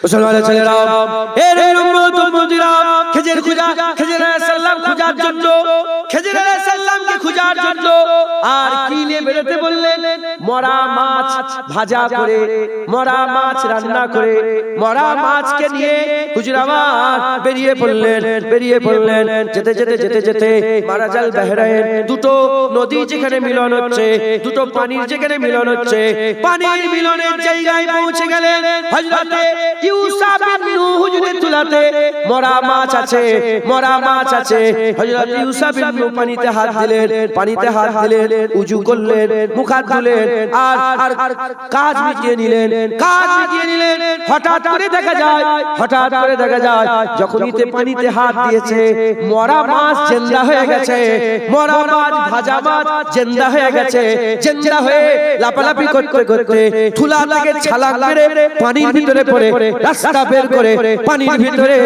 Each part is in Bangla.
মুসলমানের ছেলেরা, এর উম্মত উম্মতিরা, খেজুর আলাইহিস সালাম খোঁজার জন্য, খেজুর আলাইহিস সালামকে খোঁজার জন্য আর কি নিয়ে বেরোতে বললেন? মরা মাছ ভাজা করে, মরা মাছ রান্না করে, মরা মাছকে নিয়ে হুজুর আমার বেরিয়ে পড়লেন। যেতে যেতে যেতে যেতে মারাজাল বাহরাইন, দুটো নদী যেখানে মিলন হচ্ছে, দুটো পানির যেখানে মিলন হচ্ছে, পানির মিলনের জায়গায় পৌঁছে গেলেন। হযরতে ইউসা বিন নূহ হুজুরের তুলাতে মরা মাছ আছে, মরা মাছ আছে। হযরত ইউসা বিন নূহ পানিতে হাত দিলেন, উযু করলেন, মুখ হাত ধুলেন, আর কাজ মিটিয়ে নিলেন। হঠাৎ করে দেখা যায় যখনই পানিতে হাত দিয়েছে, মরা মাছ জিন্দা হয়ে গেছে, মরা মাছ ভাজা মাছ জিন্দা হয়ে গেছে। জিন্দা হয়ে লাপালাপি করতে করতে থুলা থেকে ছালাক মেরে পানির ভিতরে পড়ে রাস্তা বের করে পানির ভিতরে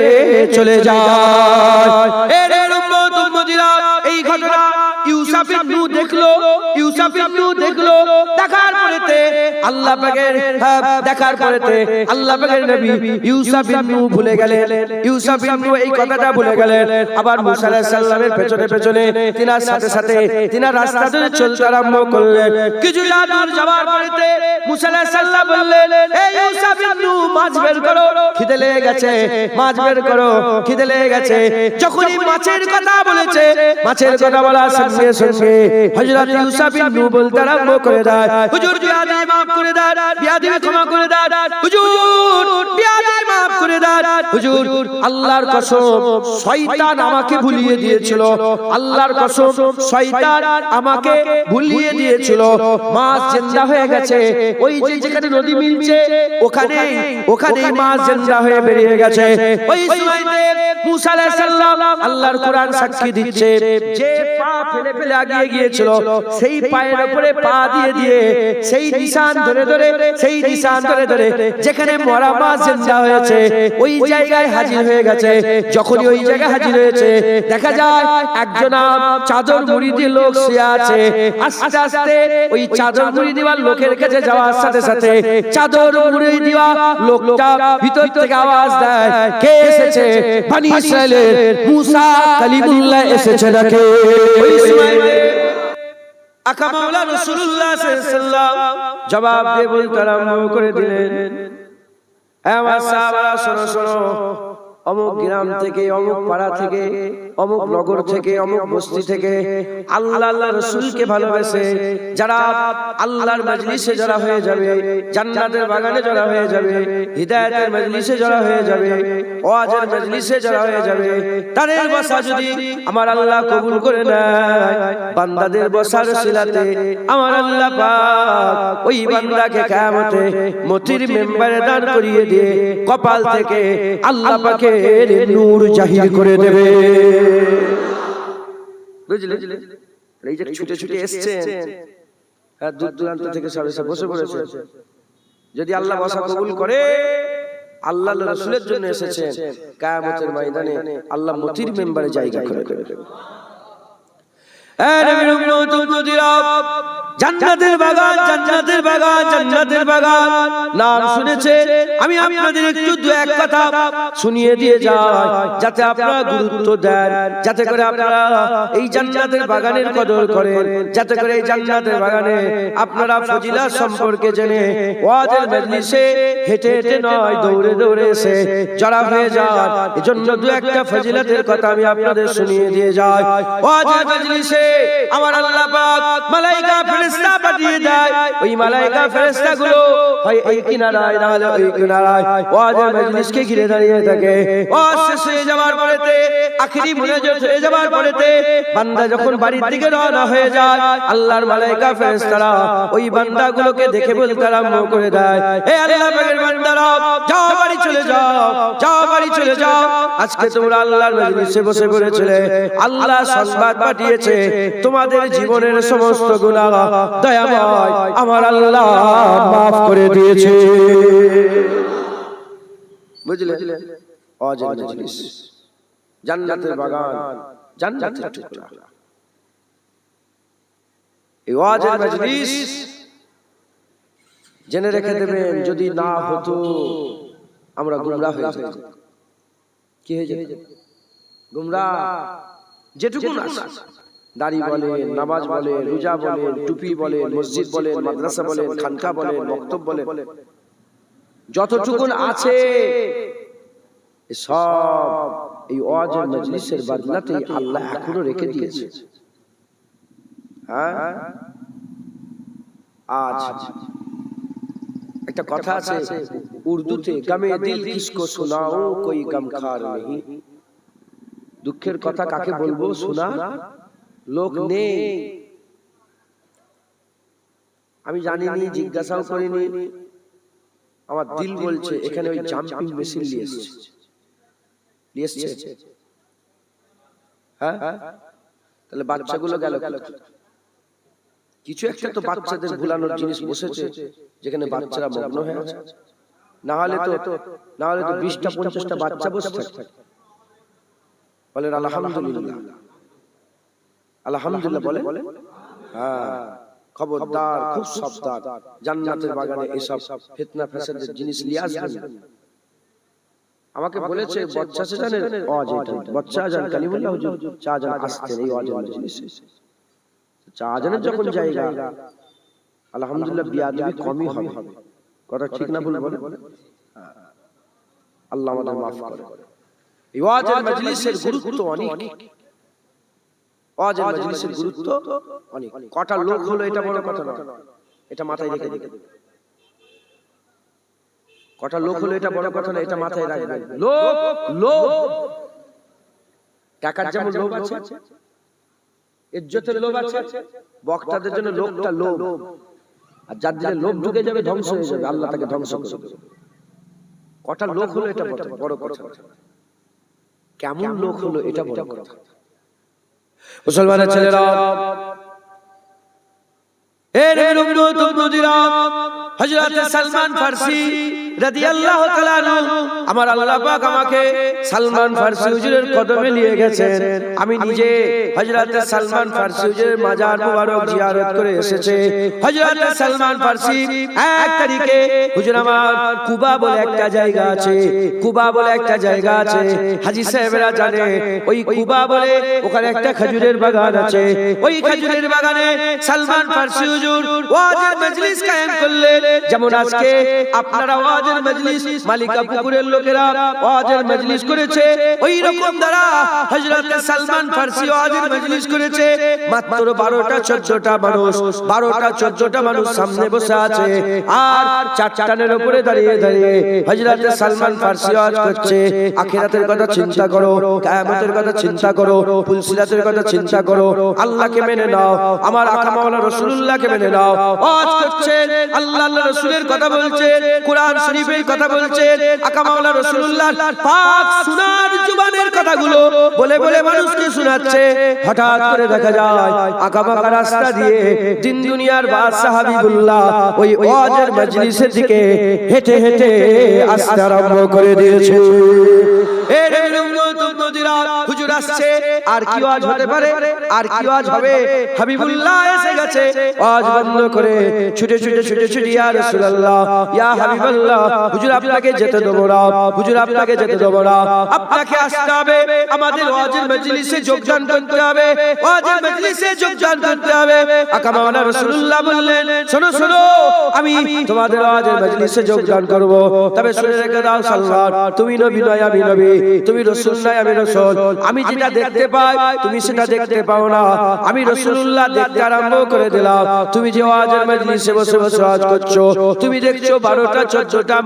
চলে যায়। এর উম্মত উম্মতিরা, এই ঘটনা ইউসা বিন নূহ দেখলো। দেখার পরেতে আল্লাহ পাকের নবী ইউসা বিন নূহ ভুলে গেলেন। ইউসা বিন নূহ এই কথাটা ভুলে গেলেন। আবার মুসা আলাইহিস সালামের পেছনে তিনার সাথে তিনার রাস্তা ধরে চলতে আরম্ভ করলেন। কিছু দূর যাওয়ার পরেতে মুসা আলাইহিস সালাম বললেন, এই ইউসা বিন নূহ, মাছ বের করো, খিদে লেগে গেছে, মাছ বের করো, খিদে লেগে গেছে। যখনই মাছের কথা বলেছে, মাছের কথা বলার সঙ্গে সঙ্গে হযরত ইউসা বিন নূহ বলতে আরম্ভ করে দেয়, হুজুর বিয়াদি মাফ করে দেন, বিয়াদি ক্ষমা করে দেন, হুজুর বিয়াদি মাফ করে দেন। হুজুর, আল্লাহর কসম শয়তান আমাকে ভুলিয়ে দিয়েছিল, আল্লাহর কসম শয়তান আমাকে ভুলিয়ে দিয়েছিল। মাছ জিন্দা হয়ে গেছে, ওই যে যেখানে নদী মিলছে ওখানেই মাছ জিন্দা হয়ে বেরিয়ে গেছে। ওই সময়তে মুসা আলাইহিস সালাম, আল্লাহর কোরআন সাক্ষী দিচ্ছে, যে পা ফেলে আগিয়ে গিয়েছিল, সেই পায়ের উপরে পা দিয়ে সেই নিশান ধরে যেখানে মরা মাছ জিন্দা হয়েছে ওই জায়গায় হাজির হয়ে গেছে। যখনই ওই জায়গায় হাজির হয়েছে, দেখা যায় একজন চাদর মুড়ি দিয়ে লোক শুয়ে আছে। আস্তে আস্তে ওই চাদর মুড়ি দেওয়ার লোকের কাছে যাওয়ার সাথে সাথে চাদর মুড়ি দেওয়া লোকটা ভিতর থেকে আওয়াজ দেয়, কে এসেছে? বনি ইসরাইলের মুসা কালিমুল্লাহ এসেছে নাকি? ওই সময় আকা মাওলা রাসূলুল্লাহ সাল্লাল্লাহু আলাইহি ওয়াসাল্লাম জবাব দিয়ে বলতে আরম্ভ করে দিলেন, আমার সাহাবারা শোনো, অমুক গ্রাম থেকে, অমুক পাড়া থেকে, অমুক নগর থেকে, অমুক বস্তি থেকে আল্লাহর রাসূলকে ভালোবাসে যারা আল্লাহর মজলিসে জড়া হয়ে যাবে, জান্নাতের বাগানে জড়া হয়ে যাবে, হিদায়াতের মজলিসে জড়া হয়ে যাবে, ওয়াজের মজলিসে জড়া হয়ে যাবে, তাদের বসা যদি আমার আল্লাহ কবুল করে নেয়, বান্দাদের বসার সিলাতে আমার আল্লাহ পাক ওই বান্দাকে কিয়ামতে মতির মেম্বারে দাঁড় করিয়ে দিয়ে কপাল থেকে আল্লাহ পাকে নূর জাহির করে দেবে। বুঝলে? এই যে ছুটে এসেছেন, দূর দূরান্ত থেকে সব এসে বসে পড়েছে। যদি আল্লাহ বসা কবুল করে, আল্লাহর রাসূলের জন্য এসেছেন, কিয়ামতের ময়দানে আল্লাহ মতির মেম্বারে জায়গা করে দেবে। জান্নাতের বাগান নাম শুনেছে। আমি আপনাদের একটু দু এক কথা শুনিয়ে দিয়ে যাই, যাতে আপনারা গুরুত্ব দেন, যাতে করে আপনারা এই জান্নাতের বাগানের কদর করেন, যাতে করে এই জান্নাতের বাগানে আপনারা ফজিলত সম্পর্কে জেনে ওয়াজের মজলিসে হেঁটে হেঁটে নয়, দৌড়ে দৌড়ে এসে জড়া হয়ে যান। এজন্য দু একটা ফজিলতের কথা আমি আপনাদের শুনিয়ে দিয়ে যাই। ওয়াজের মজলিসে আমার আল্লাহ পাক মালায়েকা ফেরেশতা পাঠিয়ে দেয়। ওই মালায়েকা ফেরেশতাগুলো হয় এই কিনারায়, না হলে ওই কিনারায় ওয়াজের মজলিসকে ঘিরে দাঁড়িয়ে থাকে। ওয়াজ শেষ হয়ে যাওয়ার পরেতে, আখিরি মুনাজাত হয়ে যাওয়ার পরেতে বান্দা যখন বাড়ির দিকে রওনা হয়ে যায়, আল্লাহর মালায়েকা ফেরেশতারা ওই বান্দাগুলোকে দেখে বলতে আরম্ভ করে দেয়, হে আল্লাহ পাকের বান্দারা, যাও বাড়ি চলে যাও। আজকে তোমরা আল্লাহর মজলিসে বসে পড়েছিলে, আল্লাহ সংবাদ পাঠিয়েছে তোমাদের জীবনের সমস্ত গুনাহ দয়াময় আমার আল্লাহ মাফ করে দিয়েছে। বুঝলে? ওয়াজের মজলিস, জান্নাতের বাগান, জান্নাতের টুকরা। এই ওয়াজের মজলিস জেনে রেখে দেবেন, যদি না হতো আমরা গুমরাহ হয়ে যেতাম। কি হয়ে যেত? গুমরাহ। যেটুকু আছে, দাড়ি বলেন, নামাজ বলেন, রোজা বলেন, টুপি বলেন, মসজিদ বলেন, মাদ্রাসা বলেন, খানকা বলেন, মক্তব বলেন, যতটুকুন আছে সব এই ওয়াজের মজলিসের বদলাতে আল্লাহ এখনো রেখে দিয়েছে। হ্যাঁ, আজ একটা কথা আছে উর্দুতে, গমে দিল কিসকো সুনাও কোই গমখার নেই। দুঃখের কথা কাকে বলবো, শোনা লোক নেই। আমি জানিনি, জিজ্ঞাসাও করিনি, আমার দিল বলছে এখানে ওই জাম্পিং মেশিন নিয়ে এসছে। হ্যাঁ, তাহলে বাচ্চাগুলো গেল কিছু একটা তো বাচ্চাদের ভুলানোর জিনিস বসেছে যেখানে বাচ্চারা মগ্ন হয়ে আছে। না হলে তো 20টা 50টা বাচ্চা বসে থাকে। বলেন আলহামদুলিল্লাহ, আলহামদুলিল্লাহ বলেন। হ্যাঁ, খবরদার, খুব সাবধান, জান্নাতের বাগানে এসব ফিতনা ফাসাদের জিনিস নিয়ে আসবেন। আমাকে বলেছে বাচ্চা সে জানেন ওয়াজ, এটা বাচ্চা জান কালিমুল্লাহ হুজুর চা জান আসতেন এই ওয়াজের মজলিসে। চা জানের যখন জায়গা, আলহামদুলিল্লাহ বিয়াদবি কমই হবে। কথা ঠিক না ভুল বলেন? আল্লাহ আমাদের মাফ করে। এই ওয়াজের মজলিসের গুরুত্ব অনেক, ওয়াজের মজলিসের গুরুত্ব অনেক। কটা লোক হলো এটা বড় কথা না, এটা মাথায় রেখে দিন। কটা লোক হলো এটা বড় কথা না, এটা মাথায় রাখবেন। লোভ, টাকার যেমন লোভ আছে, ইজ্জতের লোভ আছে, বক্তাদের জন্য লোকটা লোভ। আর যার দিলে লোভ ঢুকে যাবে ধ্বংস হয়ে যাবে, আল্লাহ তাকে ধ্বংস করে দেবে। কটা লোক হলো এটা বড় কথা, কেমন লোক হলো এটা বড় কথা। মুসলমানের ছেলেরা, হযরত সালমান ফারসি রাদিয়াল্লাহু তাআলা আনহু, আমার আল্লাহ পাক আমাকে সালমান ফারসি হুজুরের কদমে নিয়ে গেছেন। আমি নিজে হযরত সালমান ফারসি হুজুরের মাজার মুবারক জিয়ারত করে এসেছে। হযরত সালমান ফারসি 1 তারিখে হুজুর আমার কুবা বলে একটা জায়গা আছে, কুবা বলে একটা জায়গা আছে, হাজী সাহেবরা জানে। ওই কুবা বলে ওখানে একটা খেজুরের বাগান আছে। ওই খেজুরের বাগানে সালমান ফারসি হুজুর ওয়াজের মজলিস কায়েম করলেন। যেমন আজকে আপনারা ওয়াজের মজলিস, মালিকা পুকুরের লোকেরা ওয়াজের মজলিস করেছে, ওই রকম দ্বারা হযরত সালমান ফারসি ওয়াজের মজলিস করেছে। মাত্র 12টা 14টা মানুষ, 12টা 14টা মানুষ সামনে বসে আছে, আর চারটানের উপরে দাঁড়িয়ে দাঁড়িয়ে হযরত সালমান ফারসি ওয়াজ করছে। আখিরাতের কথা চিন্তা করো, কিয়ামতের কথা চিন্তা করো, ফুলসিরাতের কথা চিন্তা করো, আল্লাহকে মেনে নাও, আমার আকা মাওলানা রাসূলুল্লাহকে মেনে নাও। ওয়াজ করছেন, আল্লাহ রাসূলের কথা বলছেন, কোরআন শরীফের কথা বলছেন, আকা মাওলানা রাসূলুল্লাহর পাক সুনার জবানের কথাগুলো বলে বলে মানুষকে শোনাচ্ছে। হঠাৎ করে দেখা যায় আকা বাঁকা রাস্তা দিয়ে দিন দুনিয়ার বাদশাহ হাবিবুল্লাহ ওই ওয়াজের মজলিসের দিকে হেঁটে হেঁটে আসতে আরম্ভ করে দিয়েছে। হুজুর আসছে, আর কি ওয়াজ হতে পারে, আর কি ওয়াজ হবে? হাবিবুল্লাহ এসে গেছে। ওয়াজ বন্ধ করে ছুটে ছুটে ছুটে ছুটে ইয়া রাসূলুল্লাহ, ইয়া হাবিবাল্লাহ, হুজুর আপনাকে যেতে দেবো না, হুজুর আপনাকে যেতে দেবো না, আপনাকে আসতে হবে, আমাদের ওয়াজের মজলিসে যোগদান করতে হবে, ওয়াজের মজলিসে যোগদান করতে হবে। আকা মাওলানা রাসূলুল্লাহ বললেন, শোনো শোনো, আমি তোমাদের ওয়াজের মজলিসে যোগদান করব, তবে শুনে রেখে দাও সালমান, তুমি নবী নয় আমি নবী, তুমি রাসূল নয় আমি রাসূল। আমি যেটা দেখতে পাই তুমি সেটা দেখতে পাও না। আমি রাসূলুল্লাহ দেখতে আরম্ভ করে দিলাম। তুমি যে ওয়াজের মজলিসে বসে বসে ওয়াজ করছো, তুমি দেখছো 12টা 14টা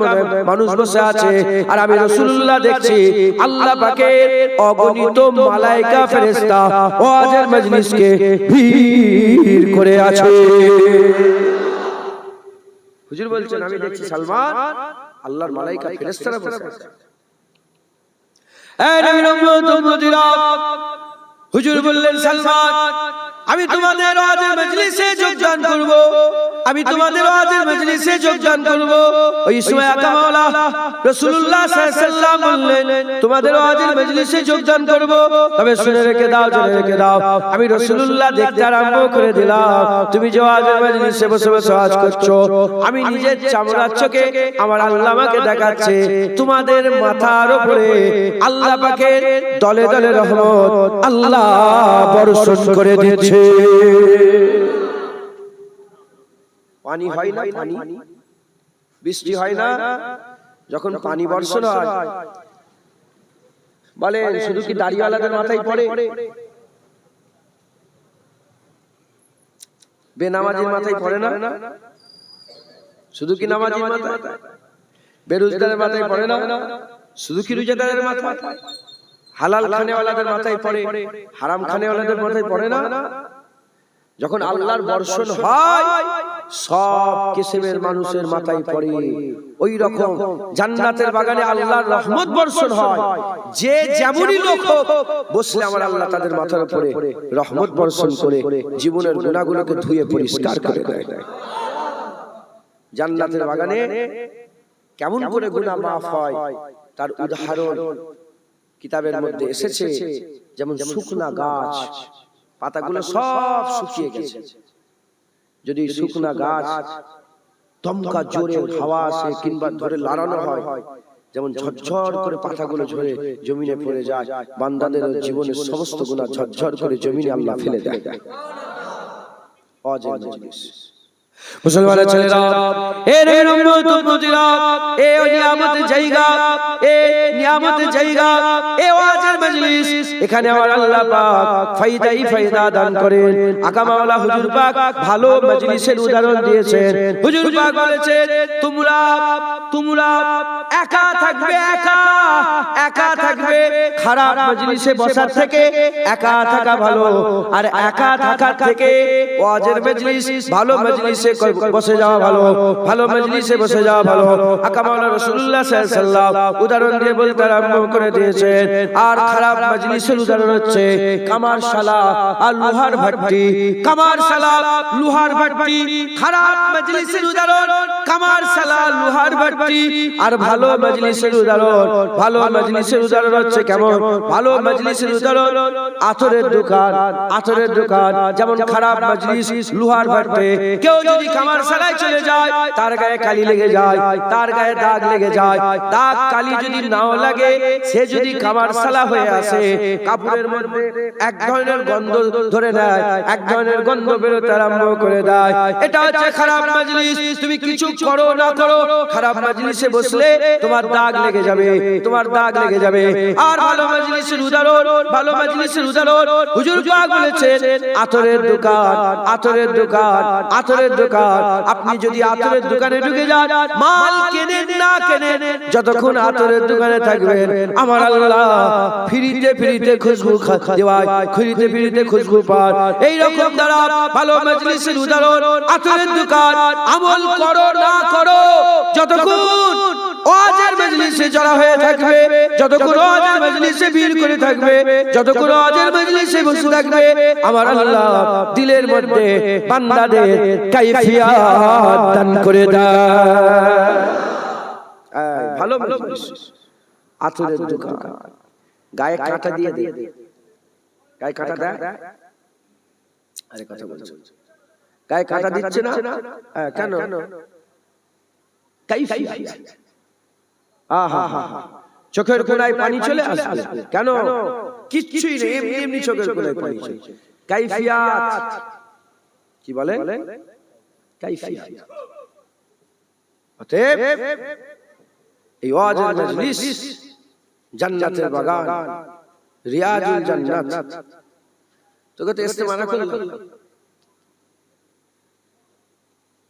মানুষ বসে আছে, আর আমি রাসূলুল্লাহ দেখছি আল্লাহ পাকের অগণিত মালায়েকা ফেরেশতা ওয়াজের মজলিসকে ভিড় করে আছে। হুজুর বলছেন, আমি দেখছি সালমান আল্লাহর মালায়েকা ফেরেশতারা বসে আছে। হুজুর বললেন, সালমান আমি তোমাদের ওয়াজের মজলিসে যোগদান করব, আমি তোমাদের ওয়াজের মজলিসে যোগদান করব। ওই সময় আকা মাওলা রাসূলুল্লাহ সাল্লাল্লাহু আলাইহি ওয়াসাল্লাম বললেন, তোমাদের ওয়াজের মজলিসে যোগদান করব, তবে শুনে রেখে দাও, জেনে রেখে দাও, আমি রাসূলুল্লাহ দেখতে আরম্ভ করে দিলাম তুমি যে ওয়াজের মজলিসে বসে বসে ওয়াজ করছো, আমি নিজের চামড়ার চোখে আমার আল্লাহ আমাকে দেখাচ্ছে তোমাদের মাথার উপরে আল্লাহ পাকের দলে দলে রহমত আল্লাহ বর্ষণ করে দিয়েছে। পানি হয় না, পানি বৃষ্টি হয় না, যখন পানি বর্ষণ হয় বলে শুধু কি দাড়িওয়ালাদের মাথায় পড়ে? বেনামাজির মাথায় পড়ে না? শুধু কি নামাজির মাথায়? বেরোজগারের মাথায় পড়ে না? শুধু কি রোজাদারের মাথায়? হালাল খানেওয়ালাদের মাথায় পড়ে, হারাম খানেওয়ালাদের মাথায় পড়ে না? যখন আল্লাহর বর্ষণ হয় সব কিসমের মানুষের মাথায় পড়ে। ওই রকম জান্নাতের বাগানে আল্লাহর রহমত বর্ষণ হয়। যে যেমনই লোক হোক বসলে আমার আল্লাহ তাদের মাথার উপরে রহমত বর্ষণ করে জীবনের গুনাহগুলোকে ধুয়ে পরিষ্কার করে দেয়। জান্নাতের বাগানে কেমন করে গুনাহ মাফ হয় তার উদাহরণ কিতাবের মধ্যে এসেছে। যেমন শুকনা গাছ, পাতাগুলো সব শুকিয়ে গেছে, যদি শুকনা গাছ দমকা জোরে হাওয়া আসে কিংবা ধরে লাড়ানো হয়, যেমন ঝরঝর করে পাতাগুলো ঝরে জমিনে পড়ে যায়, বান্দাদের জীবনের সমস্ত গুনাহ ঝরঝর করে জমিনে আল্লাহ ফেলে দেয়। ওয়াজের মজলিস মুসলমানের ছেলেরা, এ নবীর উম্মত উম্মতিরা, এ নিয়ামতের জায়গা, এ নিয়ামতের জায়গা, এ ওয়াজের মজলিস, এখানে আমার আল্লাহ পাক ফায়দা দান করেন। আকা মাওলা হুজুর পাক ভালো মজলিসের উদাহরণ দিয়েছেন। হুজুর পাক বলেছেন তোমরা একা থাকবে, একা থাকবে, খারাপ মজলিসে বসার থেকে একা থাকা ভালো, আর একা থাকার থেকে ওয়াজের মজলিস ভালো মজলিসে বসে যাওয়া ভালো, ভালো মজলিসে বসে যাওয়া ভালো। আকা মাওলানা রাসূলুল্লাহ সাল্লাল্লাহু আলাইহি ওয়াসাল্লাম উদাহরণ দিয়ে বলতে আরম্ভ করে দিয়েছেন। আর খারাপ মজলিসের উদাহরণ হচ্ছে কামারশালা আর লোহার ভাট্টি। কামারশালা লোহার ভাট্টি, খারাপ মজলিসের উদাহরণ কামারশালা লোহার ভাট্টি। আর ভালো মজলিসের উদাহরণ, ভালো মজলিসের উদাহরণ হচ্ছে কেমন? ভালো মজলিসের উদাহরণ আতরের দোকান, আতরের দোকান। যেমন খারাপ মজলিস লোহার ভাট্টি, কেউ যদি কামারশালায় চলে যায় তার গায়ে কালি লেগে যায়, তার গায়ে দাগ লেগে যায়। দাগ কালি যদি নাও লাগে, সে যদি কামারশালা হয়ে আসে, কাপড়ের মধ্যে এক ধরনের গন্ধ ধরে নেয়, এক ধরনের গন্ধ বেরোতে আরম্ভ করে দেয়। এটা হচ্ছে খারাপ মজলিস। তুমি কিছু করো না করো, খারাপ মজলিসে বসলে তোমার দাগ লেগে যাবে, তোমার দাগ লেগে যাবে। আর ভালো মজলিসের উদাহরণ, ভালো মজলিসের উদাহরণ হুজুর পাক বলেছেন আতরের দোকান, আতরের দোকান, আতরের দোকান। আপনি যদি আতরের দোকানে ঢুকে যান, মাল কেনেন না কেনেন, যতক্ষণ আতরের দোকানে থাকবেন আমার আল্লাহ ফ্রিতে ফ্রিতে খুশবু দেওয়ায়, ফ্রিতে ফ্রিতে খুশবু পান। এইরকম দ্বারা ভালো মজলিসের উদাহরণ আতরের দোকান। আমল করো না করো, যতক্ষণ ওয়াজের মজলিসে জড়া হয়ে থাকবে, যতক্ষণ ওয়াজের মজলিসে ভিড় করে থাকবে, যতক্ষণ ওয়াজের মজলিসে বসে থাকবে, আমার আল্লাহ দিলের মধ্যে বান্দাদের কাইফিয়াত দান করে দেয়। ভালো মজলিস, আতরের দোকান, গায়ে কাঁটা দিয়ে দেয়, গায়ে কাঁটা দেয়। আরে কথা বলছো, গায়ে কাঁটা দিচ্ছে না কেন? কাইফিয়াত। চোখের কোণায় পানি চলে আসবে কেন? কিচ্ছুই নেই, এমনি এমনি চোখের কোণায় পানি চলে। কাইফিয়াত কি বলে? কাইফিয়াত। অতএব এই ওয়াজের মজলিস জান্নাতের বাগান, রিয়াজুল জান্নাত। তোকে তো ইস্তেমানা করল,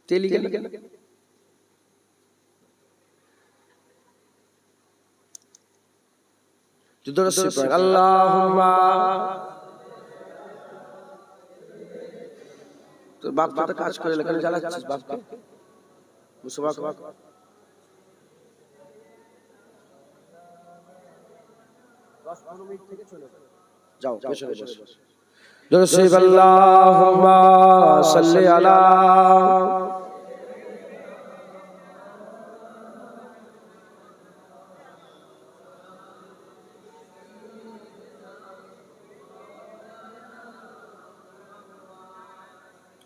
তেলি গেল কেন? আল্লাহুম্মা, তোর বাপ তো কাজ করে এখানে জ্বালাচ্ছিস বাপকে, মুসবাক যাও পেছনে বসো। আল্লাহুম্মা সাল্লি আলা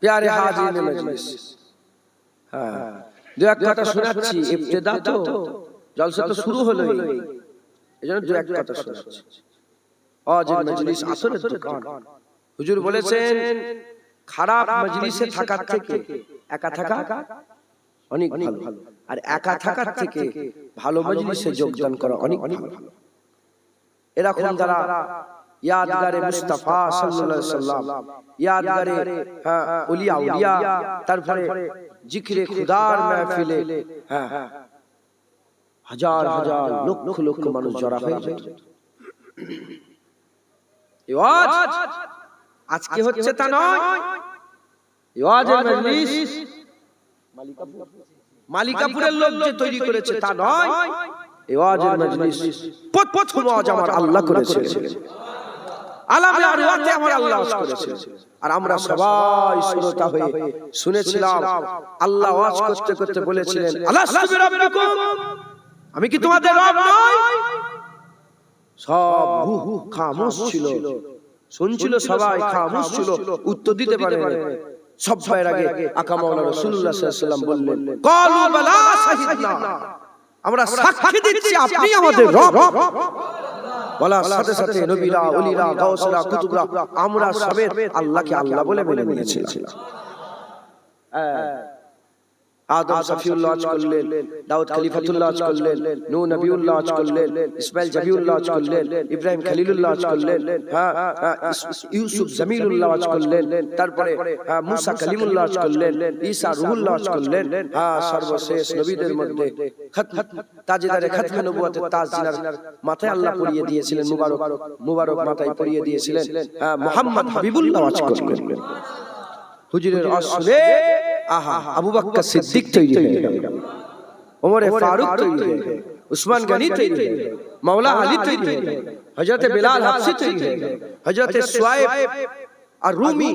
প্যারে হাজিরিন মজলিস, হ্যাঁ দু এক কথা শোনাচ্ছি, ইবতিদা তো, জলসা তো শুরু হলো, এজন্য দু এক কথা শোনাচ্ছি। ওয়াজিব মজলিস আসরের দোকান। হুজুর বলেছেন খারাপ মজলিসে থাকার থেকে একা থাকা অনেক ভালো, আর একা থাকার থেকে ভালো মজলিসে যোগদান করা অনেক ভালো। এরকম যারা ইয়াদগারে মুস্তাফা সাল্লাল্লাহু আলাইহি ওয়াসাল্লাম, ইয়াদগারে ওলিয়া উলিয়া, তারপরে জিকিরে খুদার মাহফিলে হাজার হাজার লক্ষ লক্ষ মানুষ জড়া হয়ে যেত। এই ওয়াজ আজকে হচ্ছে তা নয়, এই ওয়াজের মজলিস মালিকাপুরের লোক যে তৈরি করেছে তা নয়, এই ওয়াজের মজলিস প্রথম ওয়াজ আমার আল্লাহ করেছিলেন, আলামে আরওয়াতে আমার আল্লাহ ওয়াজ করেছিলেন, আর আমরা সবাই শ্রোতা হয়ে শুনেছিলাম। আল্লাহ ওয়াজ করতে করতে বলেছিলেন আলাস্তু বিরাব্বিকুম, আমি কি তোমাদের রব নই? সব রূহ খামোশ ছিল, শুনছিল, সবাই খামোশ ছিল, উত্তর দিতে পারে না। সব ভাইয়ের আগে আকা মাওলানা রাসূলুল্লাহ সাল্লাল্লাহু আলাইহি ওয়াসাল্লাম বললেন ক্বালু বালা শাহিদনা, আমরা সাক্ষী দিচ্ছি আপনি আমাদের রব। বলার সাথে সাথে নবীরা, ওলিরা, গাউসরা, কুতুবরা আমরা সবে আল্লাহকে আল্লাহ বলে মেনে নিয়েছিলাম। আদম সফিউল্লাহ ওয়াজ করলেন, দাউদ খলিফাতুল্লাহ ওয়াজ করলেন, নূহ নবিউল্লাহ ওয়াজ করলেন, ইসমাইল জাবিউল্লাহ ওয়াজ করলেন, ইব্রাহিম খলিলুল্লাহ ওয়াজ করলেন, ইউসুফ জামিলুল্লাহ ওয়াজ করলেন, তারপরে মুসা কালিমুল্লাহ ওয়াজ করলেন, ঈসা রূহুল্লাহ ওয়াজ করলেন, সর্বশেষ নবীদের মধ্যে তাজদারে খাতমে নবুয়তের তাজ জিনার মাথায় আল্লাহ পরিয়ে দিয়েছিলেন, মুবারক মাথায় পরিয়ে দিয়েছিলেন, মুহাম্মদ হাবিবুল্লাহ ওয়াজ করলেন। হুজুরের আসরে আহা আবু বকর সিদ্দিক তৈরি হয়ে গেল, ওমর ফারুক তৈরি হয়ে গেল, উসমান গনি তৈরি হয়ে গেল, মাওলা আলী তৈরি হয়ে গেল, হযরত বিলাল হাবশী তৈরি হয়ে গেল, হযরত সুয়াইব আর রুমি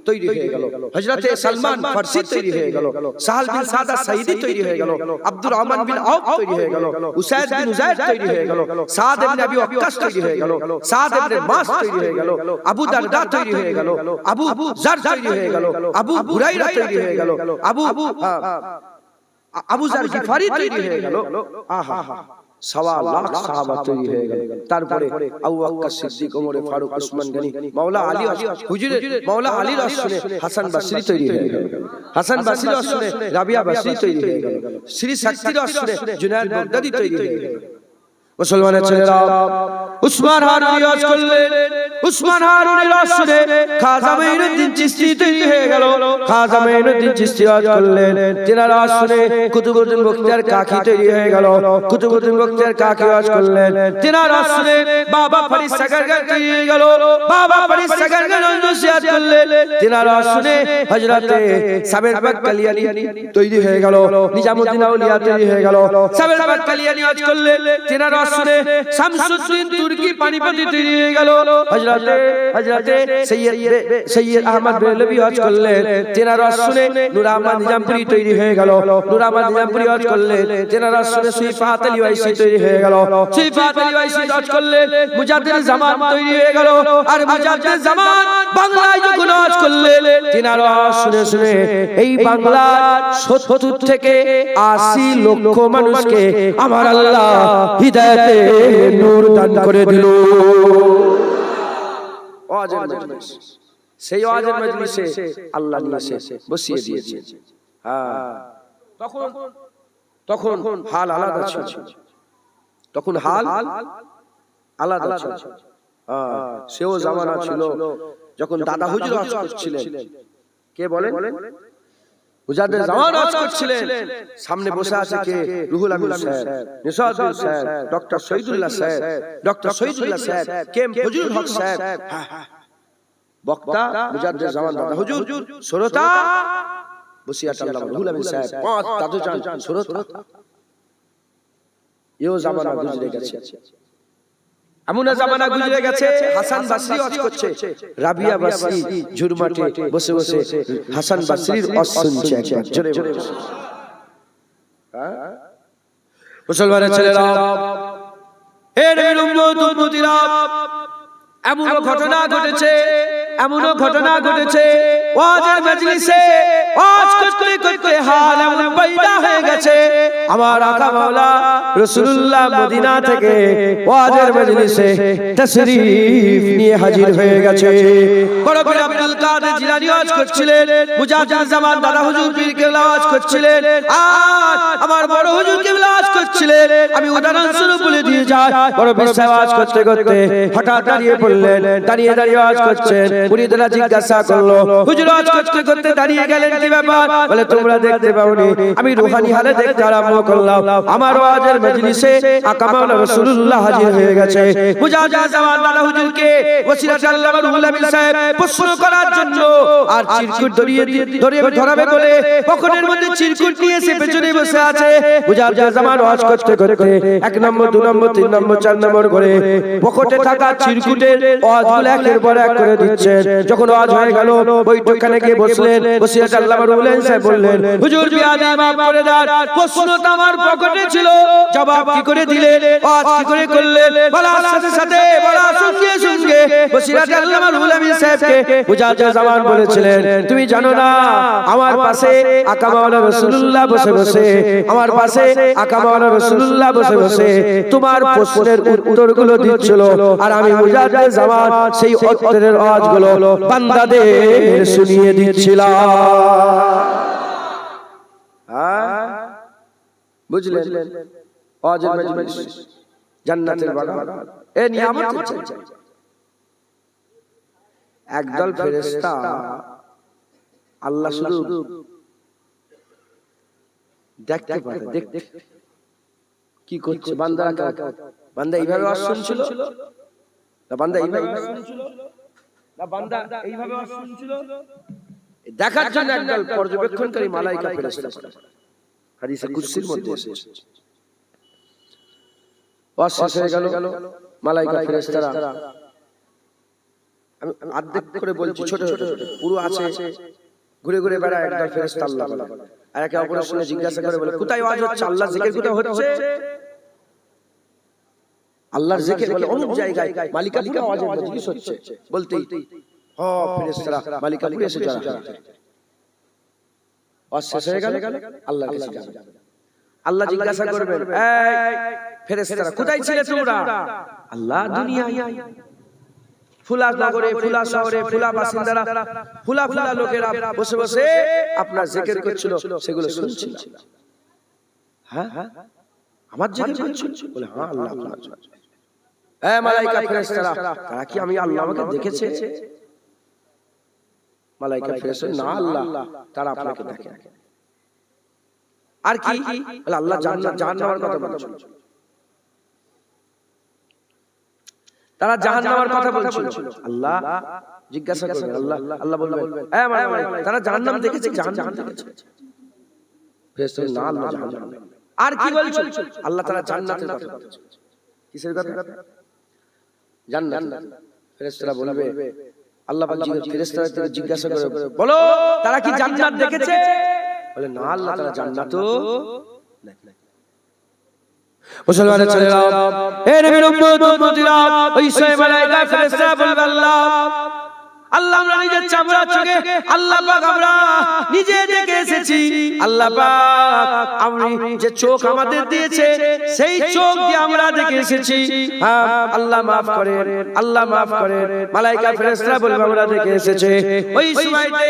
তৈরি হয়ে গেল, হযরত সালমান ফারসি তৈরি হয়ে গেল, সাহাল বিন সাদা সাইদি তৈরি হয়ে গেল, আব্দুর রহমান বিন আউফ তৈরি হয়ে গেল, উসাইদ বিন উজাইর তৈরি হয়ে গেল, সাদ ইবনে আবি ওয়াক্কাস তৈরি হয়ে গেল, সাদ ইবনে মাস তৈরি হয়ে গেল, আবু দারদা তৈরি হয়ে গেল, আবু যার তৈরি হয়ে গেল, আবু হুরায়রা তৈরি হয়ে গেল, আবু যার গিফারি তৈরি হয়ে গেল, আহা সওয়া লাখ সাহাবা তৈরি হয়ে গেল। তারপরে আবু বকর সিদ্দিক, ওমর ফারুক, উসমান গনি, মাওলা আলী, হুজুরে মাওলা আলীর আসরে হাসান বসরি তৈরি হয়ে গেল, হাসান বসরির আসরে রাবিয়া বসরি তৈরি হয়ে গেল, শ্রী শক্তির আসরে জুনায়েদ বাগদাদি তৈরি হয়ে গেল। মুসলমানের ছেলেরা উসমান হারুনি ওয়াজ করলেন, উসমান হারুনির আসরে খাজা মাইনুদ্দিন চিশতি তৈরি হয়ে গেল, খাজা মাইনুদ্দিন চিশতি ওয়াজ করলেন, তিনার আসরে কুতুবউদ্দিন বখতিয়ার কাকি তৈরি হয়ে গেল, কুতুবউদ্দিন বখতিয়ার কাকি ওয়াজ করলেন, তিনার আসরে বাবা ফরিদ সাগরগর তৈরি হয়ে গেল, বাবা ফরিদ সাগরগর নসিহত করলেন, তিনার আসরে হযরতে সাবের বাগ কালিয়ানি তৈরি হয়ে গেল, নিজামউদ্দিন আউলিয়া তৈরি হয়ে গেল, সাবের বাগ কালিয়ানি ওয়াজ করলেন, তিনার আসরে শামসুদ্দিন তুর্কি পানিপতি তৈরি হয়ে গেল, হযরতে সৈয়দ আহমদ বেরলভী ওয়াজ করলেন, তিনার আসরে নূর আহমদ নিজামপুরি তৈরি হয়ে গেল, নূর আহমদ নিজামপুরি ওয়াজ করলেন, তিনার আসরে সুইফাত আলী ওয়াইসি তৈরি হয়ে গেল, সুইফাত আলী ওয়াইসি ওয়াজ করলেন, মুজাদ্দিদ জামান তৈরি হয়ে গেল, আর মুজাদ্দিদ জামান বাংলায় যখন ওয়াজ করলেন, তিনার আসরে শুনে এই বাংলার ৭০ থেকে ৮০ লক্ষ মানুষকে আমার আল্লাহ হিদায়াতে নূর দান করে দিল। ওয়াজের মজলিস, সেই ওয়াজের মজলিসে আল্লাহ নিয়ে বসিয়ে দিয়েছে। তখন হাল আলাদা ছিল, তখন হাল আলাদা ছিল। সেও জামানা ছিল যখন দাদা হুজুর ওয়াজ করছিলেন, কে বলেন মুজাদ্দিদ জামান ওয়াজ করছিলেন, সামনে বসে আছে কে? রুহুল আমিন সাহেব, নিসাউদ্দিন সাহেব, ডক্টর শহীদুল্লাহ সাহেব, ডক্টর শহীদুল্লাহ সাহেব, কেম ফজলুল হক সাহেব, বক্তা মুজাদ্দিদ জামান দাদা হুজুর, শ্রোতা বসিয়াত আল্লাহ রুহুল আমিন সাহেব, পাঁচ দাদু জান শ্রোতা। এও জামানা গুজরে গেছে, এমন জামানা গুজরে গেছে। হাসান বসরি ওয়াজ করছে, রাবিয়া বসরি ঝুরমাটে বসে বসে হাসান বসরির ওয়াজ শুনছে একবার জোরে জোরে। মুসলমানের ছেলেরা, হে নবীর উম্মত উম্মতিরা, এমন ঘটনা ঘটেছে, এমন ঘটনা ঘটেছে ওয়াজের মজলিসে ওয়াজ করতে করতে হাল এমন পয়দা হয়ে গেছে, আমার আকা মাওলা রাসূলুল্লাহ মদিনা থেকে ওয়াজের মজলিসে তাশরীফ নিয়ে হাজির হয়ে গেছে। বড় পীর আব্দুল কাদের জিলানী ওয়াজ করছিলেন, মুজাদ্দিদ জামান দাদা হুজুর পীর কেবলা ওয়াজ করছিলেন, আর আমার বড় হুজুর কেবলা ওয়াজ করছিলেন। আমি উদাহরণ স্বরূপ বলে দিয়ে যাই, বড় পীর সাহেব ওয়াজ করতে করতে হঠাৎ দাঁড়িয়ে পড়লেন, দাঁড়িয়ে দাঁড়িয়ে ওয়াজ করছেন। মুরিদরা জিজ্ঞাসা করলো, হুজুর ওয়াজ করতে করতে দাঁড়িয়ে গেলেন, কি ব্যাপার? বলে তোমরা দেখতে পাওনি, আমি রূহানি হালে দেখতে আরম্ভ করলাম, আমার ওয়াজের মজলিসে আকা মাওলানা রাসূলুল্লাহ হাজির হয়ে গেছে। মুজাদ্দিদ জামান দাদা হুজুরকে ওসিলাত আল্লামা রুহুল আমিন সাহেব প্রশ্ন করার জন্য আর চিরকুট ধরাবে বলে পকেটের মধ্যে চিরকুট নিয়ে এসে পেছনে বসে আছে। মুজাদ্দিদ জামান ওয়াজ করতে করতে 1 নম্বর 2 নম্বর 3 নম্বর 4 নম্বর করে পকেটে থাকা চিরকুটের ওয়াজগুলো একের পর এক করে দিচ্ছেন। যখন ওয়াজ হয়ে গেল বৈঠকখানে গিয়ে বসলেন, ওসিলাত আল্লামা রুহুল আমিন সাহেব বললেন, হুজুর বিয়াদবি মাফ করে দেন, প্রশ্নটা আমার পকেটে ছিল, জবাব কি করে দিলেন, ওয়াজ কি করে করলেন? বলার সাথে সাথে বলা সঙ্গে সঙ্গে ওসিলাত আল্লামা রুহুল আমিন সাহেবকে মুজাদ্দিদ জামান বলেছিলেন, তুমি জানো না আমার পাশে আকা মাওলানা রাসূলুল্লাহ বসে বসে, আমার পাশে আকা মাওলানা রাসূলুল্লাহ বসে বসে তোমার প্রশ্নের উত্তরগুলো দিচ্ছিল, আর আমি মুজাদ্দিদ জামান সেই উত্তরের আওয়াজগুলো বান্দাদের শুনিয়ে দিচ্ছিলাম। বুঝলেন? ওয়াজের মজলিস জান্নাতের বাগান, এ নিয়ামতের জায়গা। একদল ফেরেশতা আল্লাহ শুধু দেখতে পারে, দেখতে কি করছে বান্দারা। বান্দা এইভাবে ওয়াজ শুনছিল না, বান্দা এইভাবে শুনছিল না, বান্দা এইভাবে ওয়াজ শুনছিল, দেখার জন্য একদল পর্যবেক্ষণকারী মালায়েকা ফেরেশতা হাদিসে কুদসির মধ্যে এসেছে। ওয়াজ শেষ হয়ে গেল, মালায়েকা ফেরেশতারা, আমি অর্ধেক করে বলছি, ছোট ছোট পুরো আছে, ঘুরে ঘুরে বেড়ায় একদল ফেরেশতা আল্লাহ বলে, আর একে অপরের সঙ্গে জিজ্ঞাসা করে বলে, কোথায় ওয়াজ হচ্ছে? আল্লাহর জিকির কোথায় হচ্ছে? আল্লাহর জিকির বলে অমুক জায়গায় মালিকাপুরে ওয়াজের মজলিস হচ্ছে। বলতেই ফেরেশতারা মালিকাপুরে এসে জড়ো হয়। ওয়াজ শেষ হয়ে গেল, আল্লাহর কাছে যাবে। আল্লাহ জিজ্ঞাসা করবেন, এই ফেরেশতারা কোথায় ছিলে তোমরা? আল্লাহ দুনিয়ায়, ফুলা নগরে, ফুলা শহরে, ফুলা বাসিন্দারা, ফুলা ফুলা লোকেরা বসে বসে আপনার জিকির করছিল, সেগুলো শুনছিলাম। হ্যাঁ, আমার জিকির করছিল? বলে হ্যাঁ, আল্লাহ আপনার জিকির। এ মালায়েকা ফেরেশতারা, তারা কি আমি আল্লাহ আমাকে দেখেছে? মালায়েকা ফেরেশতা, না আল্লাহ তারা আপনাকে দেখে। আর কি? বলে আল্লাহ জাহান্নামের কথা বলছিল, তারা জাহান্নামের কথা বলছিল। আল্লাহ জিজ্ঞাসা করবেন, আল্লাহ বলবেন, এ মালায়েকা তারা জাহান্নাম দেখেছে? জাহান্নাম দেখেছে? ফেরেশতা, না আল্লাহ জাহান্নাম। আর কি বলছিল? আল্লাহ তারা জান্নাতের কথা বলছে। কিসের কথা? জান্নাত। ফেরেশতারা বলবে, আল্লাহ পাক ফেরেশতাদের জিজ্ঞাসা করে, বলো তারা কি জান্নাত দেখেছে? বলে না আল্লাহ তারা জান্নাতও দেখেছে। মুসলমানের ছেলেরা, হে নবীর উম্মতিরা, ওই সব মালায়েকা ফেরেশতা বলবে, আল্লাহ আমরা নিজের চামড়া চোখে আল্লাহ পাক আমরা নিজে দেখে এসেছি। আল্লাহ পাক আমি যে চোখ আমাদের দিয়েছে সেই চোখ দিয়ে আমরা দেখে এসেছি। আল্লাহ মাফ করেন, আল্লাহ মাফ করেন। মালায়েকা ফেরেশতারা বলবে আমরা দেখে এসেছে। ওই সময়তে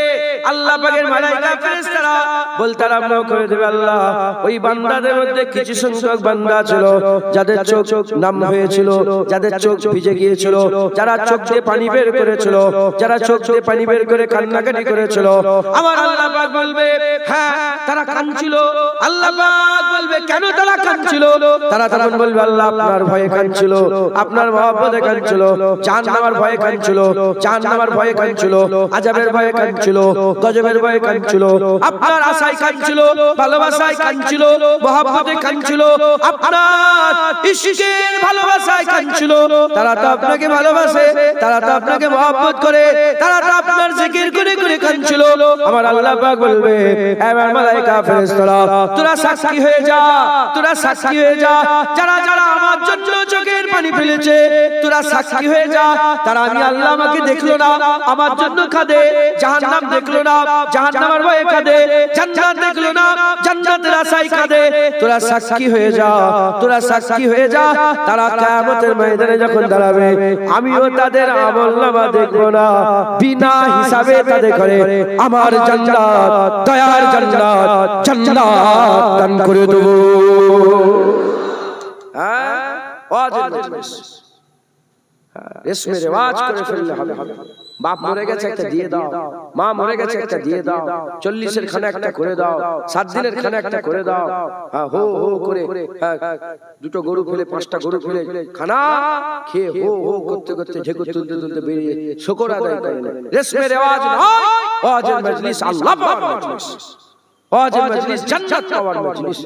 আল্লাহ পাকের মালায়েকা ফেরেশতারা বলতে আরম্ভ করে দেবে, আল্লাহ ওই বান্দাদের মধ্যে কিছু সংখ্যক বান্দা ছিল যাদের চোখ নাম হয়েছিল, যাদের চোখ ভিজে গিয়েছিল, যারা চোখ দিয়ে পানি বের করেছিল, যারা চোখ দিয়ে পানি বের করে কান্নাকাটি করেছিল। আমার আল্লাহ পাক বলবে, হ্যাঁ তারা কাঁদছিল। আল্লাহ পাক বলবে, কেন তারা কাঁদছিল? তারা তখন বলবে, আল্লাহ আপনার ভয়ে কাঁদছিল, আপনার মহব্বতে কাঁদছিল, জাহান্নামের ভয়ে কাঁদছিল, জাহান্নামের ভয়ে কাঁদছিল, আযাবের ভয়ে কাঁদছিল, গজবের ভয়ে কাঁদছিল, আপনার আশায় কাঁদছিল, ভালোবাসায় কাঁদছিল, মহব্বতে কাঁদছিল, আপনার ইশকের ভালোবাসায় কাঁদছিল। তারা তো আপনাকে ভালোবাসে, তারা তো আপনাকে মহব্বত করে, তারা তো আপনার জিকির করে করে কাঁদছিল। আমার আল্লাহ পাক বলবে, আমার মালায়েকা ফেরেশতারা তোরা সাক্ষী হয়ে যা, তোরা সাক্ষী হয়ে যা, যারা যারা আমার জন্য চোখের পানি বানিয়ে ফেলেছে, তোরা সাক্ষী হয়ে যা। তারা আমি আল্লাহ আমাকে দেখলো না, আমার জন্য কাঁদে, জাহান্নাম দেখলো না, জাহান্নামের ভয়ে কাঁদে, জান্নাত দেখলো না, জান্নাতের আশায় কাঁদে। তোরা সাক্ষী হয়ে যা, তোরা সাক্ষী হয়ে যা। তারা কিয়ামতের ময়দানে যখন দাঁড়াবে, আমিও তাদের আমলনামা দেখব না, বিনা হিসাবে তাদের করে আমার জান্নাত, দয়ার জান্নাত, জান্নাত দান করে দেব। রেশমের রেওয়াজ করে ফেললে হবে। বাপ মরে গেছে একটা দিয়ে দাও, মা মরে গেছে একটা দিয়ে দাও, 40-এর খানা একটা করে দাও, 7 দিনের খানা একটা করে দাও। হো হো করে দুটো গরু ফেলে, 5টা গরু ফেলে খানা খেয়ে হো হো করতে করতে ঢেকুর তুলতে তুলতে বেরিয়ে শুকর আদায় করে। রেশমের রেওয়াজ নয়, ওয়াজের মজলিস আল্লাহ পাওয়ার মজলিস, ওয়াজের মজলিস জান্নাত পাওয়ার মজলিস,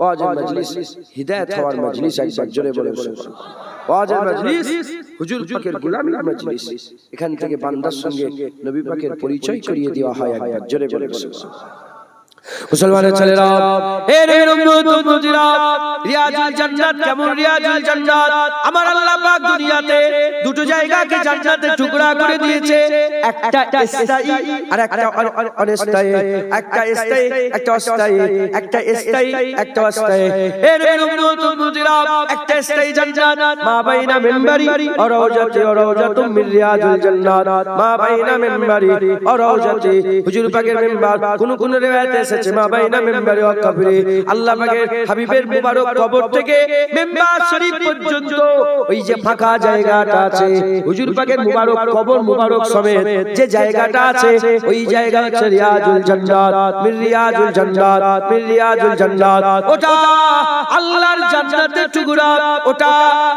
ওয়াজের মজলিস হিদায়াত হওয়ার মজলিস। একবার জোরে বলে সুবহানাল্লাহ। ওয়াজের মজলিস হুজুর পাকের গোলামীর মজলিস। এখান থেকে বান্দার সঙ্গে নবী পাকের পরিচয় করিয়ে দেওয়া হয়। একবার জোরে বলে সুবহানাল্লাহ। মুসলমানের ছেলেরা, এ নবীর উম্মত উম্মতিরা, রিয়াজুল জান্নাত কেমন রিয়াজুল জান্নাত? আমার আল্লাহ পাক দুনিয়াতে দুটো জায়গাকে জান্নাতের টুকরা করে দিয়েছে, একটা স্থায়ী আর একটা অস্থায়ী, একটা স্থায়ী একটা অস্থায়ী, একটা স্থায়ী একটা অস্থায়ী। এ নবীর উম্মত উম্মতিরা, একটা স্থায়ী জান্নাত মা বাইনা মিনবারি ওয়া রাওজাতি ওয়া রাওজাতুম মিন রিয়াজুল জান্নাত, মা বাইনা মিনবারি ওয়া রাওজাতি, হুজুর পাকের মিনবার। কোন কোন রিওয়ায়াতে মা বাইনা মিনবারি ওয়া কবরি, আল্লাহ পাকের হাবিবের মুবারক কবর থেকে মিনবার শরীফ পর্যন্ত ওই যে ফাঁকা জায়গাটা আছে, হুজুর পাকের মুবারক কবর মুবারক সমেত যে জায়গাটা আছে, ওই জায়গা হচ্ছে রিয়াজুল জান্নাত, মিন রিয়াজুল জান্নাত, মিন রিয়াজুল জান্নাত। ওটা আল্লাহর জান্নাতের টুকরা, ওটা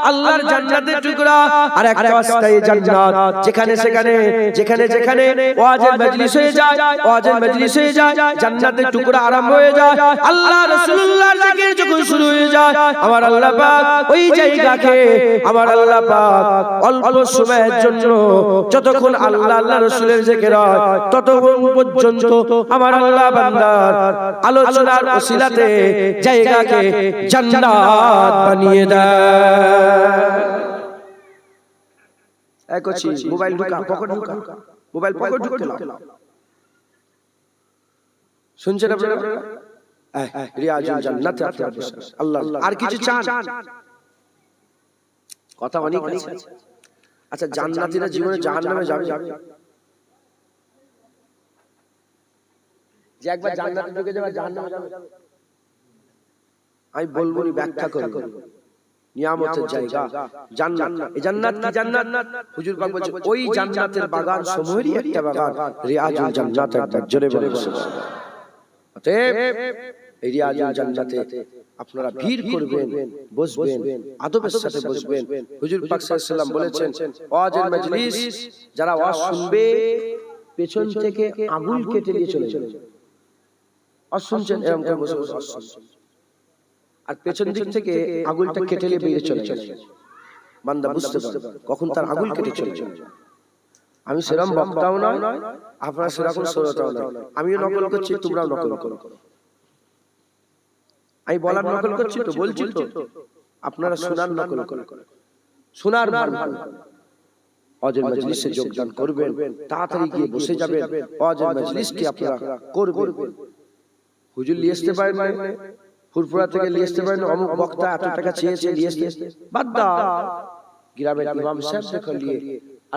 আল্লাহর জান্নাতের টুকরা। আর একটা অস্থায়ী জান্নাত, যেখানে সেখানে যেখানে যেখানে ওয়াজের মজলিস হয়ে যায়, ওয়াজের মজলিস হয়ে যায়, জান্নাতের টুকরা আরম্ভ হয়ে যায়। আল্লাহ রাসূলুল্লাহর জিকির যখন শুরু হয়ে যায়, আমার আল্লাহ পাক ওই জায়গাকে, আমার আল্লাহ পাক অল্প সময়ের জন্য, যতক্ষণ আল্লাহ আল্লাহ রাসূলের জিকির হয় ততক্ষণ পর্যন্ত আমার আল্লাহ বান্দার আলোচনার ওসিলাতে জায়গাকে জান্নাত বানিয়ে দেয়। একছি মোবাইল ঢুকা, পকেট ঢুকা, মোবাইল পকেট ঢুকে নাও। শুনছেন আপনারা? রিয়াজুল জান্নাতে আপনারা বসে আল্লাহ আর কিছু চান? কথা অনেক আছে। আচ্ছা, জান্নাতীরা জীবনে জাহান্নামে যাবে? যে একবার জান্নাতে ঢুকে যাবে জাহান্নামে যাবে? আমি বলবো, ব্যাখ্যা করব। নিয়ামতের জায়গা জান্নাত। এই জান্নাত কি জান্নাত? হুজুর পাক বলেন ওই জান্নাতের বাগান সমূহেরই একটা বাগান রিয়াজুল জান্নাত। একবার জোরে বলে সুবহানাল্লাহ। অতএব এই রিয়াজুল জান্নাতে আপনারা ভিড় করবেন, বসবেন, আদবের সাথে বসবেন। হুজুর পাক সাল্লাল্লাহু আলাইহি ওয়াসাল্লাম বলেছেন, ওয়াজের মজলিস যারা ওয়াজ শুনবে, পেছন থেকে আঙুল কেটে নিয়ে চলে যাবে। ওয়াজ শুনছেন, এরকম করে বসে বসে ওয়াজ শুনছেন, আর পেছন দিক থেকে আঙুলটা কেটে নিয়ে বেরিয়ে চলে যাবে। বান্দা বুঝতে পারবে কখন তার আঙুল কেটে চলে যাবে। আমি সেরকম বক্তাও নয়, আপনারা সেরকম শ্রোতাও নয়। আমিও নকল করছি, তোমরাও নকল করো। আমি বলার নকল করছি তো, বলছি তো, আপনারা শোনার নকল করো, শোনার ভান করুন। ওয়াজের মজলিসে যোগদান করবেন, তাড়াতাড়ি গিয়ে বসে যাবেন, ওয়াজের মজলিসকে আপনারা করবেন। হুজুর নিয়ে আসতে পারেন না, ফুরফুরা থেকে নিয়ে আসতে পারেন, অমুক বক্তা এত টাকা চেয়েছে নিয়ে আসতে, বাদ দাও। গ্রামের ইমাম সাহেব দেখে নিয়ে,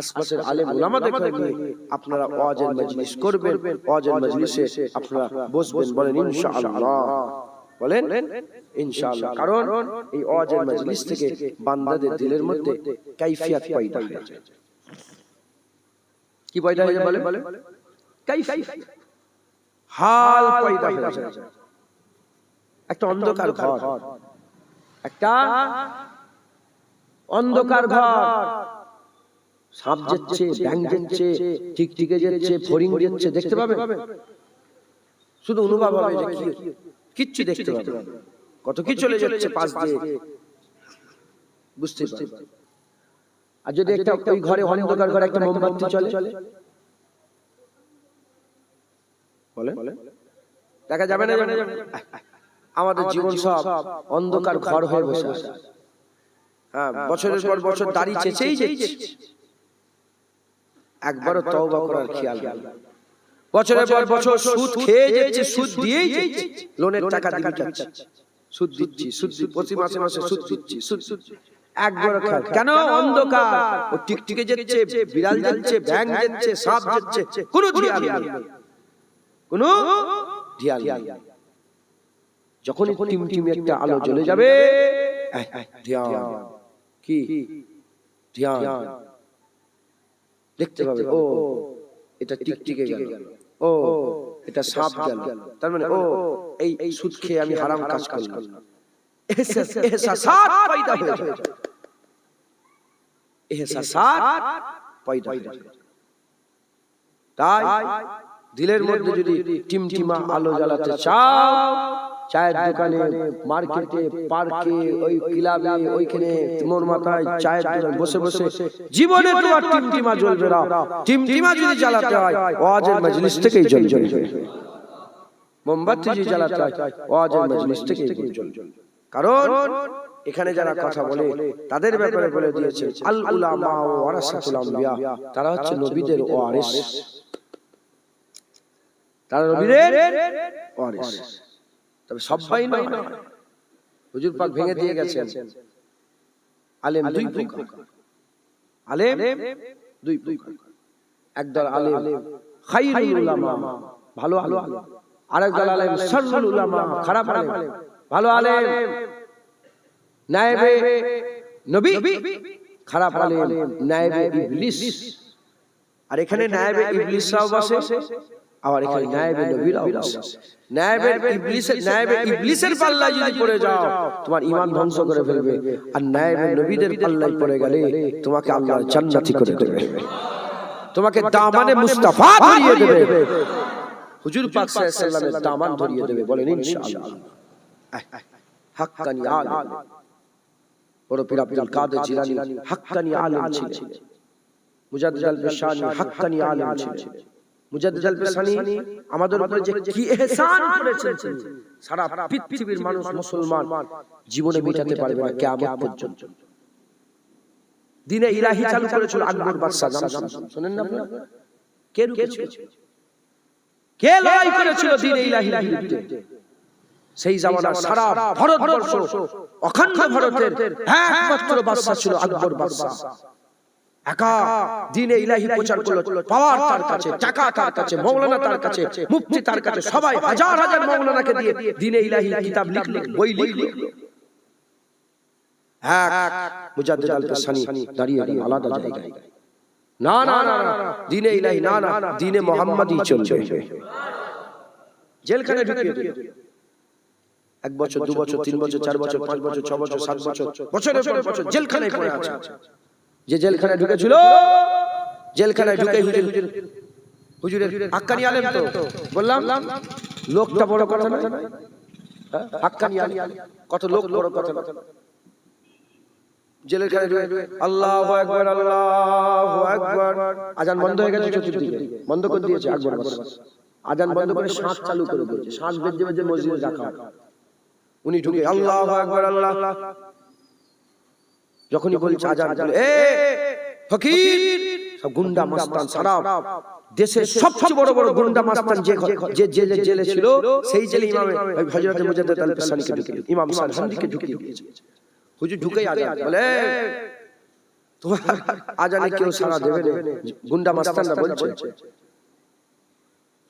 আশপাশের আলেম উলামা দেখে নিয়ে আপনারা ওয়াজের মজলিস করবেন, ওয়াজের মজলিসে আপনারা বসবেন। বলেন ইনশাআল্লাহ, বলেন ইনশাআল্লাহ। কারণ এই ওয়াজের মজলিস থেকে বান্দাদের দিলের মধ্যে কাইফিয়াত পয়দা হয়ে যায়। কি পয়দা হয়ে যায়? বলেন কাইফিয়াত, হাল পয়দা হয়ে যায়। একটা অন্ধকার ঘর, একটা অন্ধকার ঘর, সাপ যাচ্ছে, ব্যাঙ যাচ্ছে, টিকটিকে যাচ্ছে, ফড়িং যাচ্ছে, দেখতে পাবে, শুধু অনুভব হবে যে কিচ্ছু দেখতে পাবে, কত কি চলে যাচ্ছে পাশ দিয়ে, বুঝতে পারবে। আর যদি একটা ওই ঘরে অন্ধকার ঘরে একটা মোমবাতি চলে, বলে দেখা যাবে না? আমাদের জীবন সব অন্ধকার ঘর হয়ে বসে আছে। হ্যাঁ, বছরের পর বছর দাড়ি চেঁচেই যাচ্ছে, একবারও তওবা করার খেয়াল নেই। বছরের পর বছর সুদ খেয়ে যাচ্ছে, সুদ দিয়েই যাচ্ছে, লোনের টাকা দিবি যাচ্ছে, সুদ দিচ্ছি, সুদ প্রতি মাসে মাসে সুদ দিচ্ছি, সুদ একবার কেন? অন্ধকার, ও টিকটিকে যাচ্ছে, বিড়াল যাচ্ছে, ব্যাঙ যাচ্ছে, সাপ যাচ্ছে, কোনো ধিয়ান নেই, কোনো ধিয়ান নেই। যখন টিমটিমে একটা আলো জ্বলে যাবে, ধ্যান, কি ধ্যান, দেখতে পাবে ও এটা টিকটিকে গেল, ও এটা সাপ গেল, তার মানে ও এই সুদ খেয়ে আমি হারাম কাজ করলাম, এহসাসাত পয়দা হয়ে যায়, এহসাসাত পয়দা হয়ে যায়। তাই দিলের মধ্যে যদি টিমটিমা আলো জ্বালাতে চাও, চায়ের দোকানে, মার্কেটে, পার্কে, ওই ক্লাবে, ওইখানে তোমার মাথায় চায়ের দোকানে বসে বসে জীবনে তোমার টিমটিমা জ্বলবে না। টিমটিমা যদি জ্বালাতে হয় ওয়াজের মজলিস থেকেই জ্বলবে, মোমবাতি যদি জ্বালাতে হয় ওয়াজের মজলিস থেকেই জ্বলবে। কারণ এখানে যারা কথা বলে তাদের ব্যাপারে বলে দিয়েছে আল উলামা ওয়ারাসাতুল আম্বিয়া, তারা হচ্ছে নবীদের ওয়ারিস, তারা নবীদের ওয়ারিস। তবে সবাই নয়, হুজুর পাক ভেঙে দিয়ে গেছেন আলেম দুই প্রকার, আলেম দুই প্রকার। একদল আলেম খায়রুল উলামা, ভালো আলেম, আরেকদল আলেম শাররুল উলামা, খারাপ আলেম। ভালো আলেম নায়েবে নবী, খারাপ আলেম নায়েবে ইবলিস। আর এখানে নায়েবে ইবলিসরাও বসে, আবার এখানে নায়েবে নবীরাও বসে। নায়েবে ইবলিসের পাল্লায় যদি পড়ে যাও তোমার ঈমান ধ্বংস করে ফেলবে, আর নায়েবে নবীদের পাল্লায় পড়ে গেলে তোমাকে আল্লাহ জান্নাতি করে দেবে, তোমাকে দামানে মুস্তাফা ধরিয়ে দেবে, হুজুর পাক সাল্লাল্লাহু আলাইহি ওয়াসাল্লামের দামান ধরিয়ে দেবে। বলেন ইনশাআল্লাহ। হাক্কানি আলেম, বড় পীর আব্দুল কাদের জিলানী হাক্কানি আলেম ছিলেন, মুজাদ্দিদ আল বিশানি হাক্কানি আলেম ছিলেন। মুজাদ্দিদ আল বিশানি আমাদের উপরে যে কি ইহসান করেছেন, সারা পৃথিবীর মানুষ মুসলমান জীবনে মেটাতে পারবে না কিয়ামত পর্যন্ত। দ্বীনে ইলাহি চালু করেছিল আকবর বাদশা, শুনেন না আপনারা? কে রুখেছিল? কে লড়াই করেছিল দ্বীনে ইলাহির বিরুদ্ধে? সেই জামানার সারা ভারতবর্ষ, অখণ্ড ভারতের একমাত্র বাদশা ছিল আকবর বাদশা। একা দ্বীনে ইলাহি প্রচার করলো, পাওয়ার তার কাছে, টাকা তার কাছে, মাওলানা তার কাছে, মুফতি তার কাছে, সবাই হাজার হাজার মাওলানাকে দিয়ে দ্বীনে ইলাহি কিতাব লিখলো, বই লিখলো। এক মুজাদ্দিদ আল বিশানি দাঁড়িয়ে গেল আলাদা জায়গায়, না না না না, দ্বীনে ইলাহি না না, দ্বীনে মুহাম্মাদি চলবে। জেলখানে ঢুকিয়ে দিল। 1 বছর, 2 বছর, 3 বছর, 4 বছর, 5 বছর, 6 বছর, 7 বছর, বছরের পর বছর জেলখানায় পড়ে আছে। যে জেলখানায় ঢুকেছিল, জেলখানায় ঢুকে হুজুরের হাক্কানি আলেম, তো বললাম লোকটা বড় কথা না, হাক্কানি আলেম কত লোক বড় কথা না। জেলখানায় ঢুকে আল্লাহু আকবার, আল্লাহু আকবার, আজান বন্ধ হয়ে গেছে, চতুর্দিকে বন্ধ করে দিয়েছে আকবর বাদশা। আজান বন্ধ করে শ্বাস চালু করে দিয়েছে, শ্বাস বেজে বেজে মসজিদে রাখা। উনি ঢুকে আল্লাহু আকবার, আল্লাহ, যখনই বলছে আজান বলে এ ফকির, সব গুন্ডা মাস্তান, সারা দেশের সবচেয়ে বড় বড় গুন্ডা মাস্তান যে জেলে ছিল, সেই জেলে ইমাম হযরত মুজাদ্দিদ আল বিশানিকে ঢুকিয়ে, ইমাম সারহান্দিকে ঢুকিয়ে দিয়েছে। হুজুর ঢুকেই আজান বলে, তোমার আজানে কেউ সাড়া দেবে না, গুন্ডা মাস্তানরা বলছে।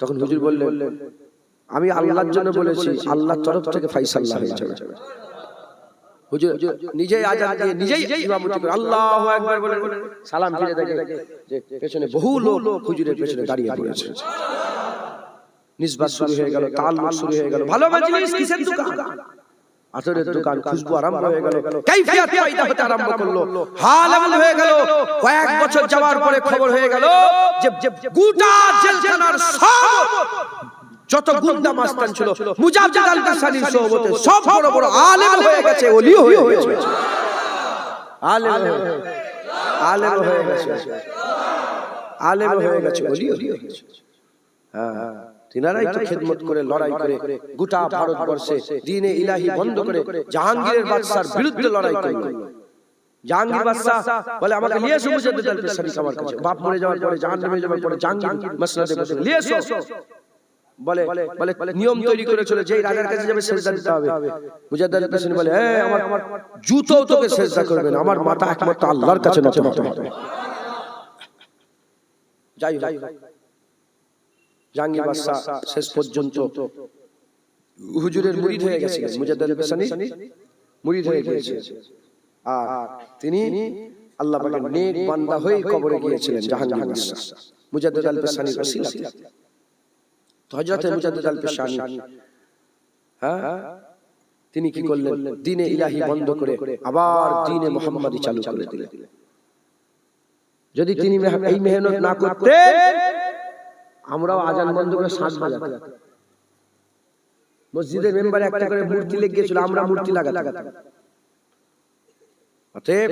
তখন হুজুর বললেন, আমি আল্লাহর জন্য বলেছি, আল্লাহর তরফ থেকে ফয়সালা হয়ে যাবে। হুজুর নিজেই আজান দিয়ে নিজেই ইমামতি করে আল্লাহু আকবার বলে সালাম ফিরে দেখে যে পেছনে বহু লোক হুজুরের পেছনে দাঁড়িয়ে পড়েছে। নিসবাত শুরু হয়ে গেল, তাল্লুক শুরু হয়ে গেল। ভালো মজলিস, কিসের দোকান? আতরের দোকান, খুশবু আরম্ভ হয়ে গেল, কাইফিয়াত পয়দা হতে আরম্ভ করলো, হাল এমন হয়ে গেল। কয়েক বছর যাওয়ার পরে খবর হয়ে গেল যে গোটা জেলখানার সব যত গুন্ডা মাস্তান ছিল মুজাদ্দিদ আল বিশানির সোহবতে সব বড় বড় আলেম হয়ে গেছে, ওলি হয়ে গেছে, আলেম হয়ে গেছে, আলেম হয়ে গেছে, ওলি হয়ে গেছে। হ্যাঁ, তিনারাই তো খিদমত করে, লড়াই করে গোটা ভারতবর্ষে দ্বীনে ইলাহি বন্ধ করে জাহাঙ্গীরের বাদশার বিরুদ্ধে লড়াই করলো। জাহাঙ্গীর বাদশা বলে আমাকে নিয়ে এসো মুজাদ্দিদ আল পেশানি আমার কাছে, বাপ মরে যাওয়ার পরে জাহান্নামে যাওয়ার পরে জাহাঙ্গীর মসনদে বসে নিয়ে এসো। বলে বলে নিয়ম তৈরি করেছিল যে রাজার কাছে যাবে সেজদা দিতে হবে। মুজাদ্দিদ আল পেশানি বলে আমার জুতো তোকে সেজদা করবে না, আমার মাথা একমাত্র আল্লাহর কাছে নত হতে হবে। যাই হোক জাহাঙ্গীর বাদশা শেষ পর্যন্ত হুজুরের মুরিদ হয়ে গেছে, মুজাদ্দিদ আল পেশানি মুরিদ হয়ে গিয়েছে। আর তিনি আল্লাহ পাকের নেক বান্দা হয়ে কবরে গিয়েছিলেন জাহাঙ্গীর বাদশা মুজাদ্দিদ আল পেশানির ওসিলাতে। তো হযরত মুজাদ্দিদ আল পেশানি তিনি কি করলেন, দ্বীনে ইলাহি বন্ধ করে আবার দ্বীনে মুহাম্মাদি চালু করে দিলেন। যদি তিনি এই মেহনত না করতে আমরাও আজান বন্ধ করে শ্বাস বাজাতাম। মসজিদের মেম্বারে একটা করে মূর্তি লেগে গিয়েছিল, আমরা মূর্তি লাগাতাম। অতএব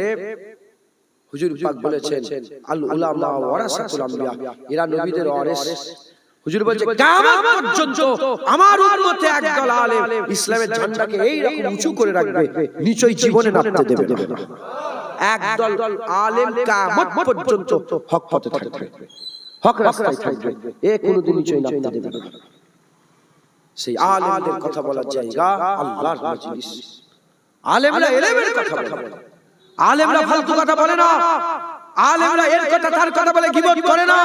হুজুর পাক বলেছেন আল উলামা ওয়ারাসাতুল আম্বিয়া, এরা নবীদের ওয়ারিস। হুজুর বলছে কিয়ামত পর্যন্ত আমার উম্মতে একদল আলেম ইসলামের ঝান্ডাকে এই রকম উঁচু করে রাখবে, নিচই জীবনে নামতে দেবে না। একদল আলেম কিয়ামত পর্যন্ত হক পথে থাকবে, হক রাস্তায় থাকবে, এ কোনদিন নিচই নামতে দেবে না। সেই আলেমদের কথা বলার জায়গা আল্লাহর মজলিস। আলেমরা ইলমের কথা বলে, আলেমরা ফালতু কথা বলে না, আলেমরা এর কথা তার কথা বলে গীবত করে না,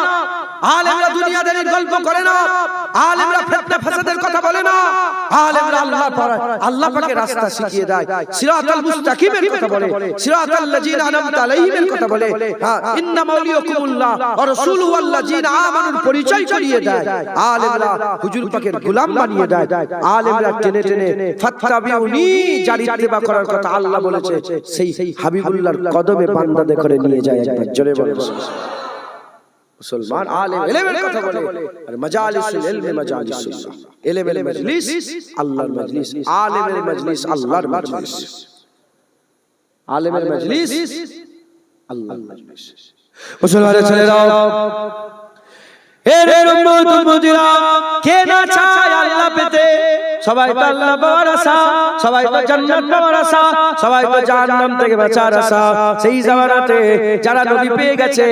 আলেমরা দুনিয়াদারির গল্প করে না, আলেমরা ফিতনা ফাসাদের কথা বলে না, আলেমরা আল্লাহ পাকের রাস্তা শিখিয়ে দেয়, সিরাতাল মুস্তাকিমের কথা বলে, সিরাতাল লাযিনা আনআমতা আলাইহিমের কথা বলে, ইন্না মাওলিয়াকুমুল্লাহ ওয়া রাসূলুহু আল্লাযিনা আমানুর পরিচয় করিয়ে দেয়। আলেমরা হুজুর পাকের গোলাম বানিয়ে দেয়, আলেমরা টেনে টেনে ফাত্তাবিউনি যার ইত্তেবা করার কথা আল্লাহ বলেছে সেই হাবিবুল্লাহর কদমে বান্দাদের করে নিয়ে যায়। জোরে বলে মুসলমান আলেম ইলমের কথা বলে, আর মাজালিসুল ইলম মাজালিসুল্লাহ, ইলমের মজলিস আল্লাহর মজলিস, আলেমের মজলিস আল্লাহর মজলিস, আলেমের মজলিস আল্লাহর মজলিস। মুসলমানের ছেলেরা, এর উম্মত উম্মতিরা, কে না চায় আল্লাহ পেতে? সবাই তো আল্লাহ পাওয়ার আশা, সবাই তো জান্নাত পাওয়ার আশা, সবাই তো জাহান্নাম থেকে বাঁচার আশা। সেই জামানাতে যারা নবী পেয়ে গেছে,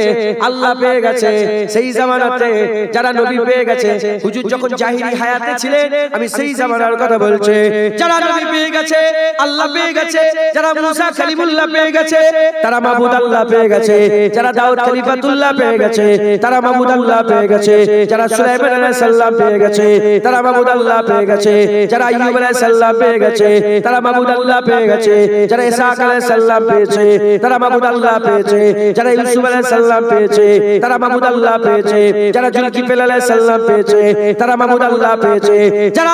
আল্লাহ পেয়ে গেছে, সেই জামানাতে যারা নবী পেয়ে গেছে, হুজুর যখন জাহিরি হায়াতে ছিলেন, আমি সেই জামানার কথা বলছি, যারা নবী পেয়ে গেছে, আল্লাহ পেয়ে গেছে, যারা মুসা কালিমুল্লাহ পেয়ে গেছে, তারা মাবুদ আল্লাহ পেয়ে গেছে, যারা দাউদ খলিফাতুল্লাহ পেয়ে গেছে, তারা মাবুদ আল্লাহ পেয়ে গেছে, যারা সুলাইমান আলাইহিস সালাম পেয়ে গেছে, তারা মাবুদ আল্লাহ পেয়ে গেছে, যারা আইয়ুব আলাইহিস সালাম পেয়ে গেছে, তারা মাবুদ আল্লাহ পেয়ে গেছে, যারা ইসহাক আলাইহিস সালাম পেয়েছে, তারা মাবুদ আল্লাহ পেয়েছে, যারা ইউসুফ আলাইহিস সালাম পেয়েছে, তারা মাবুদ আল্লাহ পেয়েছে, যারা জুলকিফল আলাইহিস সালাম পেয়েছে, তারা মাবুদ আল্লাহ পেয়েছে, যারা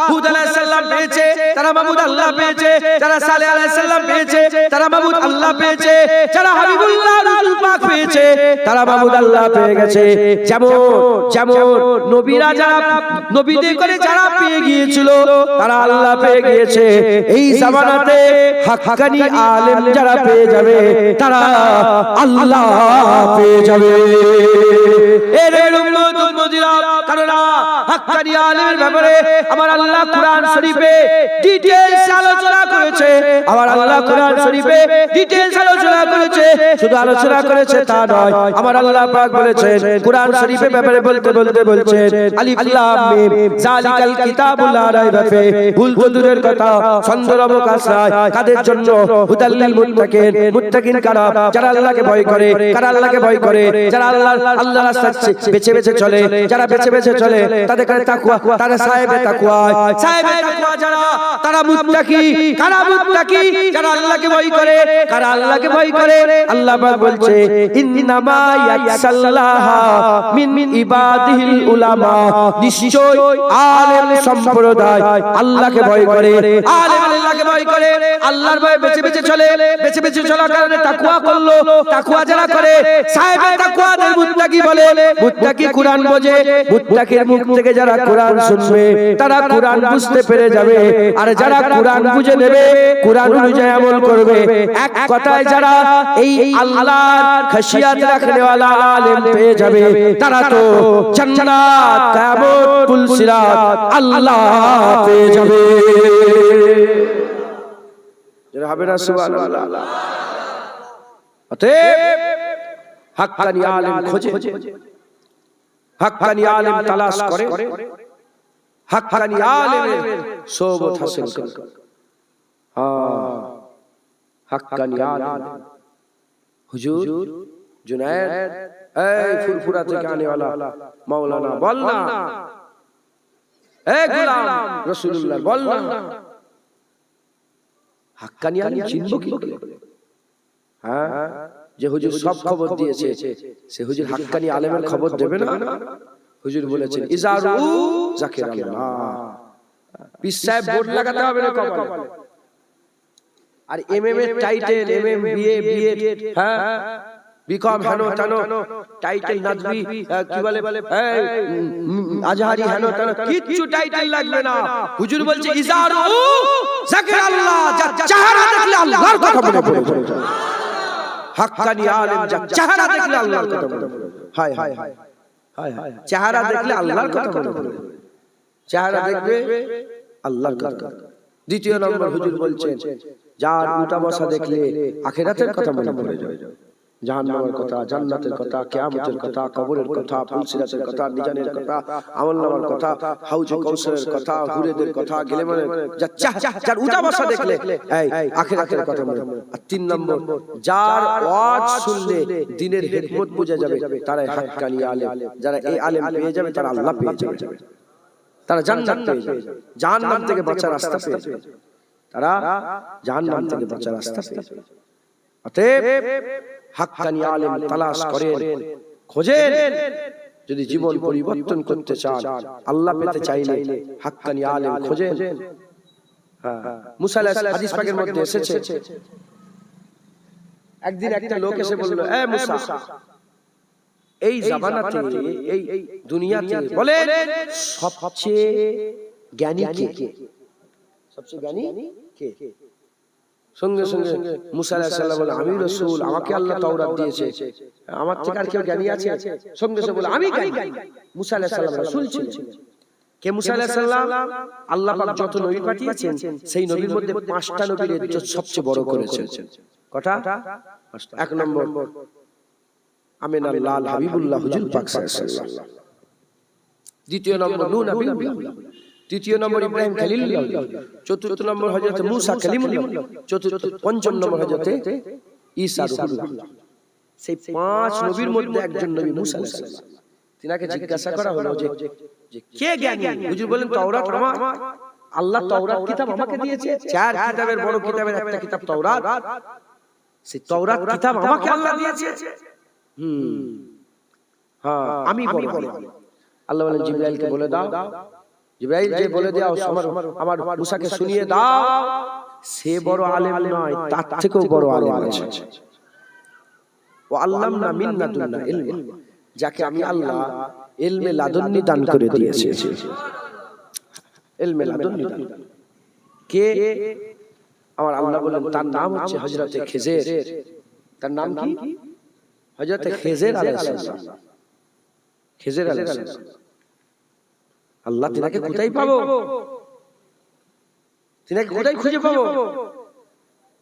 হুদ আলাইহিস সালাম পেয়েছে, তারা মাবুদ আল্লাহ পেয়েছে, যারা সালেহ আলাইহিস সালাম পেয়েছে, তারা মাবুদ আল্লাহ পেয়েছে, যারা হাবিবুল্লাহ রূহুল পাক পেয়েছে, তারা মাবুদ আল্লাহ পেয়ে গেছে। যেমন নবীরা যারা নবীদের করে যারা পেয়ে গিয়েছিল, তারা আল্লাহ পেয়ে গিয়েছে। এই জামানাতে হাক্কানি আলেম যারা পেয়ে যাবে, তারা আল্লাহ পেয়ে যাবে। এর উম্মত উম্মতিরা, কারণ হাক্কানি আলেমের ব্যাপারে আমার আল্লাহ কোরআন শরীফে ডিটেইলস আলোচনা করেছে, আমার আল্লাহ কোরআন শরীফে ডিটেইলস আলোচনা করেছে। শুধু আলোচনা করেছে তা নয়, আমার আল্লাহ পাক বলেছেন কোরআন শরীফের ব্যাপারে বলতে বলছেন আলিফ লাম মিম যালিকাল কিতাবুল লা রাইবা ফিহি, ভুল দূরের কথা, সন্দেহ অবকাশ নাই। কাদের জন্য? হুদাল লিল মুত্তাকিন, মুত্তাকিন কারা? যারা আল্লাহকে ভয় করে। কারা আল্লাহকে ভয় করে? যারা আল্লাহর রাস্তায় বেঁচে বেঁচে চলে, যারা বেঁচে বেঁচে চলে, তাদের কাছে তাকওয়া, তারা সাহেবে তাকওয়া। সাহেবে তাকওয়া যারা, তারা মুত্তাকি। কারা মুত্তাকি? যারা আল্লাহকে ভয় করে। কারা আল্লাহকে ভয় করে? আল্লাহ পাক বলছে ইন্নামা ইয়াকসাল্লাহা মিন ইবাদিহিল উলামা, নিশ্চয় আলেম সম্প্রদায় আল্লাহকে ভয় করে। আলেম আল্লাহকে ভয় করে, আল্লাহর ভয়ে বেঁচে বেঁচে চলে, বেঁচে বেঁচে চলার কারণে তাকওয়া করলো। তাকওয়া যারা করে, সাহেবে তাকওয়াদের মুত্তাকি বলে। মুত্তাকি কোরআন বোঝে, মুত্তাকির মুখ থেকে যারা কোরআন শুনবে, তারা কোরআন বুঝতে পেরে যাবে। আর যারা কোরআন বুঝে নেবে, কোরআন অনুযায়ী আমল করবে, এক কথায় যারা এই আল্লাহর খাশিয়াত রাখনেওয়ালা আলেম পেয়ে যাবে, তারা তো জান্নাত, কিয়ামত, পুল সিরাত আল্লাহ পেয়ে যাবে। যারা হবে না সুবহানাল্লাহ। অতএব হাক্কানি আলেম খোঁজে, হাক্কানি আলেম তালাশ করে, হাক্কানি আলেমের সোহবত হাসিল করে। হাক্কানি আলেম হুজুর जुनैद, ए फुरफुरा থেকে आने वाला मौलाना बोलना, ए गुलाम रसूलुल्लाह बोलना। হাক্কানি আলেম চিনব কি করে? হ্যাঁ, যে হুজুর সব খবর দিয়েছে সে হুজুর হাক্কানি আলেমের খবর দেবে না? হুজুর বলেছেন ইজারু যাকিরাল্লাহ, পীর সাহেব বোর্ড লাগাতে হবে না কপালে। আর এমএম এর টাইটেল, এমএম বিএ, বিএড, হ্যাঁ বিকম হেনো তেনো টাইটেল নাজবি কি বলে আজহারি হেনো তেনো কিচ্ছু টাইটেল লাগবে না। হুজুর বলছে ইজারু যাকিরাল্লাহ, যা চেহারা দেখলে আল্লাহর কথা মনে পড়ে যায়। হাক্কানি আলেম যা চেহারা দেখলে আল্লাহর কথা মনে পড়ে। হায় হায় হায় হায়, চেহারা দেখলে আল্লাহর কথা মনে পড়ে, চেহারা দেখবে আল্লাহর কথা। দ্বিতীয় নম্বর হুজুর বলছেন যার উঠা বসা দেখলে আখিরাতের কথা মনে পড়ে যায়, জাহান্নামের কথা, জান্নাতের কথা, কিয়ামতের কথা, কবরের কথা, ফুলসিরাতের কথা, মিজানের কথা, আমলনামার কথা, হাউজে কাউসারের কথা, হুরেদের কথা, গেলেমানের যার উঠা বসা দেখলে এই আখিরাতের কথা মনে পড়ে। আর তিন নম্বর যার ওয়াজ শুনলে দ্বীনের হিকমত বোঝা যাবে তারাই হাক্কানি আলেম। যারা এই আলেম পেয়ে যাবে তারা আল্লাহ পেয়ে যাবে, তারা জান্নাত পেয়ে যাবে, জাহান্নাম থেকে বাঁচার রাস্তা পেয়ে যাবে, তারা জাহান্নাম থেকে বাঁচার রাস্তা পেয়ে যাবে। অতএব হাক্কানি আলেম তালাশ করেন, খোঁজেন। যদি জীবন পরিবর্তন করতে চান, আল্লাহ পেতে চাইলে হাক্কানি আলেম খোঁজেন। মুসা আলাইহিস হাদিস পাকের মধ্যে এসেছে, একদিন একটা লোক এসে বলল, এ মুসা, এই জামানাতে, এই দুনিয়াতে বলেন সবচেয়ে জ্ঞানী কে? সবচেয়ে জ্ঞানী কে? সঙ্গে সঙ্গে মুসা আলাইহিস সালাম বলে, আমি রাসূল, আমাকে আল্লাহ তাওরাত দিয়েছে, আমার থেকে আর কেউ জ্ঞানী আছে? সঙ্গে সঙ্গে বলে, আমি জ্ঞানী। মুসা আলাইহিস সালাম রাসূল ছিলেন। কে মুসা আলাইহিস সালাম? আল্লাহ পাক যত নবী পাঠিয়েছেন সেই নবীর মধ্যে 5টা নবীর ইজ্জত সবচেয়ে বড় করেছেন। কটা? 5টা। এক নম্বর আমিনাল্লাহ হাবিবুল্লাহ হুজুর পাক সাল্লাল্লাহু আলাইহি ওয়াসাল্লাম। দ্বিতীয় নম্বর নূহ নবীউল্লাহ। তৃতীয় নম্বর ইব্রাহিম খলিলুল্লাহ। চতুর্থ নম্বর হযরত মূসা কালিমুল্লাহ। পঞ্চম নম্বর হযরত ঈসা রূহুল্লাহ। সেই 5 নবীর মধ্যে একজন নবী মূসা আলাইহিস সালাম। তিনাকে জিজ্ঞাসা করা হলো যে কে জ্ঞানী? হুজুর বলেন তাওরাত আমার, আল্লাহ তাওরাত কিতাব আমাকে দিয়েছে। 4 কিতাবের বড় কিতাবের একটা কিতাব তাওরাত, সেই তাওরাত কিতাব আমাকে আল্লাহ দিয়েছে। হ্যাঁ, আমি বড় আলেম। আল্লাহ বলেন জিবরাইলকে বলে দাও, জিবরাইল যে বলে দাও আমার মুসাকে শুনিয়ে দাও, সে বড় আলেম নয়, তার থেকেও বড় আলেম আছে। ও আল্লামনা মিন লাদুন্না ইলমা, যাকে আমি আল্লাহ ইলমে লাদুন্নি দান করে দিয়েছি। ইলমে লাদুন্নি দান কে? আমার আল্লাহ বলেন তার নাম হচ্ছে হযরতে খিজির। তার নাম কি? হযরতে খিজির আলাইহিস সালাম। খিজির আলাইহিস সালাম। আল্লাহ তিনাকে কোথায় পাবো? তিনাকে কোথায় খুঁজে পাবো?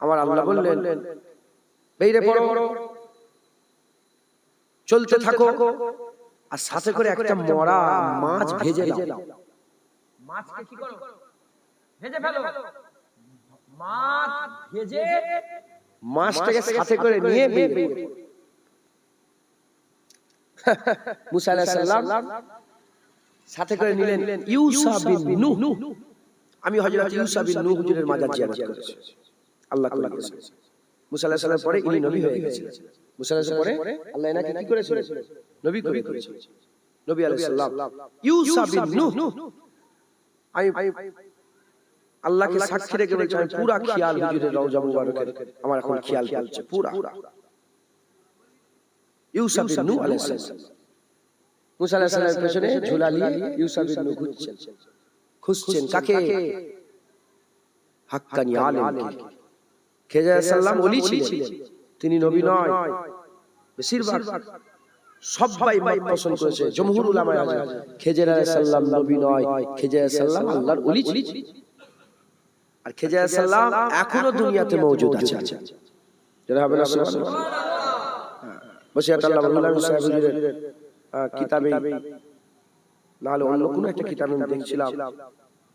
আমার আল্লাহ বললেন বেরিয়ে পড়ো, চলতে থাকো, আর সাথে করে একটা মরা মাছ ভেজে নাও। মাছকে কি করো? ভেজে ফেলো। মাছ ভেজে মাছটাকে সাথে করে নিয়ে বেরিয়ে পড়ো। মুসা আলাইহিস সালাম সাথে করে নিলেন ইউসা বিন নূহ। আমি হযরত ইউসা বিন নূহ হুজুরের মাজার জিয়ারত করেছি, আল্লাহ কবুল করেছে। মুসা আলাইহিস সালামের পরে ইনি নবী হয়ে গেছিলেন। মুসা আলাইহিস সালামের পরে আল্লাহ এনাকে কি করেছিলেন? নবী করে করেছিলেন। নবী আলাইহিস সালাম ইউসা বিন নূহ। আমি আল্লাহকে সাক্ষী রেখে বলছি, আমি পুরা খেয়াল হুজুরের রওজা মুবারকের আমার এখন খেয়াল করছে পুরা। ইউসা বিন নূহ আলাইহিস সালাম মুসা আলাইহিস সালামের পেছনে ঝুলা নিয়ে ইউসা বিন নূহ ঘুরছেন, খুঁজছেন কাকে? হাক্কানি আলেমকে। খিজির আলাইহিস সালাম ওলি ছিলেন, তিনি নবী নয়। বেশিরভাগ সবাই মত পোষণ করেছে, জমহুর উলামা আছে খিজির আলাইহিস সালাম নবী নয়, খিজির আলাইহিস সালাম আল্লাহর ওলি ছিলেন। আর খিজির আলাইহিস সালাম এখনো দুনিয়াতে মওজুদ আছে। যারা হবে না সুবহানাল্লাহ। বসিয়াত আল্লাহ হুজুর সাহেব হুজুরের কিতাবে না হলে অন্য কোনো একটা কিতাবে আমি দেখছিলাম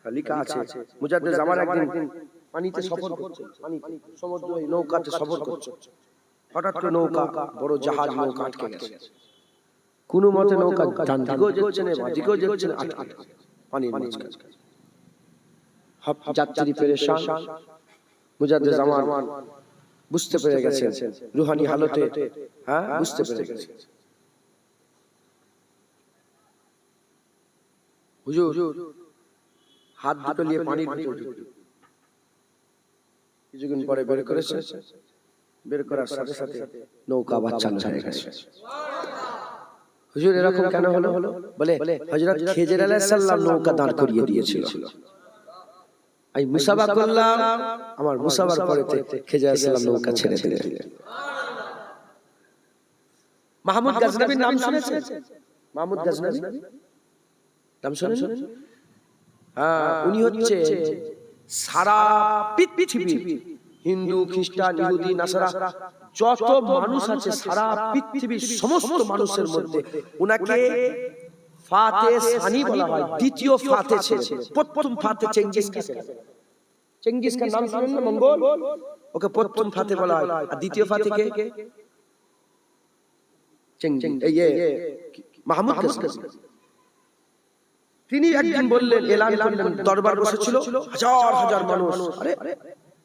লেখা আছে মুজাদ্দিদ জামান একদিন পানিতে সফর করছে, পানিতে সমুদ্রে নৌকাতে সফর করছে, হঠাৎ করে নৌকা বড় জাহাজ নৌকা আটকে গেছে। কোনো মতে নৌকা ডান দিকেও যাচ্ছে না বাঁ দিকেও যাচ্ছে না, আটকে পানির মাঝখানে। যাত্রী পেরেশান। মুজাদ্দিদ জামান বুঝতে পেরে গেছেন রুহানি হালতে, হ্যাঁ বুঝতে পেরে গেছেন হুজুর হাত দুটো নিয়ে পানির ভিতরে কিছুক্ষণ পরে বের করেছে, বের করার সাথে সাথে নৌকা আবার চালু হয়ে গেছে। হুজুর এরকম কেন হলো? বলে হযরত খিজির আলাইহিস সালাম নৌকা দাঁড় করিয়ে দিয়েছিল, আমি মুসাফা করলাম, আমার মুসাফার পরেতে খিজির আলাইহিস সালাম নৌকা ছেড়ে দিলেন। মাহমুদ গজনবীর নাম শুনেছেন? মাহমুদ গজনবী নাম শুনেছেন? হ্যাঁ, উনি হচ্ছে সারা পৃথিবী হিন্দু খ্রিস্টান ইহুদি নাসারা যত মানুষ আছে সারা পৃথিবীর সমস্ত মানুষের মধ্যে উনাকে ফাতে সানি বলা হয়। দ্বিতীয় ফাতে ছিলেন, প্রথম ফাতে চেঙ্গিস খান। চেঙ্গিস খান নাম শুনেন না, মঙ্গল, ওকে প্রথম ফাতে বলা হয়। আর দ্বিতীয় ফাতে কে? মাহমুদ গজনবী। তিনি একদিন বললেন, এলান করলেন, দরবার বসেছিল হাজার হাজার মানুষ, আরে